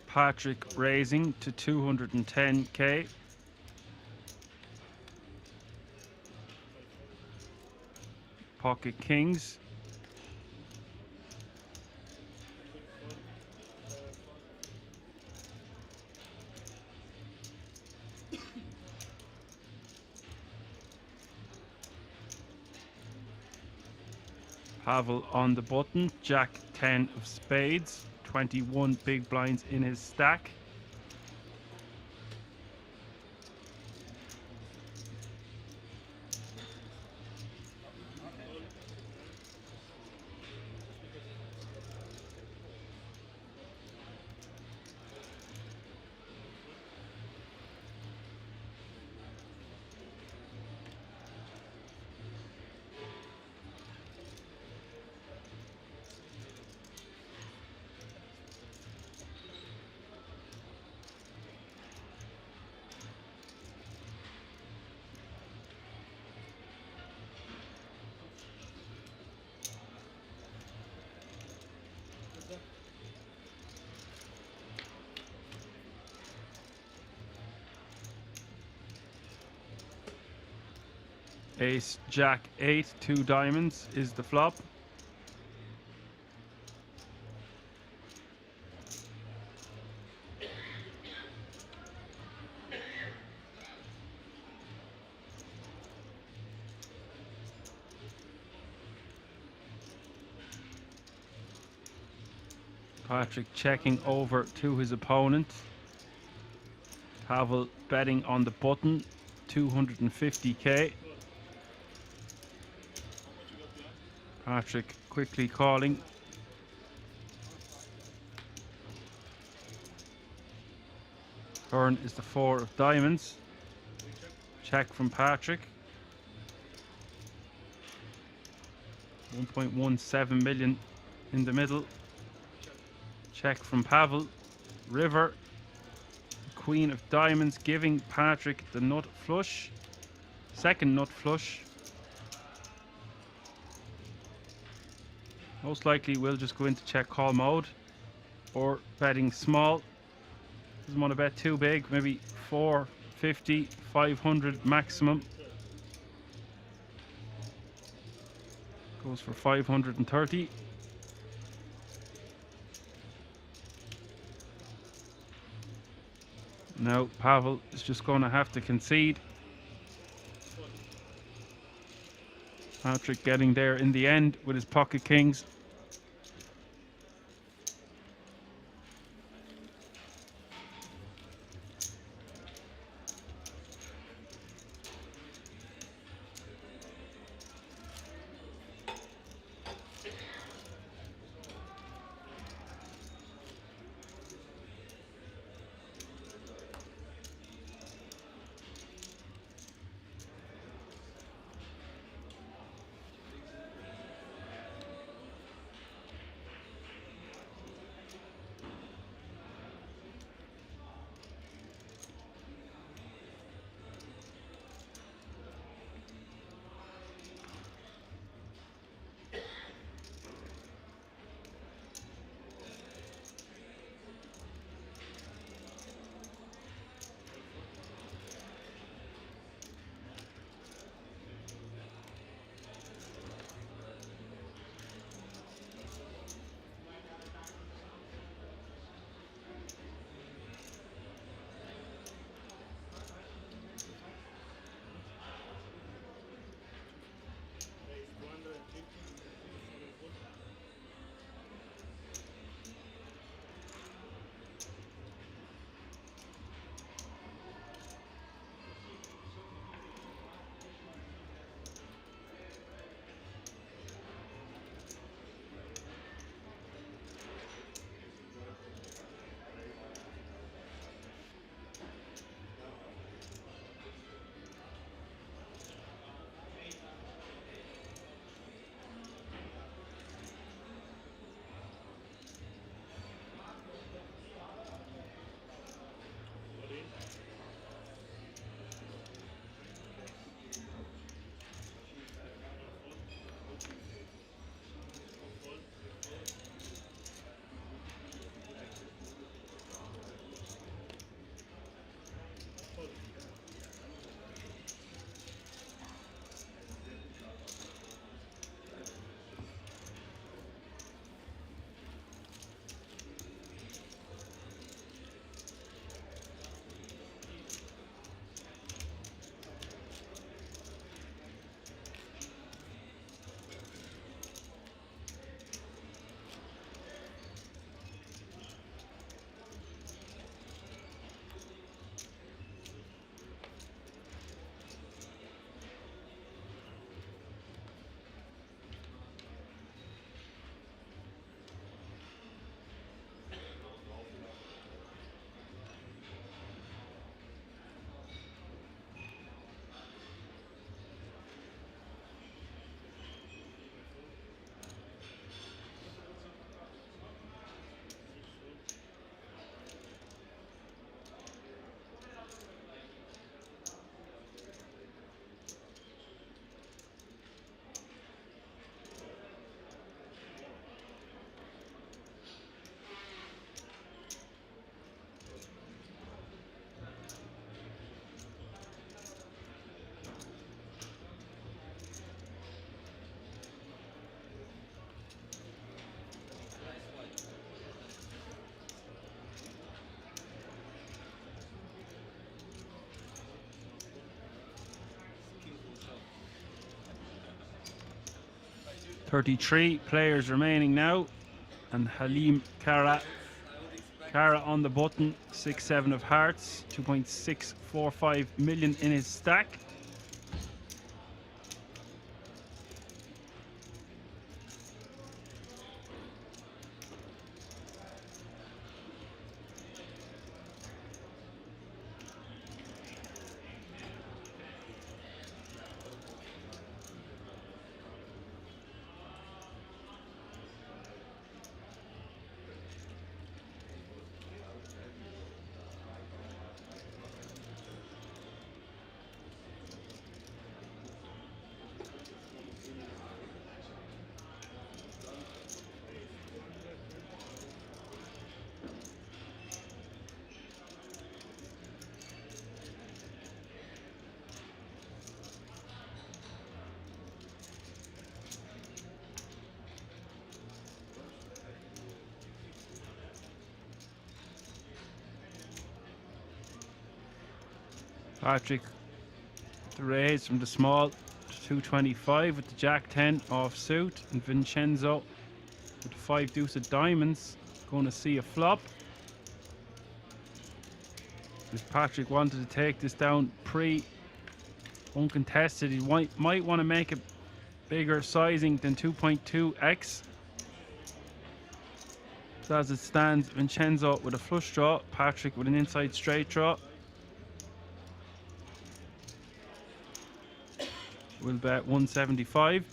Patrick raising to 210k. Pocket kings. Pavel on the button, Jack 10 of spades, 21 big blinds in his stack. Ace, Jack 8, 2 diamonds is the flop. Patrick checking over to his opponent. Pavel betting on the button, 250k. Patrick quickly calling. Turn is the 4 of diamonds. Check from Patrick. 1.17 million in the middle. Check from Pavel. River. Queen of diamonds giving Patrick the nut flush. Second nut flush. Most likely we'll just go into check call mode or betting small. Doesn't want to bet too big, maybe 450, 500 maximum. Goes for 530. Now Pavel is just going to have to concede. Patrick getting there in the end with his pocket kings. 33 players remaining now, and Halim Kara on the button, 6-7 of hearts, 2.645 million in his stack. Patrick, the raise from the small to 225 with the Jack 10 off suit, and Vincenzo with the 5 deuce of diamonds going to see a flop. If Patrick wanted to take this down uncontested, he might want to make a bigger sizing than 2.2x. So as it stands, Vincenzo with a flush draw, Patrick with an inside straight draw. We'll bet 175.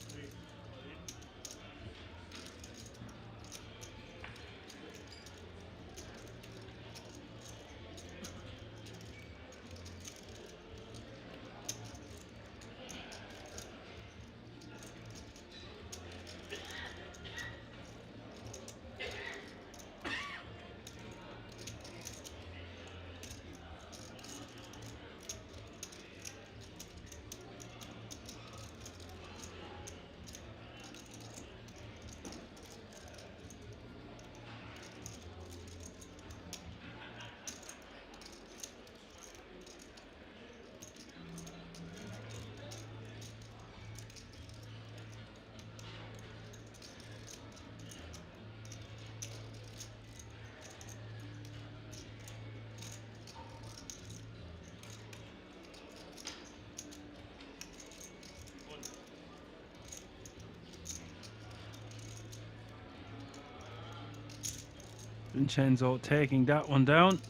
Vincenzo taking that one down.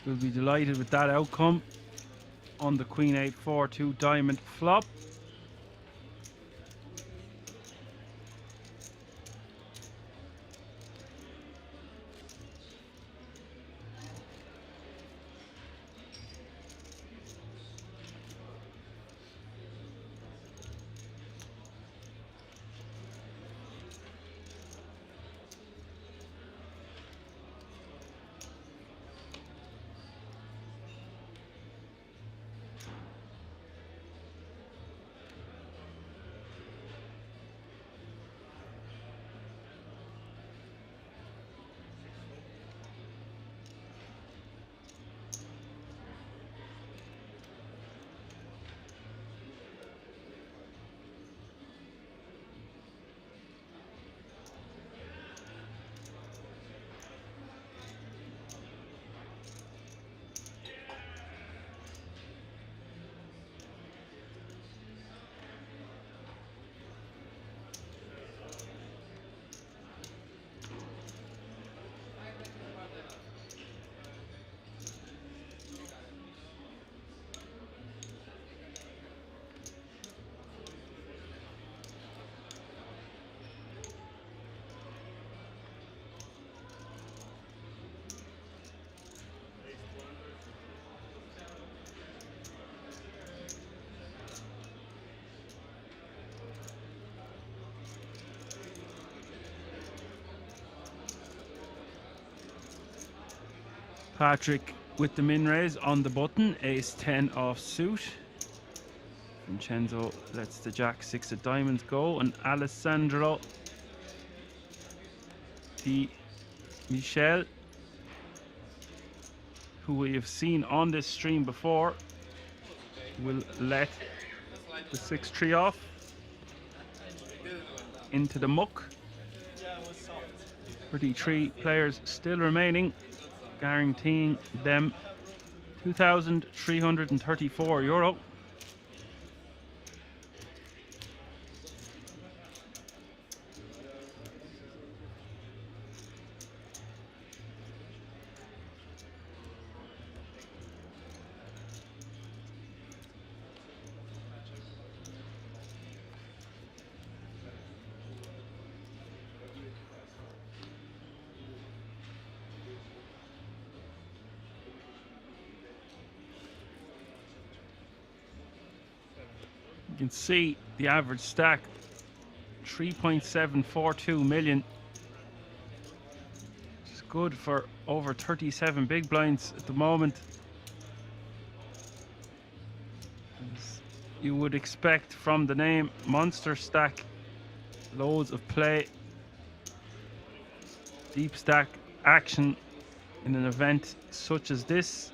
We'll be delighted with that outcome on the Queen 8-4-2 diamond flop. Patrick with the min raise on the button, ace 10 off suit. Vincenzo lets the Jack 6 of diamonds go, and Alessandro Di Michel, who we have seen on this stream before, will let the 6-3 off. into the muck. 33 players still remaining, guaranteeing them €2,334. You can see the average stack, 3.742 million. It's good for over 37 big blinds at the moment. As you would expect from the name Monsterstack, loads of play, deep stack action in an event such as this.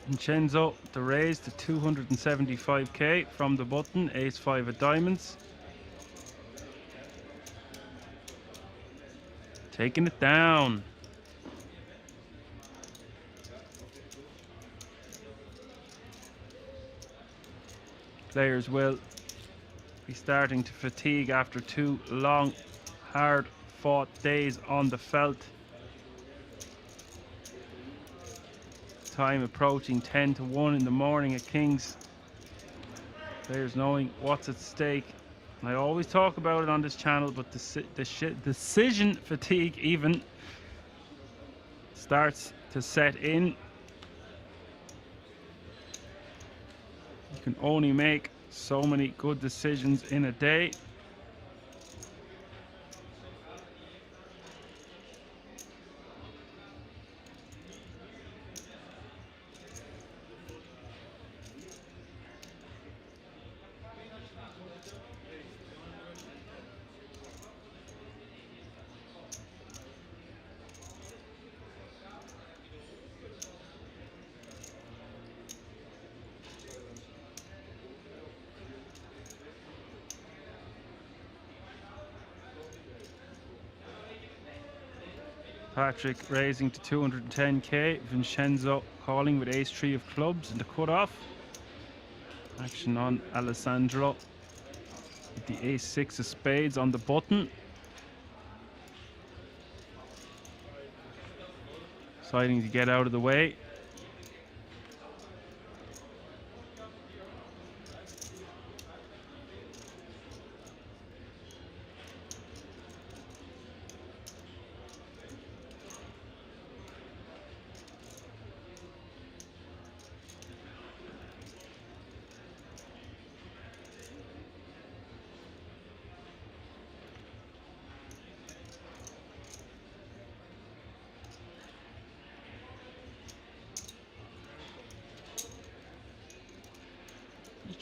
Vincenzo, the raise to 275k from the button, ace-5 of diamonds. Taking it down. Players will be starting to fatigue after 2 long, hard-fought days on the felt. Time approaching 10 to 1 in the morning at King's. Players knowing what's at stake. And I always talk about it on this channel, but decision fatigue even starts to set in. You can only make so many good decisions in a day. Patrick raising to 210k. Vincenzo calling with ace-3 of clubs in the cutoff. Action on Alessandro with the ace-6 of spades on the button. Deciding to get out of the way.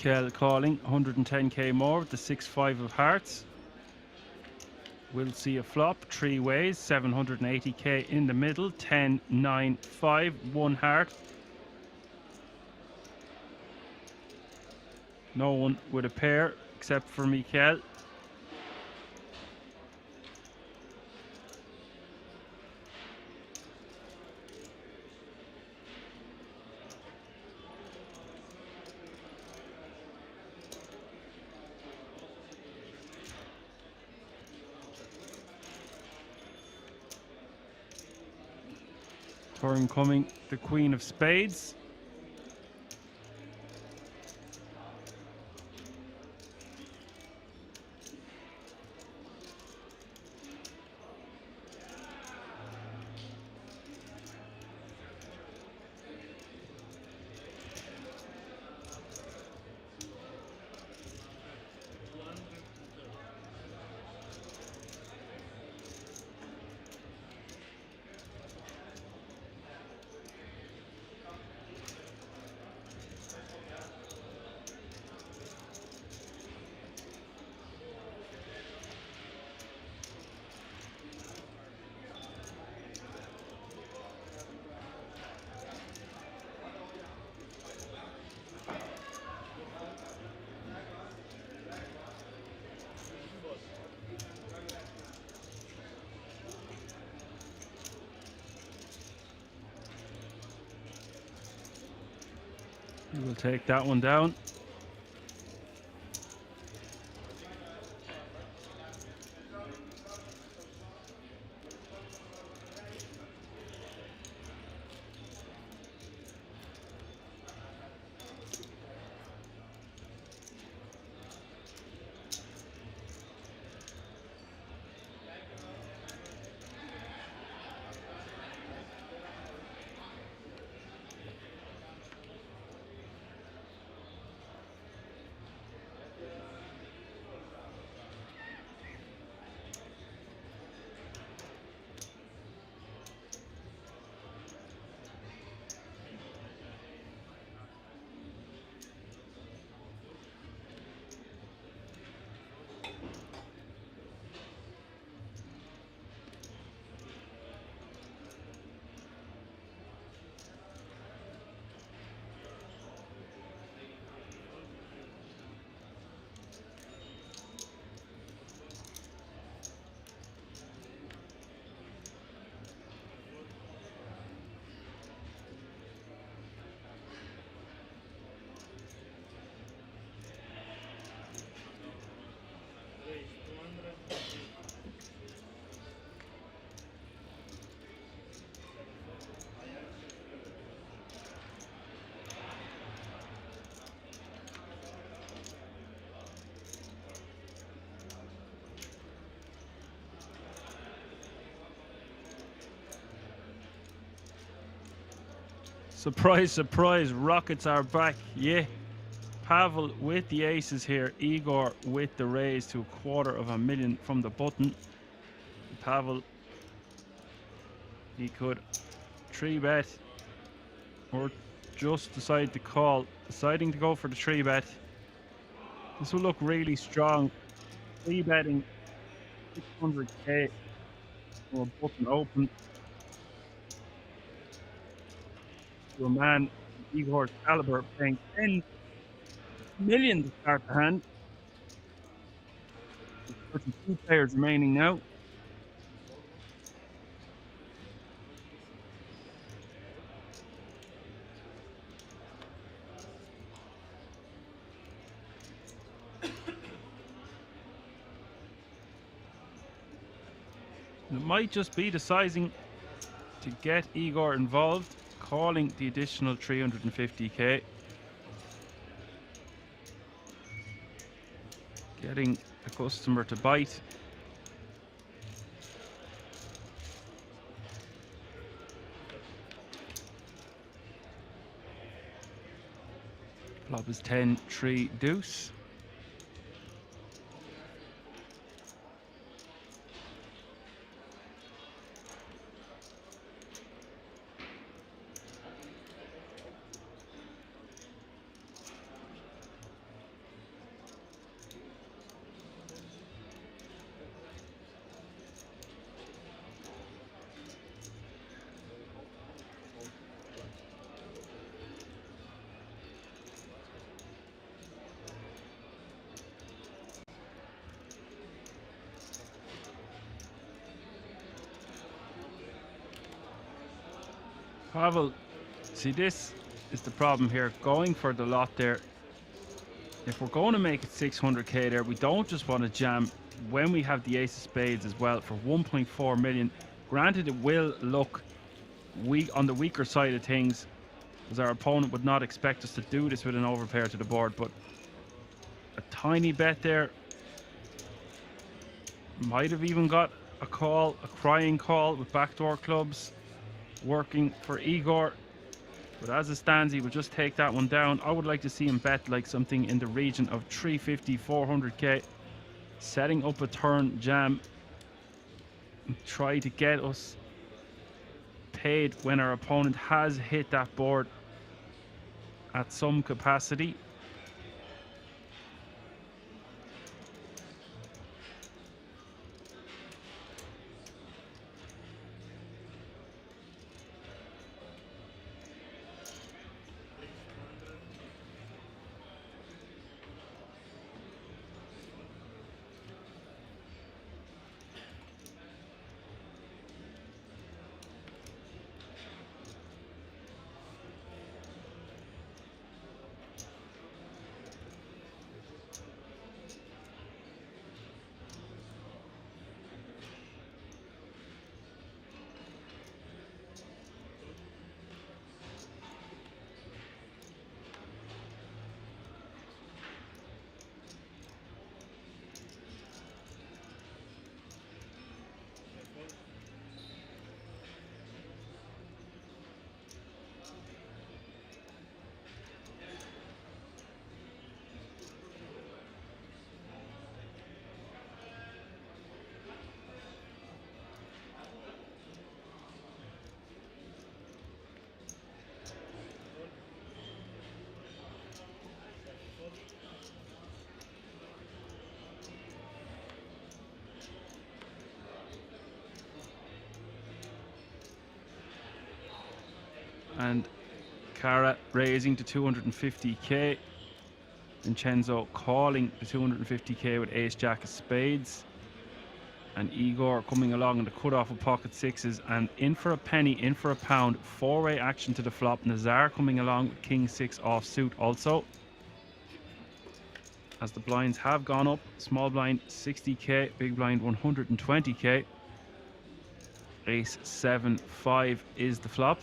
Mikel calling 110k more with the 6-5 of hearts. We'll see a flop 3 ways, 780k in the middle, 10, 9, 5, 1 heart. No one with a pair except for Mikel. Turn coming, the Queen of Spades. We'll take that one down. Surprise, surprise, Rockets are back. Yeah. Pavel with the aces here. Igor with the raise to $250,000 from the button. Pavel, he could 3-bet or just decide to call. Deciding to go for the 3-bet. This will look really strong. 3-betting 600K for a button open to a man Igor's caliber paying 10 million to start the hand. There's 32 players remaining now. It might just be the sizing to get Igor involved, calling the additional 350K. Getting a customer to bite. Flop is 10-3 deuce. Pavel, see, this is the problem here. Going for the lot there. If we're going to make it 600K there, we don't just want to jam when we have the ace of spades as well for 1.4 million. Granted, it will look weak on the weaker side of things, as our opponent would not expect us to do this with an overpair to the board, but a tiny bet there might have even got a call, a crying call with backdoor clubs working for Igor. But as it stands, he will just take that one down. I would like to see him bet like something in the region of 350, 400K, setting up a turn jam and try to get us paid when our opponent has hit that board at some capacity. and Cara raising to 250k. Vincenzo calling the 250k with ace jack of spades. And Igor coming along in the cutoff of pocket sixes and in for a penny, in for a pound. Four-way action to the flop. Nazar coming along with king six offsuit also. As the blinds have gone up, small blind 60k, big blind 120k. Ace 7-5 is the flop.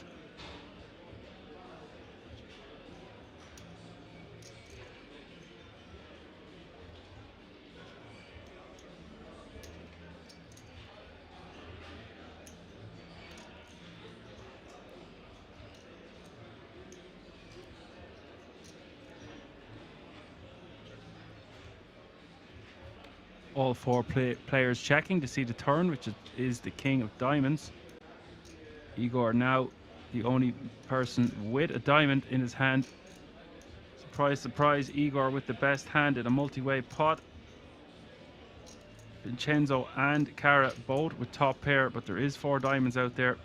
All four players checking to see the turn, which is the king of diamonds. Igor now the only person with a diamond in his hand. Surprise, surprise, Igor with the best hand in a multi-way pot. Vincenzo and Cara both with top pair, but there is 4 diamonds out there.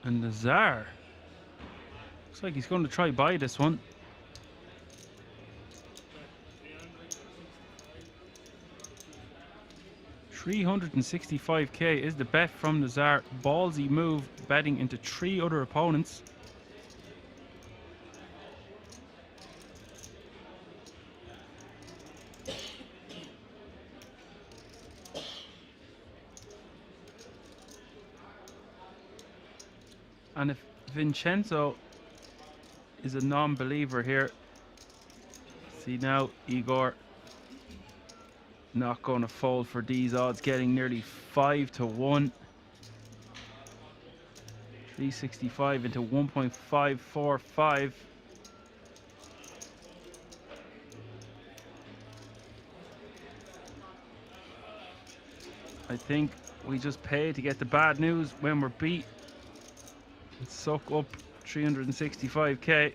And Nazar looks like he's going to try buy this one. $365k is the bet from Nazar. Ballsy move, betting into 3 other opponents. And if Vincenzo is a non-believer here, see now Igor not going to fold for these odds, getting nearly 5-1. 365 into 1.545. I think we just pay to get the bad news when we're beat. Let's suck up 365k.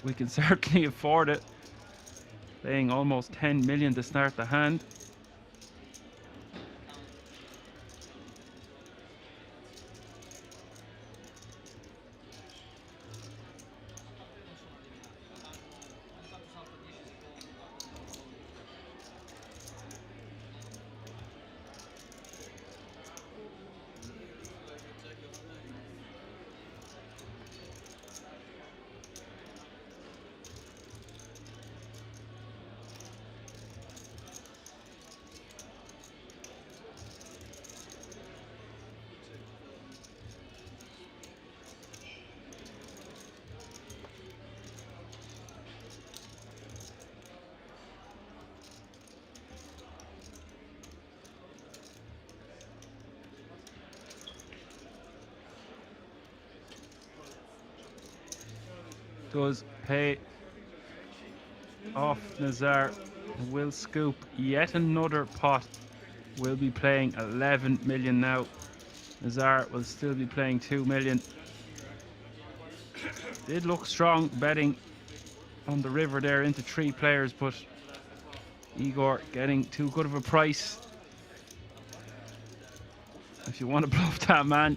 We can certainly afford it. Paying almost 10 million to start the hand. Does pay off. Nazar will scoop yet another pot. Will be playing 11 million now. Nazar will still be playing 2 million. Did look strong betting on the river there into 3 players, but Igor getting too good of a price. If you want to bluff that man,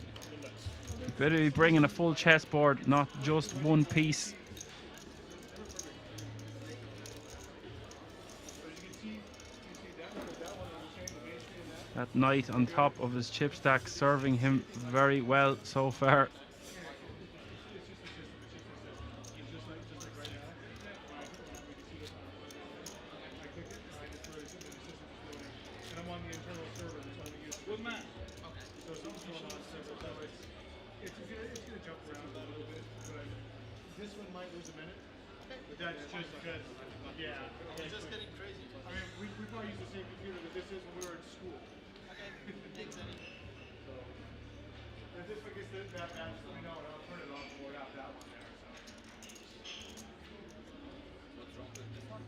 you better be bringing a full chessboard, not just one piece. That knight on top of his chip stack serving him very well so far. This one might lose a minute, but that's just because, yeah. It's just getting crazy. I mean, we probably use the same computer that this is when we were in school. Okay, thanks, Eddie. Just because that bench, we know, I'll turn it off when we have that one there. What's wrong with this one?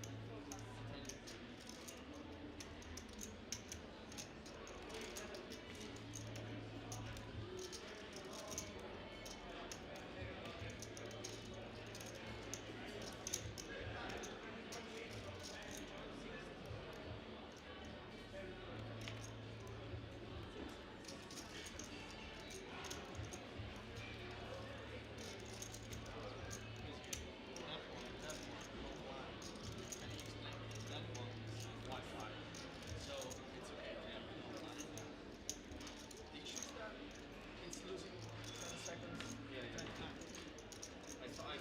So it's okay. The issue is that it's losing 10 seconds. Yeah.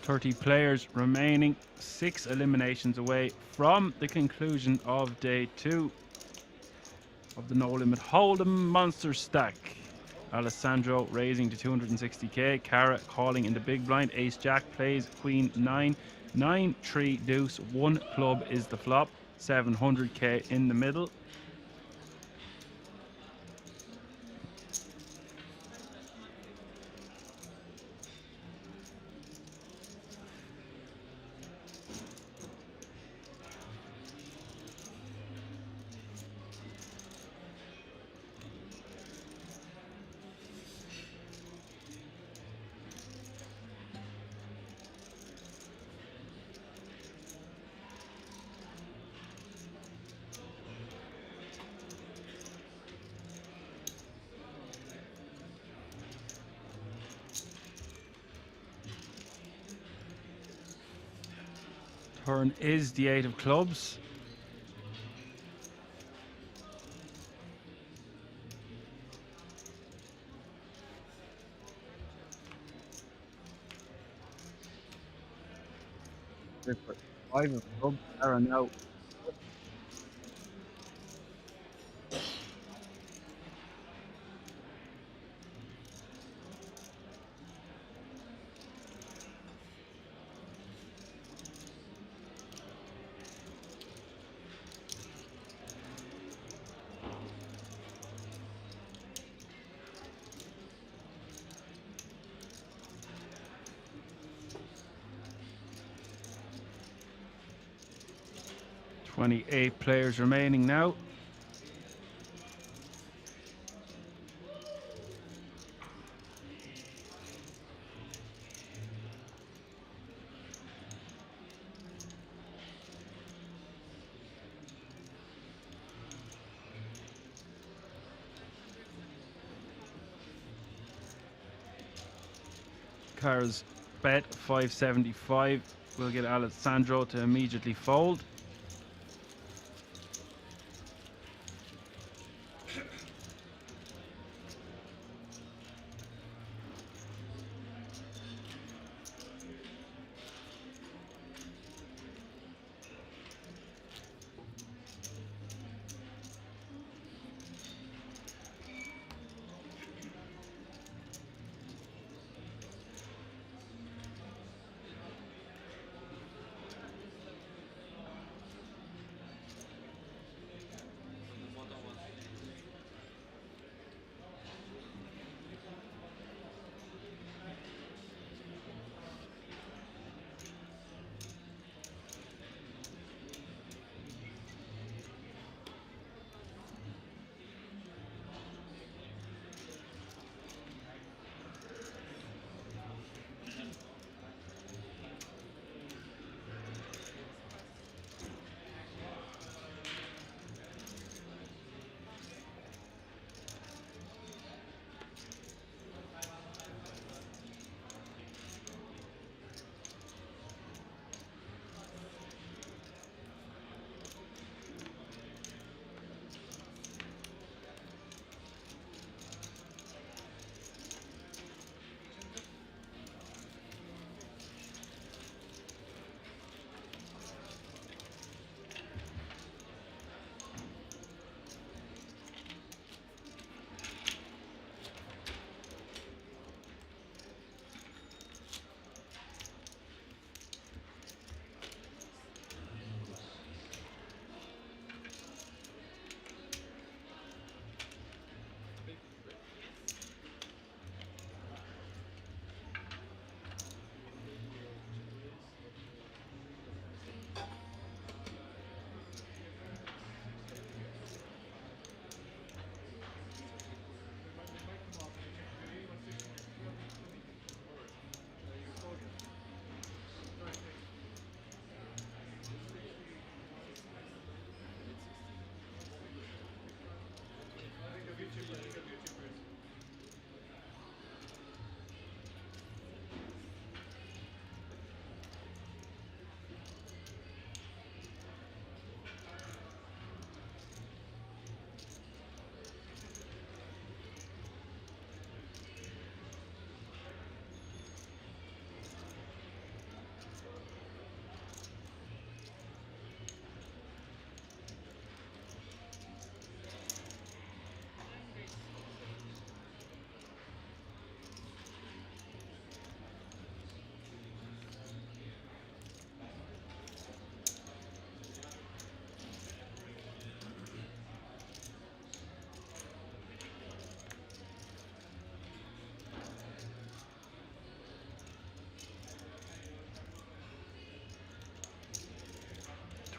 30 players remaining, 6 eliminations away from the conclusion of day 2 of the No Limit Hold'em Monsterstack. Alessandro raising to 260k, Cara calling in the big blind, Ace Jack plays Queen 9, 9, 3, Deuce, 1 club is the flop, 700k in the middle. Turn is the 8 of clubs. Five of clubs are now. .28 players remaining now. Cara's bet 575 will get Alessandro to immediately fold.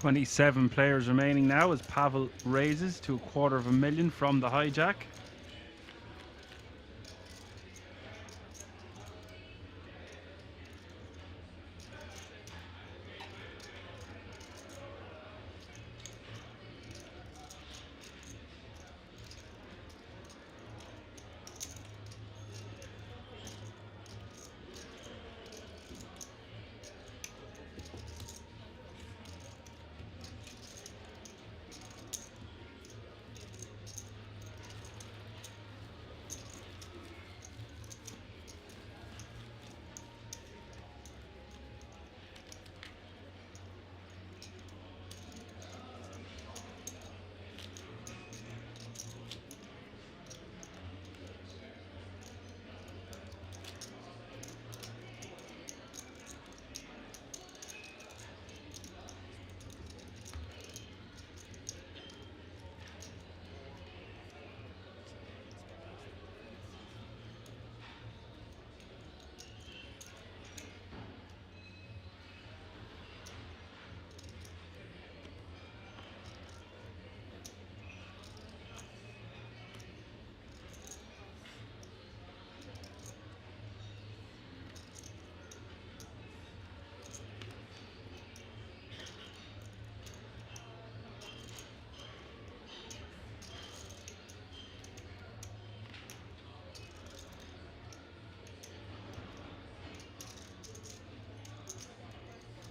27 players remaining now as Pavel raises to $250,000 from the hijack.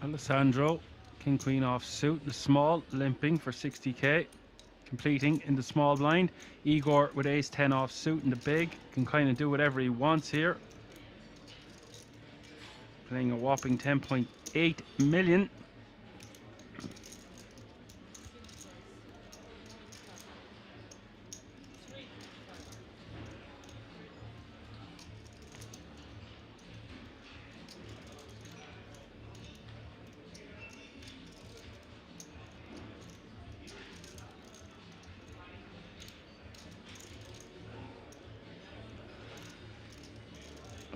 Alessandro, King Queen off suit, the small, limping for 60k, completing in the small blind. Igor with ace 10 off suit in the big, can kind of do whatever he wants here. Playing a whopping 10.8 million.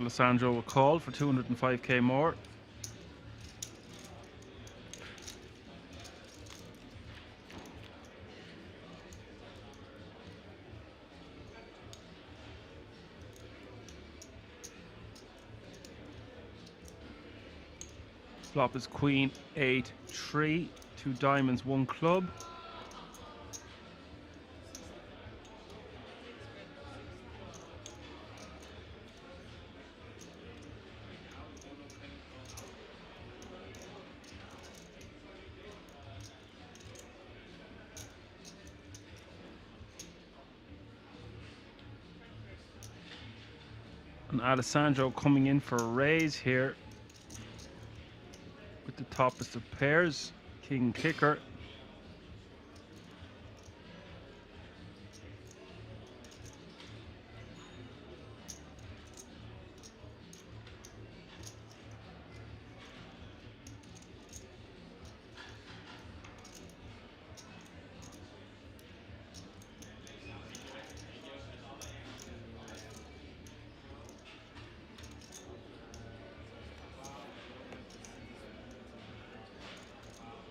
Alessandro will call for 205k more. Flop is Queen 8-3, 2 diamonds, 1 club. And Alessandro coming in for a raise here with the toppest of pairs, King Kicker.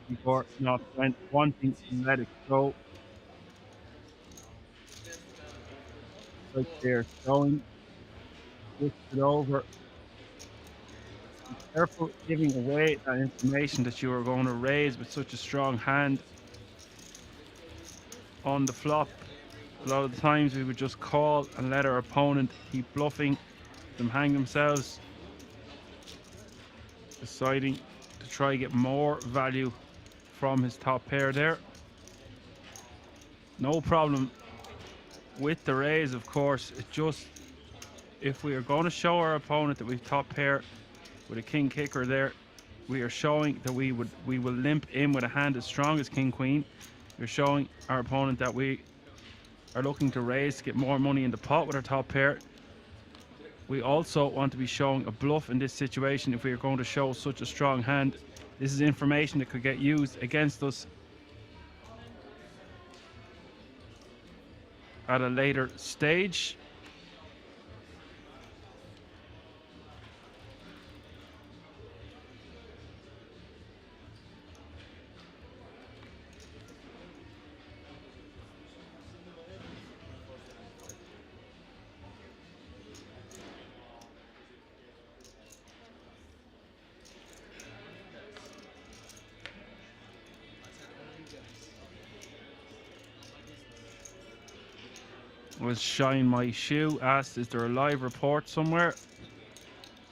Igor not wanting to let it go. Right there, showing, switched it over. Be careful giving away that information that you are going to raise with such a strong hand on the flop. A lot of the times we would just call and let our opponent keep bluffing, them hang themselves, deciding to try to get more value from his top pair there. No problem with the raise, of course. It's just if we are going to show our opponent that we've top pair with a king kicker there, we are showing that we will limp in with a hand as strong as king queen. We're showing our opponent that we are looking to raise to get more money in the pot with our top pair. We also want to be showing a bluff in this situation if we are going to show such a strong hand. This is information that could get used against us at a later stage. was Shine My Shoe asked, is there a live report somewhere?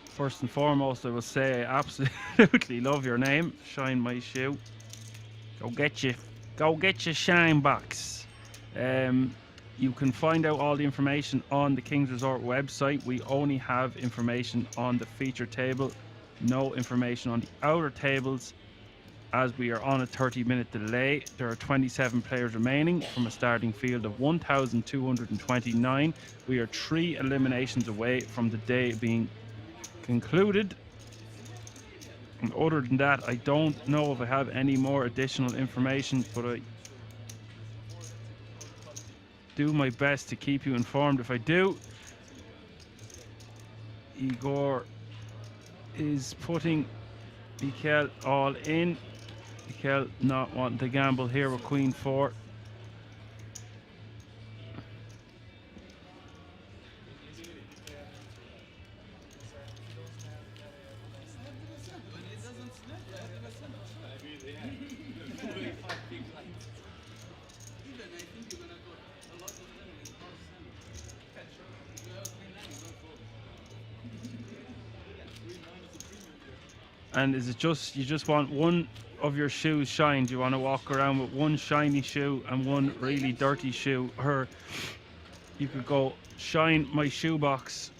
First and foremost, I will say I absolutely love your name, Shine My Shoe. Go get your shine box. You can find out all the information on the Kings Resort website. We only have information on the feature table, no information on the outer tables, as we are on a 30-minute delay. There are 27 players remaining from a starting field of 1,229. We are 3 eliminations away from the day being concluded. And other than that, I don't know if I have any more additional information, but I do my best to keep you informed if I do. Igor is putting Mikel all in. Mikel not wanting to gamble here with Queen 4. And is it just, you just want one of your shoes shined? You want to walk around with one shiny shoe and one really dirty shoe? Or you could go, shine my shoe box,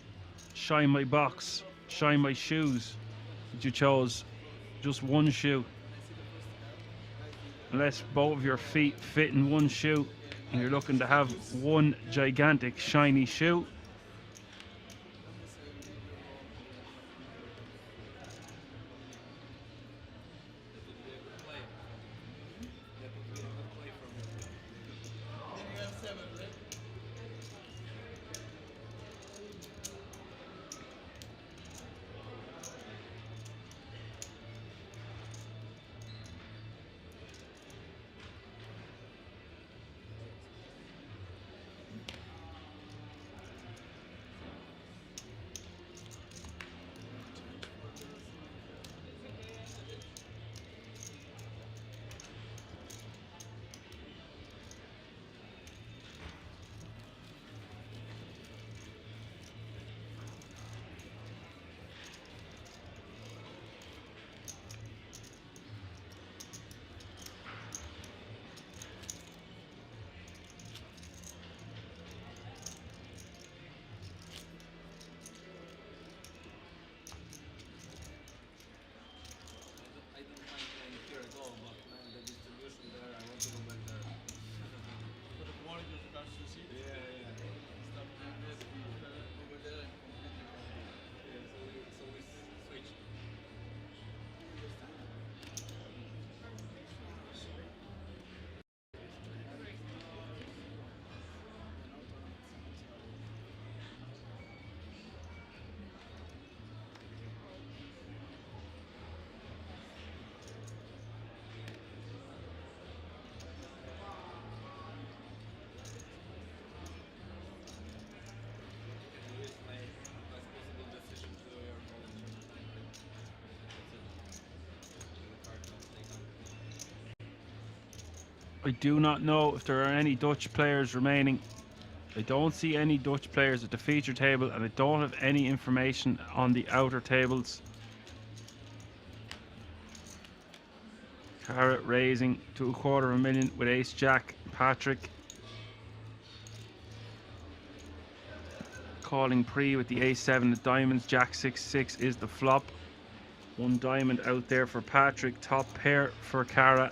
shine my box, shine my shoes. But you chose just one shoe. Unless both of your feet fit in one shoe and you're looking to have one gigantic shiny shoe. I do not know if there are any Dutch players remaining. I don't see any Dutch players at the feature table, and I don't have any information on the outer tables. Carrot raising to $250,000 with Ace Jack. Patrick calling pre with the Ace 7 of diamonds. Jack 6-6 is the flop. 1 diamond out there for Patrick. Top pair for Cara.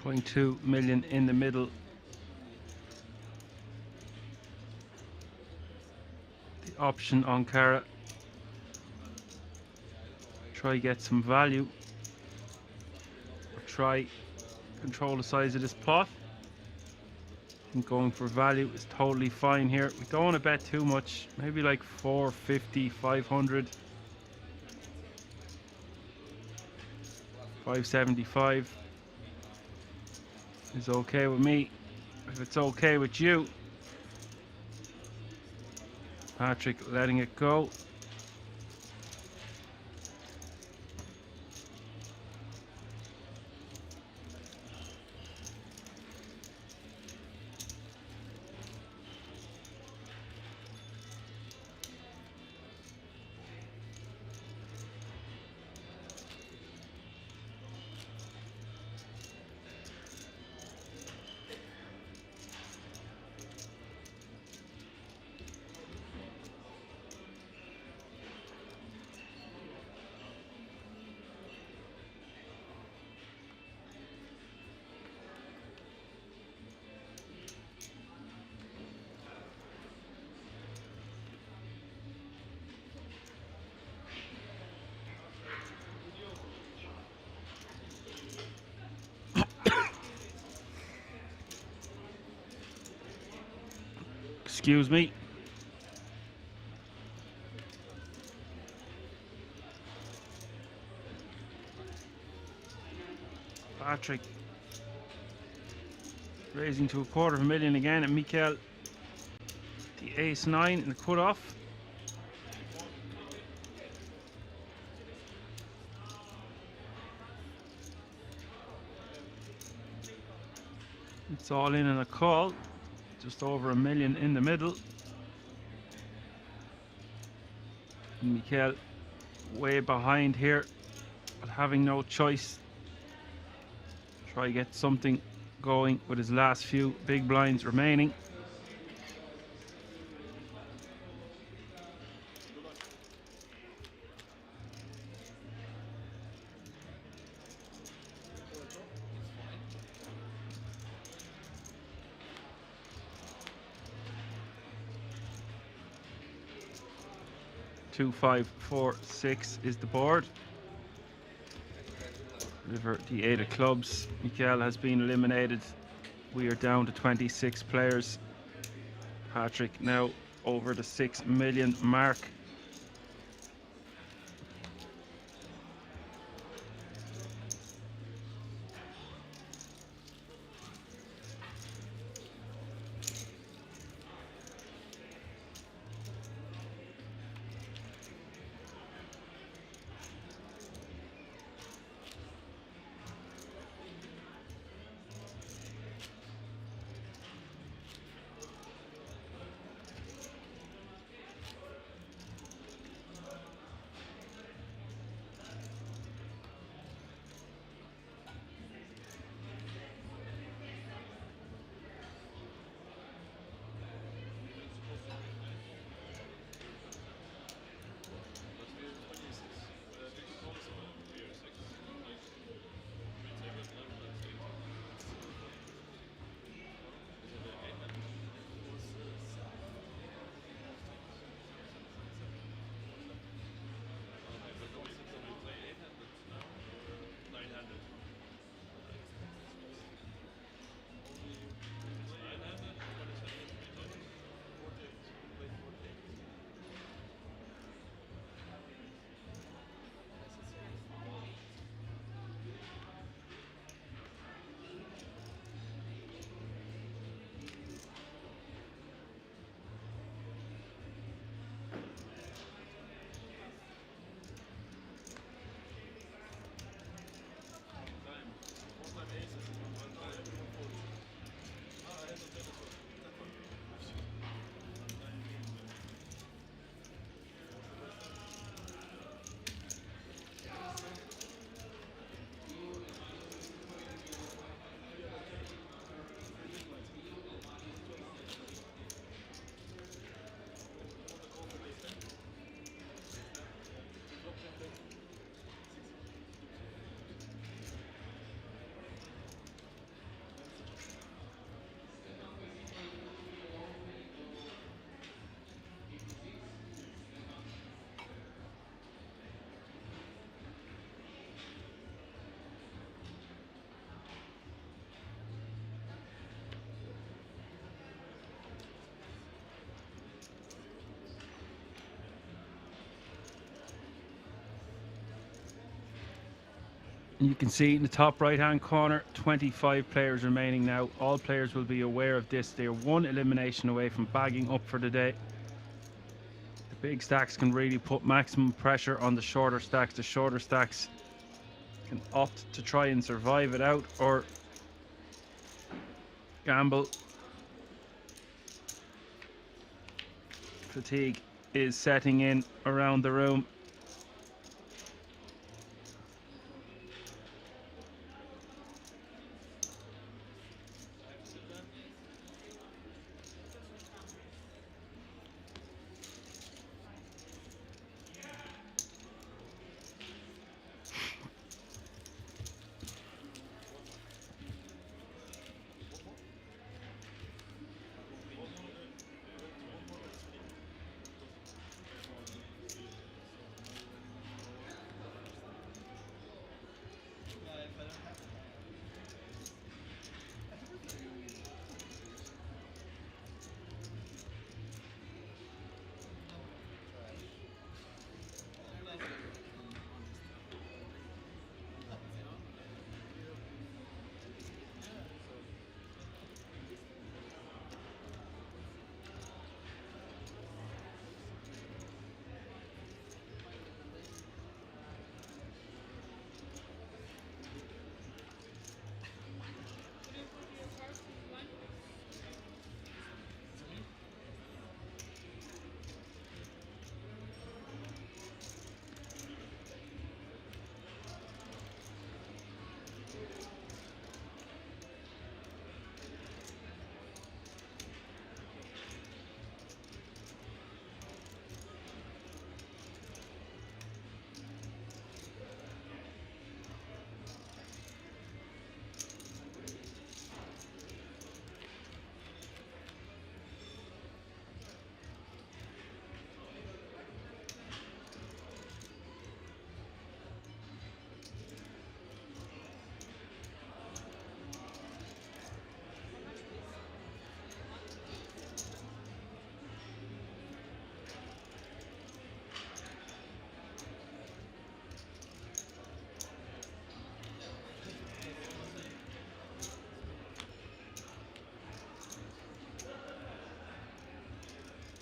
1.2 million in the middle. The option on Cara. Try get some value. Or try control the size of this pot. And going for value is totally fine here. We don't want to bet too much. Maybe like 450, 500. 575 is okay with me. If it's okay with you, Patrick letting it go. Excuse me. Patrick raising to 250,000 again, and Mikael the ace-9 in the cut-off. It's all in a call. Just over 1 million in the middle. And Mikael way behind here, but having no choice. Try get something going with his last few big blinds remaining. Two, 5, 4, 6 is the board. River the 8 of clubs. Mikael has been eliminated. We are down to 26 players. Patrick now over the 6 million mark. You can see in the top right hand corner, 25 players remaining now. All players will be aware of this. They are one elimination away from bagging up for the day. The big stacks can really put maximum pressure on the shorter stacks. The shorter stacks can opt to try and survive it out or gamble. Fatigue is setting in around the room.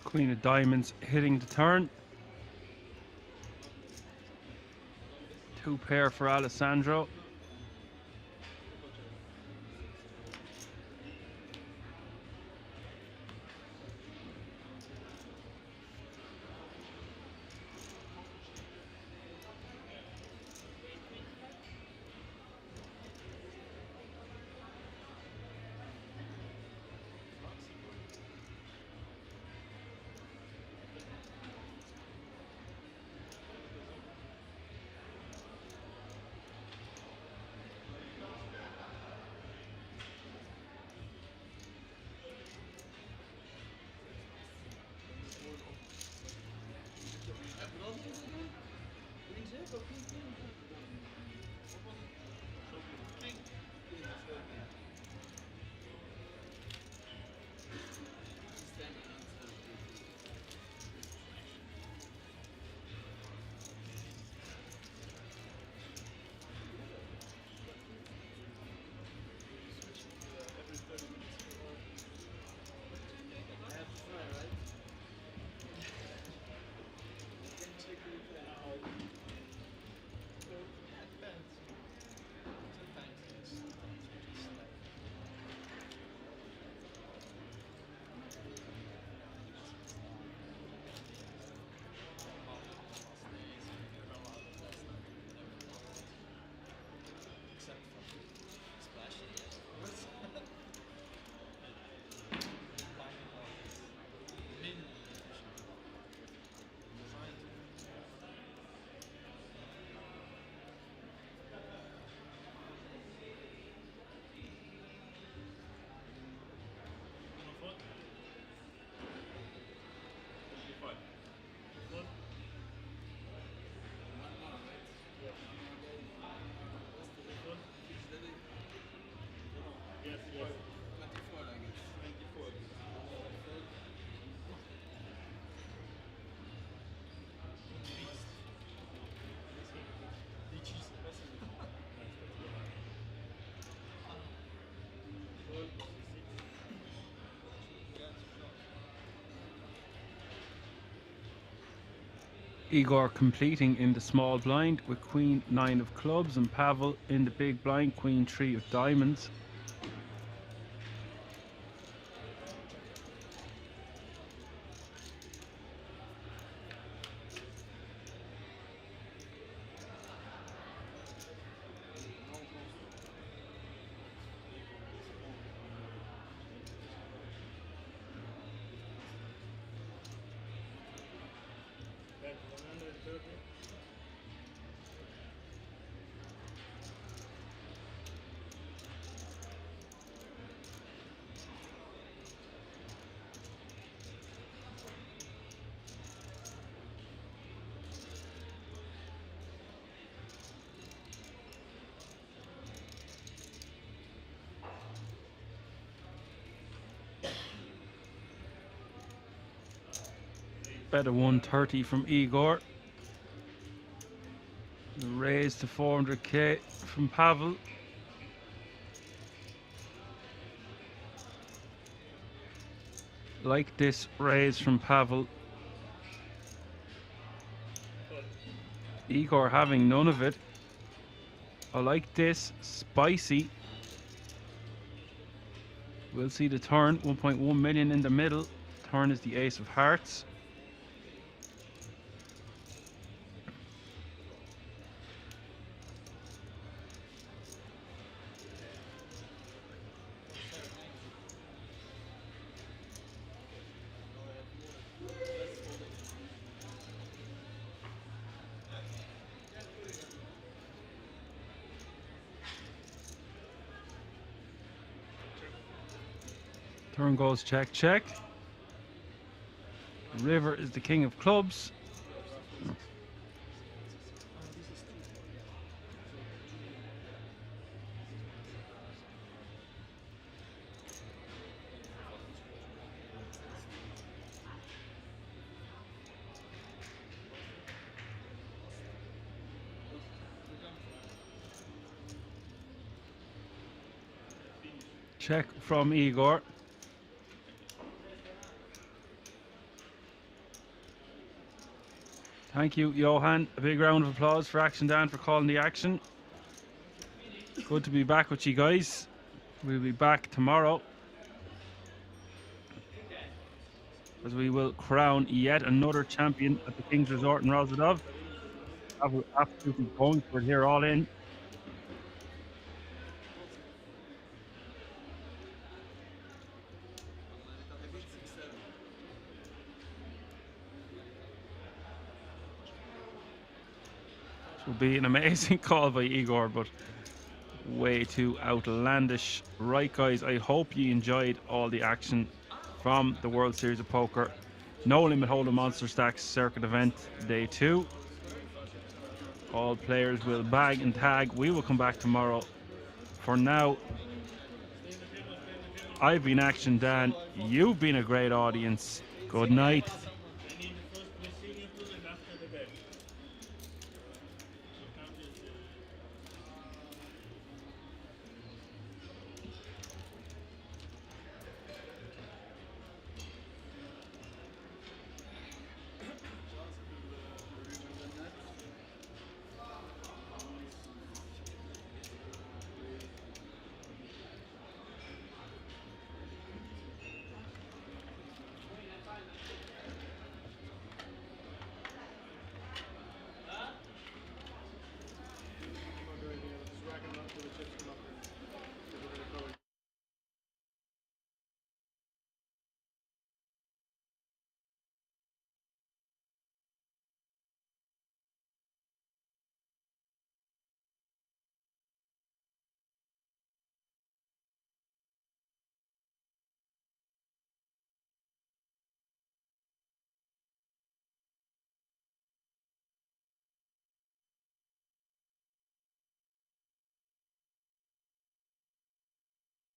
Queen of Diamonds hitting the turn. 2 pair for Alessandro. Igor completing in the small blind with Queen 9 of clubs, and Pavel in the big blind, Queen 3 of diamonds. Bet a 130 from Igor. Raise to 400k from Pavel. Like this raise from Pavel. Igor having none of it. I like this. Spicy. We'll see the turn. 1.1 million in the middle. Turn is the ace of hearts. Turn goes check, check. River is the king of clubs. Check from Igor. Thank you, Johan. A big round of applause for Action Dan for calling the action. Good to be back with you guys. We'll be back tomorrow, as we will crown yet another champion at the King's Resort in Rozadov. We're absolutely going for it here, all in. Will be an amazing call by Igor, but way too outlandish. Right, guys, I hope you enjoyed all the action from the World Series of Poker No Limit Hold'em Monsterstack Circuit Event Day 2. All players will bag and tag. We will come back tomorrow. For now, I've been Action Dan. You've been a great audience. Good night.